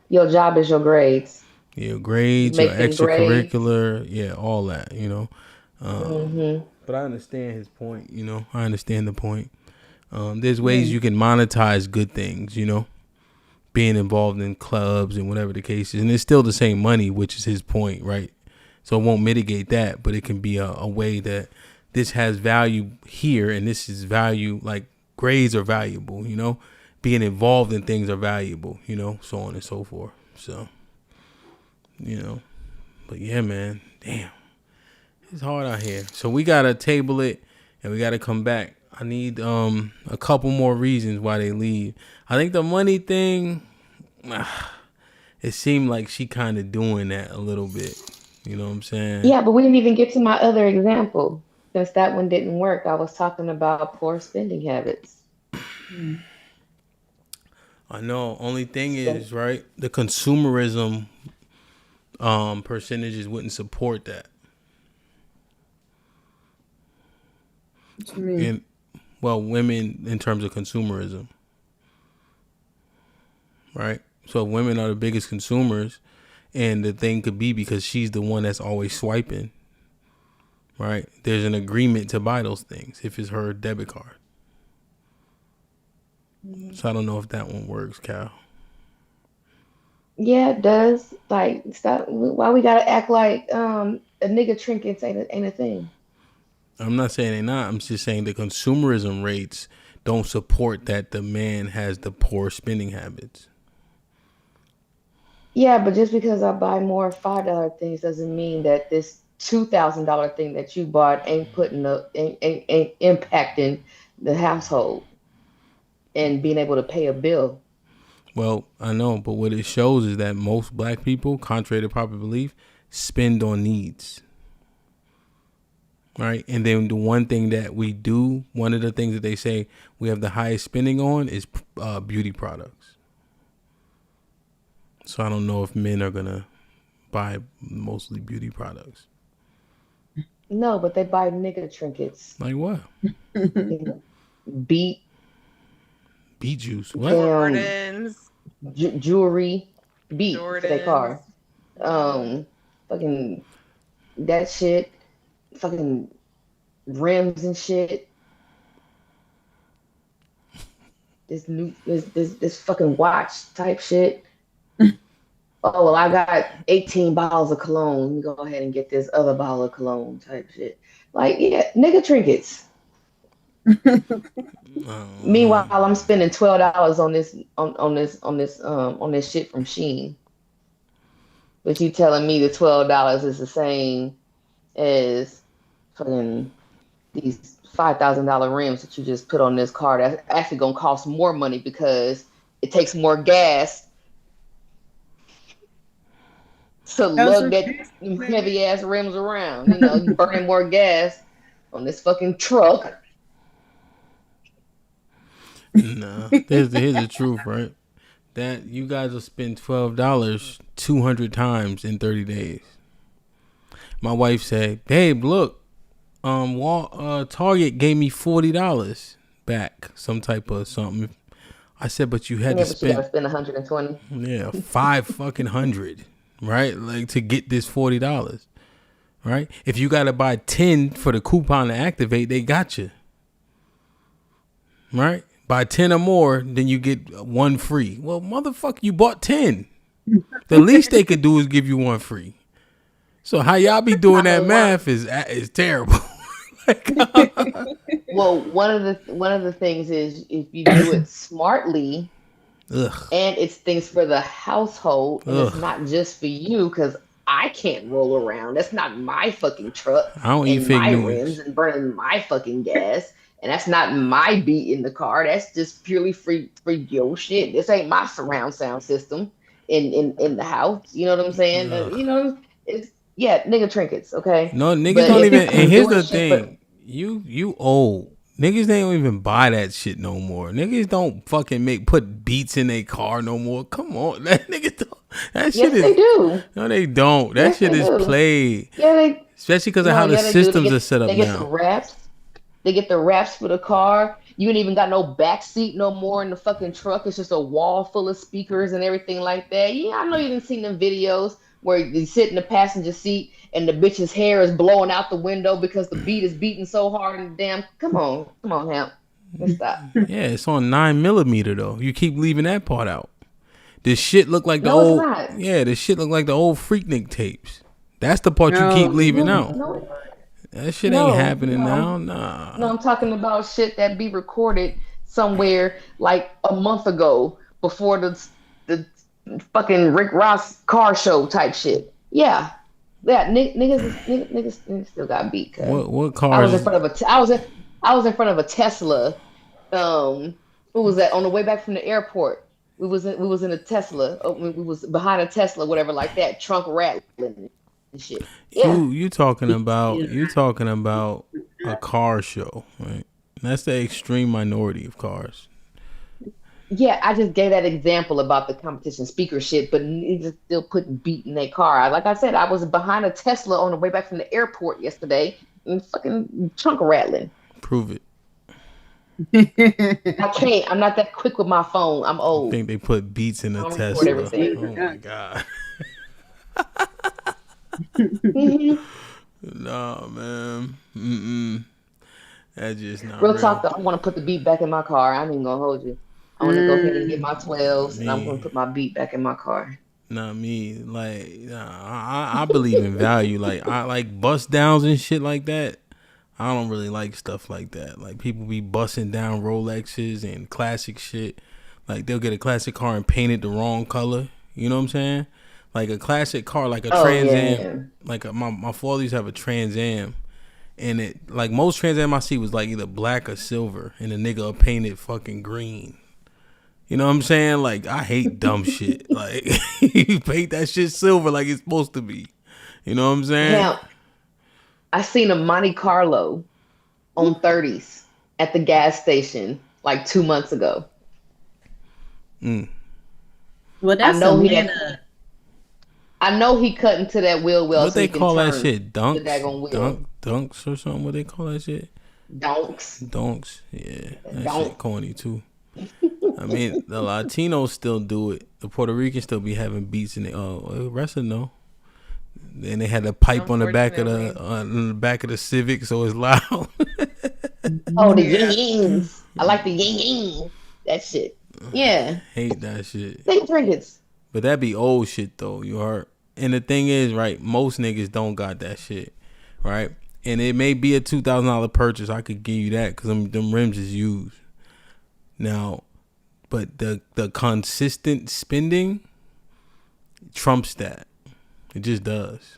Your job is your grades. Your grades, your extracurricular, grades. Yeah, all that, you know. But I understand his point, you know. I understand the point. There's ways you can monetize good things, you know. Being involved in clubs and whatever the case is. And it's still the same money, which is his point, right? So it won't mitigate that, but it can be a way that this has value here and this is value, like grades are valuable, you know. Being involved in things are valuable, you know, so on and so forth. So, you know, but yeah, man, damn, it's hard out here. So we got to table it and we got to come back. I need a couple more reasons why they leave. I think the money thing, it seemed like she kind of doing that a little bit, You know what I'm saying? Yeah, but we didn't even get to my other example. Since that one didn't work, I was talking about poor spending habits. I know. Only thing Spend, is, right, the consumerism percentages wouldn't support that. What you mean? And well, women in terms of consumerism, right? So women are the biggest consumers, and the thing could be because she's the one that's always swiping, right? There's an agreement to buy those things if it's her debit card. So I don't know if that one works, Cal. yeah, it does. Like, stop. Why we gotta act like a nigga trinkets ain't a thing? I'm not saying they're not. I'm just saying the consumerism rates don't support that the man has the poor spending habits. Yeah, but just because I buy more $5 things doesn't mean that this $2,000 thing that you bought ain't putting up ain't impacting the household and being able to pay a bill. Well, I know, but what it shows is that most black people, contrary to popular belief, spend on needs. Right. And then the one thing that we do, one of the things that they say we have the highest spending on is beauty products. So I don't know if men are going to buy mostly beauty products. No, but they buy nigga trinkets. Like what? Beat, Beet juice. What? Jordans, jewelry, beat for their Jordans. car. Fucking that shit, fucking rims and shit. This fucking watch type shit. Oh well, I got 18 bottles of cologne. Let me go ahead and get this other bottle of cologne type shit. Like, yeah, nigga trinkets. Meanwhile, I'm spending $12 on this shit from Shein. But you telling me the $12 is the same as fucking these $5,000 rims that you just put on this car that's actually gonna cost more money because it takes more gas to lug that heavy ass rims around. You know, you burning more gas on this fucking truck. No, here's the truth, right? That you guys will spend $12 200 times in 30 days. My wife said, "Babe, look, Target gave me $40 back, some type of something." I said, "But you had to But you gotta spend 120. yeah, five fucking hundred, right? Like to get this $40, right? If you gotta buy 10 for the coupon to activate, they got you, right? Buy 10 or more, then you get one free. Well, motherfucker, you bought 10. The least they could do is give you one free. So how y'all be doing that math is terrible. Well, one of the things is if you do it smartly, and it's things for the household, and it's not just for you because I can't roll around. That's not my fucking truck. I don't eat and fake my news. rims and burning my fucking gas. And that's not my beat in the car. That's just purely free your shit. This ain't my surround sound system in the house. You know what I'm saying? You know, it's nigga trinkets, okay? No, niggas But don't if even. you're And here's doing the shit thing: you old niggas. They don't even buy that shit no more. Niggas don't fucking put beats in their car no more. Come on, that niggas don't. That shit Yes, they do. No, they don't. That Yes, shit they is do. played. Yeah, Especially because of how the they do. systems are set up They get now. the wraps. They get the wraps for the car. You ain't even got no back seat no more in the fucking truck. It's just a wall full of speakers and everything like that. Yeah, I know you didn't see them videos where you sit in the passenger seat and the bitch's hair is blowing out the window because the beat is beating so hard and damn. Come on, Hamp. Let's stop. Yeah, it's on 9mm though. You keep leaving that part out. This shit look like the No, it's old. not. Yeah, this shit look like the old Freaknik tapes. That's the part you keep leaving out. No, That shit No, ain't happening no. now. Nah. No, I'm talking about shit that be recorded somewhere like a month ago before the fucking Rick Ross car show type shit. Yeah, niggas still got beat. Cause What I cars? was in front of I was in front of a Tesla. Who was that on the way back from the airport? We was in a Tesla. We was behind a Tesla, whatever like that, trunk rattling and shit. Yeah. You talking about a car show, right? That's the extreme minority of cars. Yeah, I just gave that example about the competition speaker shit, but niggas still putting beat in their car. Like I said, I was behind a Tesla on the way back from the airport yesterday and fucking trunk rattling. Prove it. I can't. I'm not that quick with my phone. I'm I old. think they put beats in a I don't Tesla. record everything. Oh my god. No, man. That's just not Real real. talk though, I want to put the beat back in my car. I ain't even gonna hold you. I want to go ahead and get my 12s, and I'm gonna put my beat back in my car. Not me. Like, nah, I believe in value. Like, I like bust downs and shit like that. I don't really like stuff like that. Like, people be busting down Rolexes and classic shit. Like, they'll get a classic car and paint it the wrong color. You know what I'm saying? Like a classic car, like a Trans Am. Yeah. Like my father used to have a Trans Am. And it, like most Trans Am I see was like either black or silver. And the nigga painted fucking green. You know what I'm saying? Like, I hate dumb shit. Like, you paint that shit silver like it's supposed to be. You know what I'm saying? Now, I seen a Monte Carlo on 30s at the gas station like 2 months ago. Well, that's I know he cut into that wheel well. What so they call that shit? Dunks? Dunks or something? What they call that shit? Donks. Yeah. That shit corny too. I mean, the Latinos still do it. The Puerto Ricans still be having beats in it. Oh, the rest of no. And they had a pipe on the back of the Civic, so it's loud. Oh, the ying-yings. I like the ying-ying. That shit. Yeah. Hate that shit. They trinkets. But that be old shit though. You heard. And the thing is, right? Most niggas don't got that shit, right? And it may be a $2,000 purchase. I could give you that because them rims is used. Now, but the consistent spending trumps that. It just does.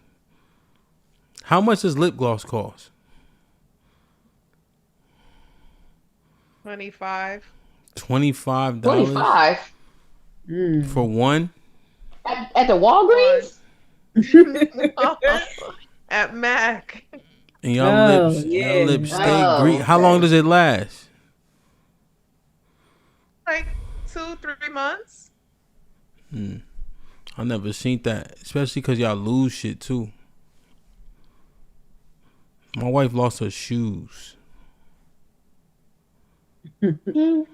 How much does lip gloss cost? $25. $25? $25? For one? At the Walgreens? At Mac. And y'all lips stay green. How long does it last? Like 2-3 months. I never seen that, especially because y'all lose shit too. My wife lost her shoes. And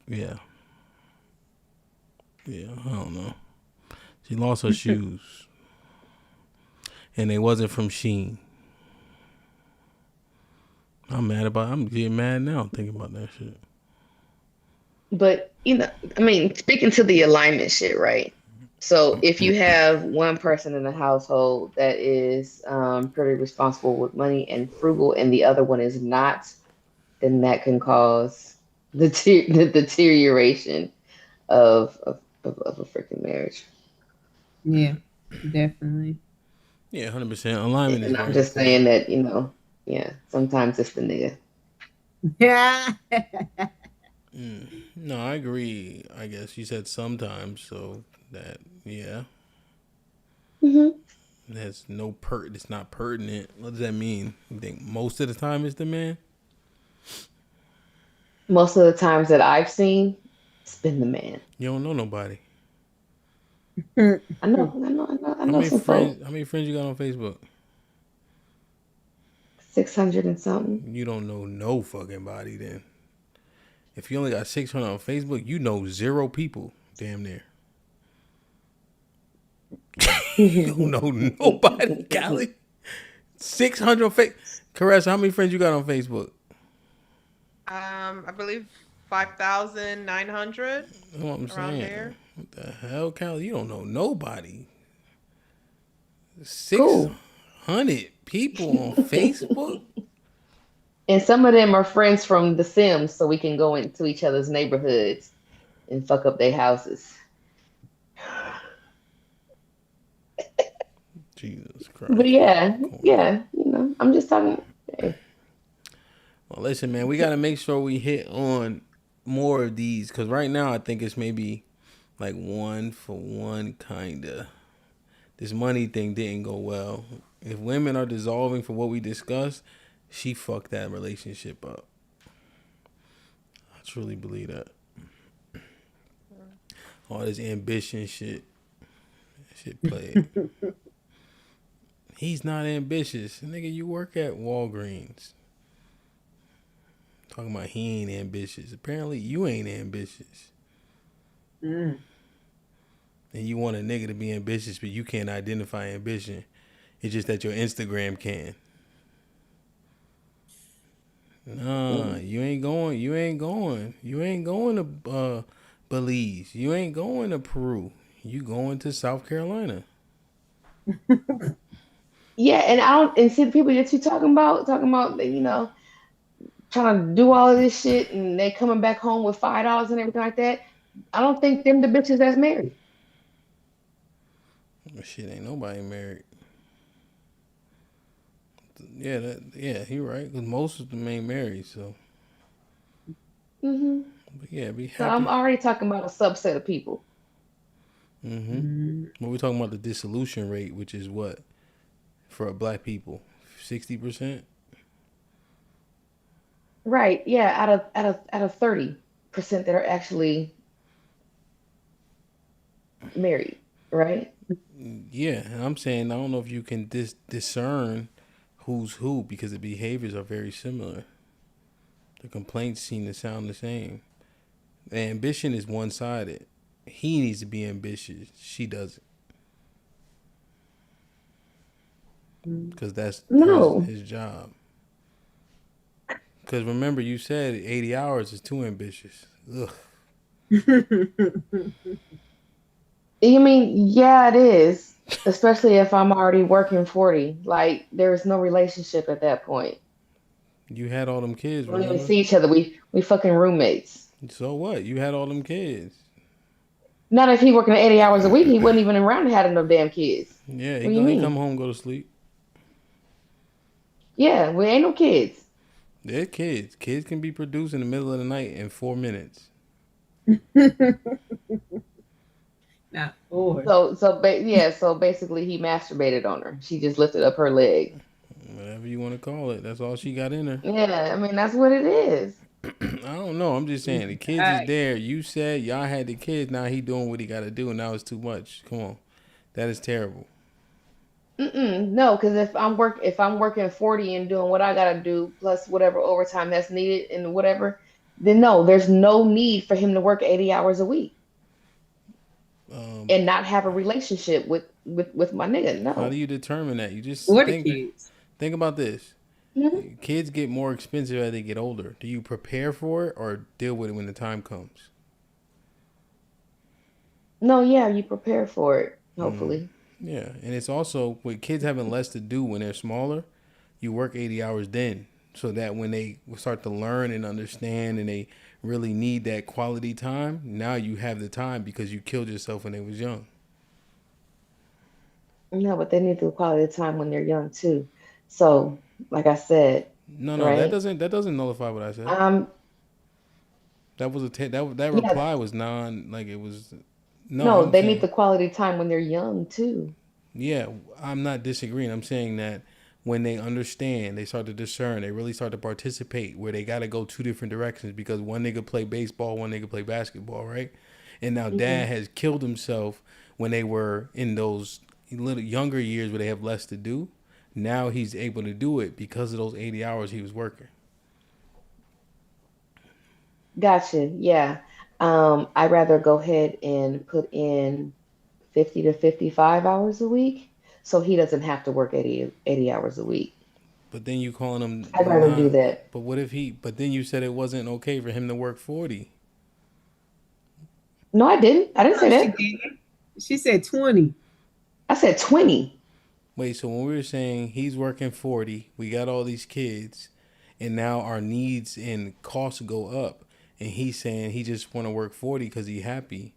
yeah, I don't know. She lost her shoes, and they wasn't from Shein. I'm getting mad now thinking about that shit. But, I mean, speaking to the alignment shit, right? So if you have one person in the household that is pretty responsible with money and frugal and the other one is not, then that can cause the deterioration of a freaking marriage. Yeah, definitely. Yeah, 100%. Alignment is. And I'm just saying that, sometimes it's the nigga. Yeah. No, I agree. I guess you said sometimes, so that There's no it's not pertinent. What does that mean? You think most of the time it's the man? Most of the times that I've seen, it's been the man. You don't know nobody. I know some folks. How many friends you got on Facebook? 600 and something. You don't know no fucking body then. If you only got 600 on Facebook, you know 0 people, damn near. You don't know nobody, Callie. 600 on Facebook. Caressa, how many friends you got on Facebook? I believe 5,900. That's what I'm saying. There. What the hell, Callie? You don't know nobody. 600 people on Facebook? And some of them are friends from The Sims, so we can go into each other's neighborhoods and fuck up their houses. Jesus Christ. But I'm just talking. Hey. Well, listen, man, we got to make sure we hit on more of these because right now I think it's maybe like 1 for 1 kind of. this money thing didn't go well. If women are dissolving for what we discussed, she fucked that relationship up. I truly believe that. All this ambition shit played. He's not ambitious. Nigga, you work at Walgreens. Talking about he ain't ambitious. Apparently, you ain't ambitious. And you want a nigga to be ambitious, but you can't identify ambition. It's just that your Instagram can. Nah, you ain't going to Belize. You ain't going to Peru. You going to South Carolina. Yeah, and see the people that you talking about, trying to do all of this shit and they coming back home with $5 and everything like that. I don't think them the bitches that's married. Shit, ain't nobody married. Yeah, he right. Because most of them ain't married, so. Mm-hmm. But yeah, be happy. So I'm already talking about a subset of people. Mm-hmm. Well, we're talking about the dissolution rate, which is what for black people, 60%. Right. Yeah. Out of 30% that are actually married. Right. Yeah, and I'm saying I don't know if you can discern who's who because the behaviors are very similar. The complaints seem to sound the same. The ambition is one-sided. He needs to be ambitious. She doesn't. Because that's his job. Because remember, you said 80 hours is too ambitious. Ugh. You mean, yeah, it is. Especially if I'm already working 40. Like, there's no relationship at that point. You had all them kids, We don't remember? even see each other. We fucking roommates. So what? You had all them kids. Not if he working 80 hours a week. He wasn't even around having no damn kids. Yeah, What do you mean? come home, go to sleep. Yeah, we ain't no kids. They're kids. Kids can be produced in the middle of the night in 4 minutes. Not 4. So basically he masturbated on her. She just lifted up her leg. Whatever you want to call it. That's all she got in her. Yeah, I mean that's what it is. I don't know. I'm just saying the kids is there. You said y'all had the kids. Now he doing what he got to do, and now it's too much. Come on, that is terrible. No, because if I'm working 40 and doing what I gotta do plus whatever overtime that's needed and whatever, then no, there's no need for him to work 80 hours a week and not have a relationship with my nigga. No. How do you determine that? You just Or the kids. Think about this. Mhm. Kids get more expensive as they get older. Do you prepare for it or deal with it when the time comes? No, yeah, you prepare for it, hopefully. Yeah, and it's also with kids having less to do when they're smaller, you work 80 hours then, so that when they start to learn and understand and they really need that quality time, now you have the time because you killed yourself when they was young. No, but they need the quality of time when they're young too. So, like I said, No, right? that doesn't nullify what I said. That was that Yeah, reply was it was no. no, I'm they need saying the quality time when they're young too. yeah. I'm not disagreeing. I'm saying that when they understand, they start to discern. They really start to participate where they got to go two different directions because one nigga play baseball, one nigga play basketball, right? And now dad has killed himself when they were in those little younger years where they have less to do. Now he's able to do it because of those 80 hours he was working. Gotcha. Yeah. I'd rather go ahead and put in 50 to 55 hours a week so he doesn't have to work 80 hours a week. But then you calling him I'd rather do that. But what if but then you said it wasn't okay for him to work 40. No, I didn't. I didn't say that. She said 20. I said 20. Wait, so when we were saying he's working 40, we got all these kids, and now our needs and costs go up, and he's saying he just want to work 40 because he happy.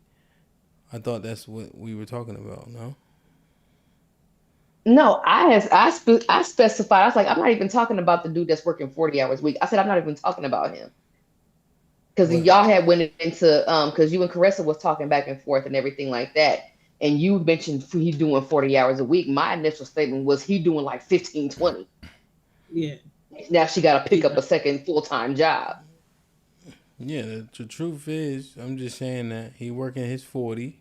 I thought that's what we were talking about, no? No, I specified. I was like, I'm not even talking about the dude that's working 40 hours a week. I said I'm not even talking about him because What? y'all had went into because you and Caressa was talking back and forth and everything like that, and you mentioned he's doing 40 hours a week. My initial statement was he doing like 15, 20. Yeah. Now she got to pick up a second full-time job. Yeah, the truth is, I'm just saying that he working his 40.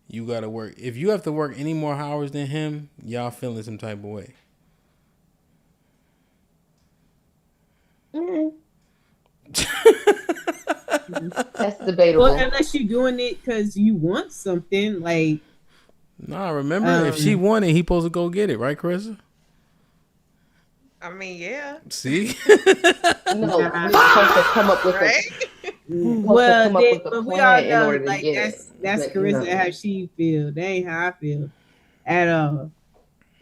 You got to work. If you have to work any more hours than him, y'all feeling some type of way. That's debatable. Well, unless you're doing it because you want something, like. Nah, remember, if she wanted, he supposed to go get it, right, Carissa? I mean, yeah. See? No, we're supposed to come up with Right? Well, but we all know, like, that's But, Carissa how she feel. That ain't how I feel at all.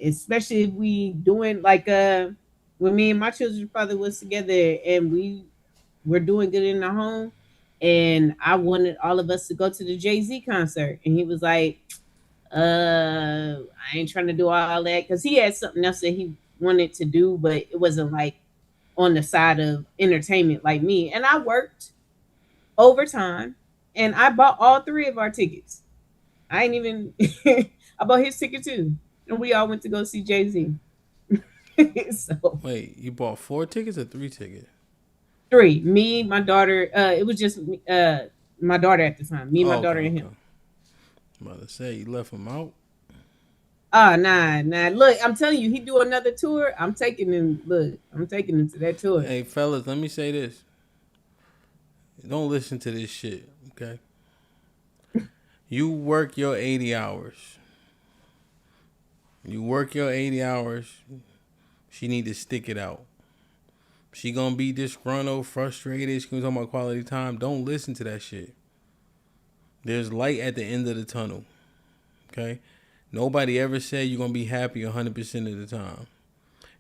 Especially if we doing like when me and my children's father was together and we were doing good in the home, and I wanted all of us to go to the Jay-Z concert, and he was like, I ain't trying to do all that, because he had something else that he wanted to do, but it wasn't like on the side of entertainment like me. And I worked overtime, and I bought all 3 of our tickets. I ain't even I bought his ticket too, and we all went to go see Jay-Z. So Wait, you bought 4 tickets or 3 tickets? 3. Me, my daughter. It was just my daughter at the time. Me, my daughter, and him. I'm about to say, you left him out. Oh, nah. Look, I'm telling you, he do another tour. I'm taking him. Look, I'm taking him to that tour. Hey, fellas, let me say this. Don't listen to this shit, okay? You work your 80 hours. You work your 80 hours. She need to stick it out. She gonna be disgruntled, frustrated. She gonna be talking about quality time. Don't listen to that shit. There's light at the end of the tunnel, okay? Nobody ever said you're gonna be happy 100% of the time.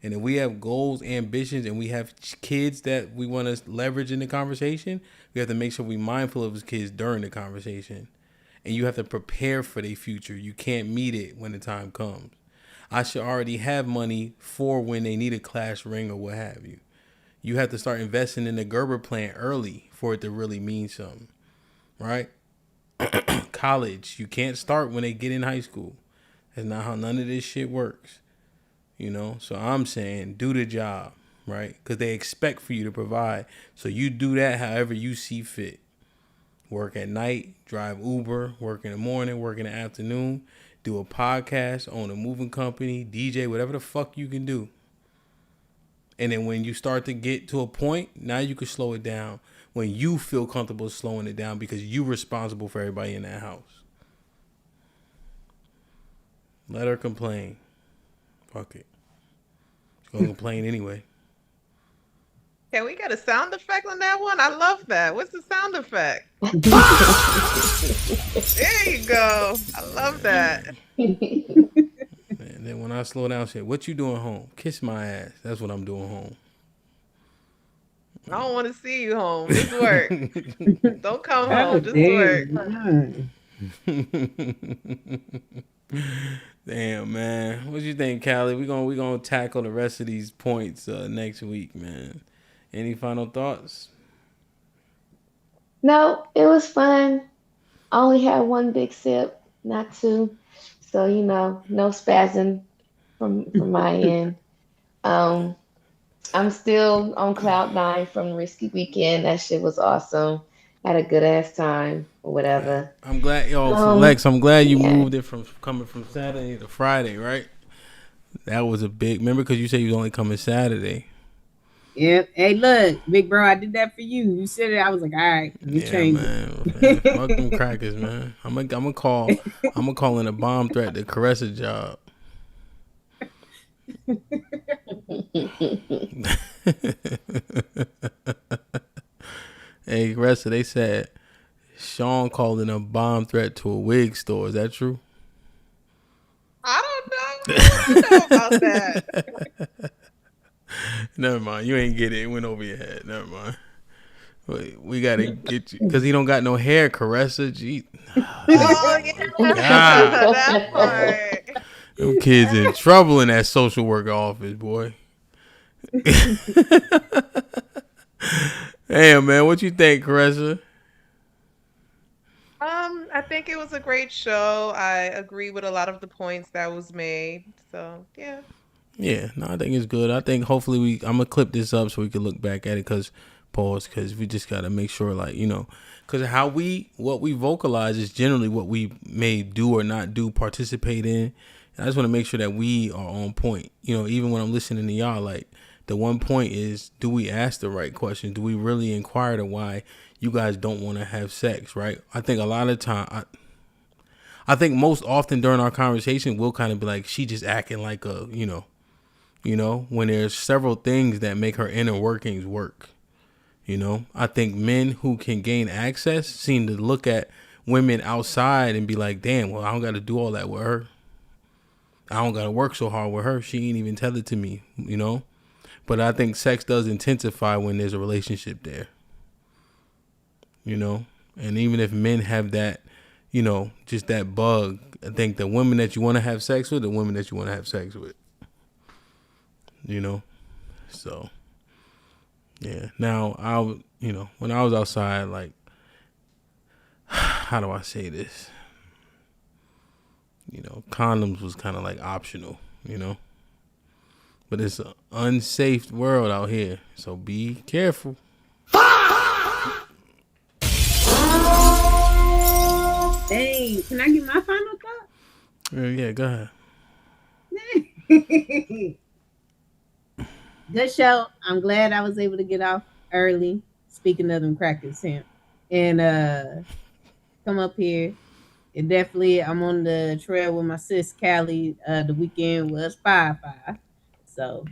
And if we have goals, ambitions, and we have kids that we want to leverage in the conversation, we have to make sure we're mindful of those kids during the conversation. And you have to prepare for their future. You can't meet it when the time comes. I should already have money for when they need a class ring or what have you. You have to start investing in the Gerber plant early for it to really mean something, right? College, you can't start when they get in high school. That's not how none of this shit works. You know, so I'm saying do the job, right? Because they expect for you to provide. So you do that however you see fit. Work at night, drive Uber, work in the morning, work in the afternoon, do a podcast, own a moving company, DJ, whatever the fuck you can do. And then when you start to get to a point, now you can slow it down when you feel comfortable slowing it down because you're responsible for everybody in that house. Let her complain. Fuck it. She's going to complain anyway. Yeah, we got a sound effect on that one. I love that. What's the sound effect? There you go. I love that. And then when I slow down, say, what you doing home? Kiss my ass. That's what I'm doing home. I don't want to see you home. Just work. Don't come home. Just work. Damn, man. What you think, Callie? We gonna tackle the rest of these points next week, man. Any final thoughts? No, it was fun. I only had one big sip, not 2. So, no spazzing from my end. I'm still on cloud 9 from Risky Weekend. That shit was awesome. Had a good ass time or whatever. I'm glad, Lex, I'm glad you moved it from coming from Saturday to Friday, right? That was a big, remember, because you said you was only coming Saturday. Yep. Hey, look, big bro, I did that for you. You said it. I was like, all right, let me change it. Fuck them crackers, man. I'm gonna call in a bomb threat to Caressa job. Hey, Caressa, they said Sean called in a bomb threat to a wig store. Is that true? I don't know about that. Never mind. You ain't get it. It went over your head. Never mind. Wait, we gotta get you because he don't got no hair, Caressa. Gee. Oh, yeah. God. That part. Them kids in trouble in that social worker office, boy. Hey, man, what you think, Caressa? I think it was a great show. I agree with a lot of the points that was made. So yeah. Yeah, no, I think it's good. I think hopefully I'm gonna clip this up so we can look back at it. Cause we just gotta make sure, like, cause what we vocalize is generally what we may do or not do, participate in. And I just want to make sure that we are on point. Even when I'm listening to y'all, like, the one point is, do we ask the right question? Do we really inquire to why you guys don't want to have sex, right? I think a lot of time, I think most often during our conversation, we'll kind of be like, she just acting like a, when there's several things that make her inner workings work. I think men who can gain access seem to look at women outside and be like, damn, well, I don't got to do all that with her. I don't got to work so hard with her. She ain't even tell it to me, But I think sex does intensify when there's a relationship there. And even if men have that, just that bug, I think the women that you want to have sex with, the women that you want to have sex with. So yeah. Now when I was outside, like, how do I say this? Condoms was kind of like optional, but it's an unsafe world out here, so be careful. Hey, can I get my final thought? Yeah, go ahead. Good show. I'm glad I was able to get off early. Speaking of them crackers, Sam, and come up here. And definitely, I'm on the trail with my sis Callie. The weekend was 5-5, so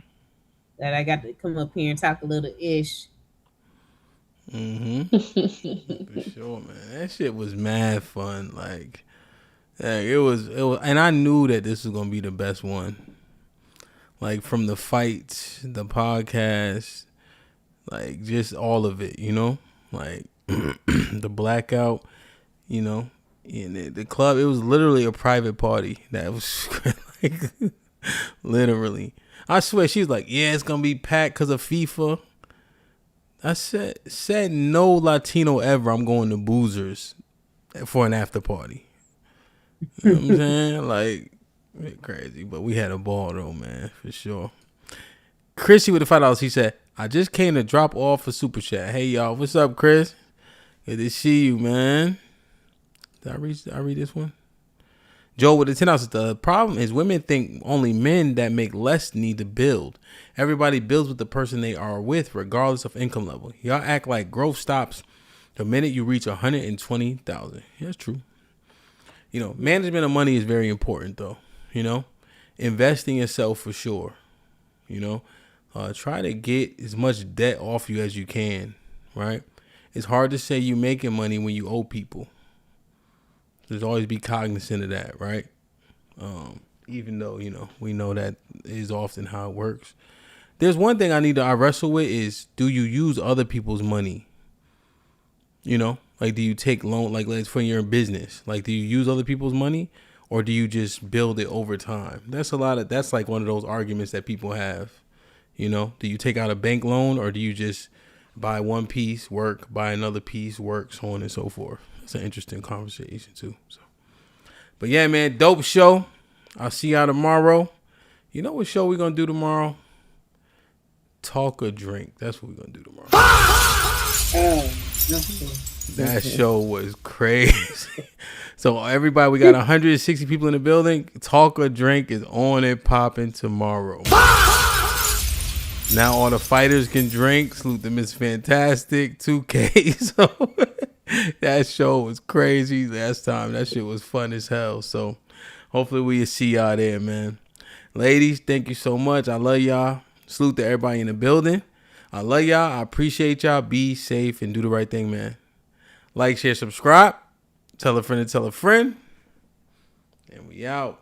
that I got to come up here and talk a little ish. For sure, man. That shit was mad fun. Like it was, and I knew that this was gonna be the best one. Like, from the fights, the podcast, like, just all of it, like the blackout, in the club. It was literally a private party. That was like, literally. I swear, she was like, yeah, it's gonna be packed because of FIFA. I said no Latino ever. I'm going to Boozers for an after party. You know what I'm saying? Like, crazy, but we had a ball though, man, for sure. Chrissy with the $5, he said, I just came to drop off a super chat. Hey y'all, what's up, Chris? Good to see you, man. Did I read this one? Joe with the $10. The problem is women think only men that make less need to build. Everybody builds with the person they are with, regardless of income level. Y'all act like growth stops the minute you reach 120,000. Yeah, that's true. Management of money is very important, though. Invest in yourself for sure. Try to get as much debt off you as you can, right? It's hard to say you making money when you owe people. There's always be cognizant of that, right? Even though, we know that is often how it works. There's one thing I wrestle with is, do you use other people's money? Like, do you take loan, like, let's for your business? Like, do you use other people's money, or do you just build it over time? That's like one of those arguments that people have. Do you take out a bank loan, or do you just buy one piece, work, buy another piece, work, so on and so forth? It's an interesting conversation too. So, but yeah, man, dope show. I'll see y'all tomorrow. You know what show we're gonna do tomorrow? Talk or drink. That's what we're gonna do tomorrow. That show was crazy. So everybody, we got 160 people in the building. Talk or drink is on and popping tomorrow. Now all the fighters can drink. Salute to Miss Fantastic 2K. So that show was crazy last time. That shit was fun as hell. So hopefully we'll see y'all there, man. Ladies, thank you so much. I love y'all. Salute to everybody in the building. I love y'all. I appreciate y'all. Be safe and do the right thing, man. Like, share, subscribe. Tell a friend to tell a friend. And we out.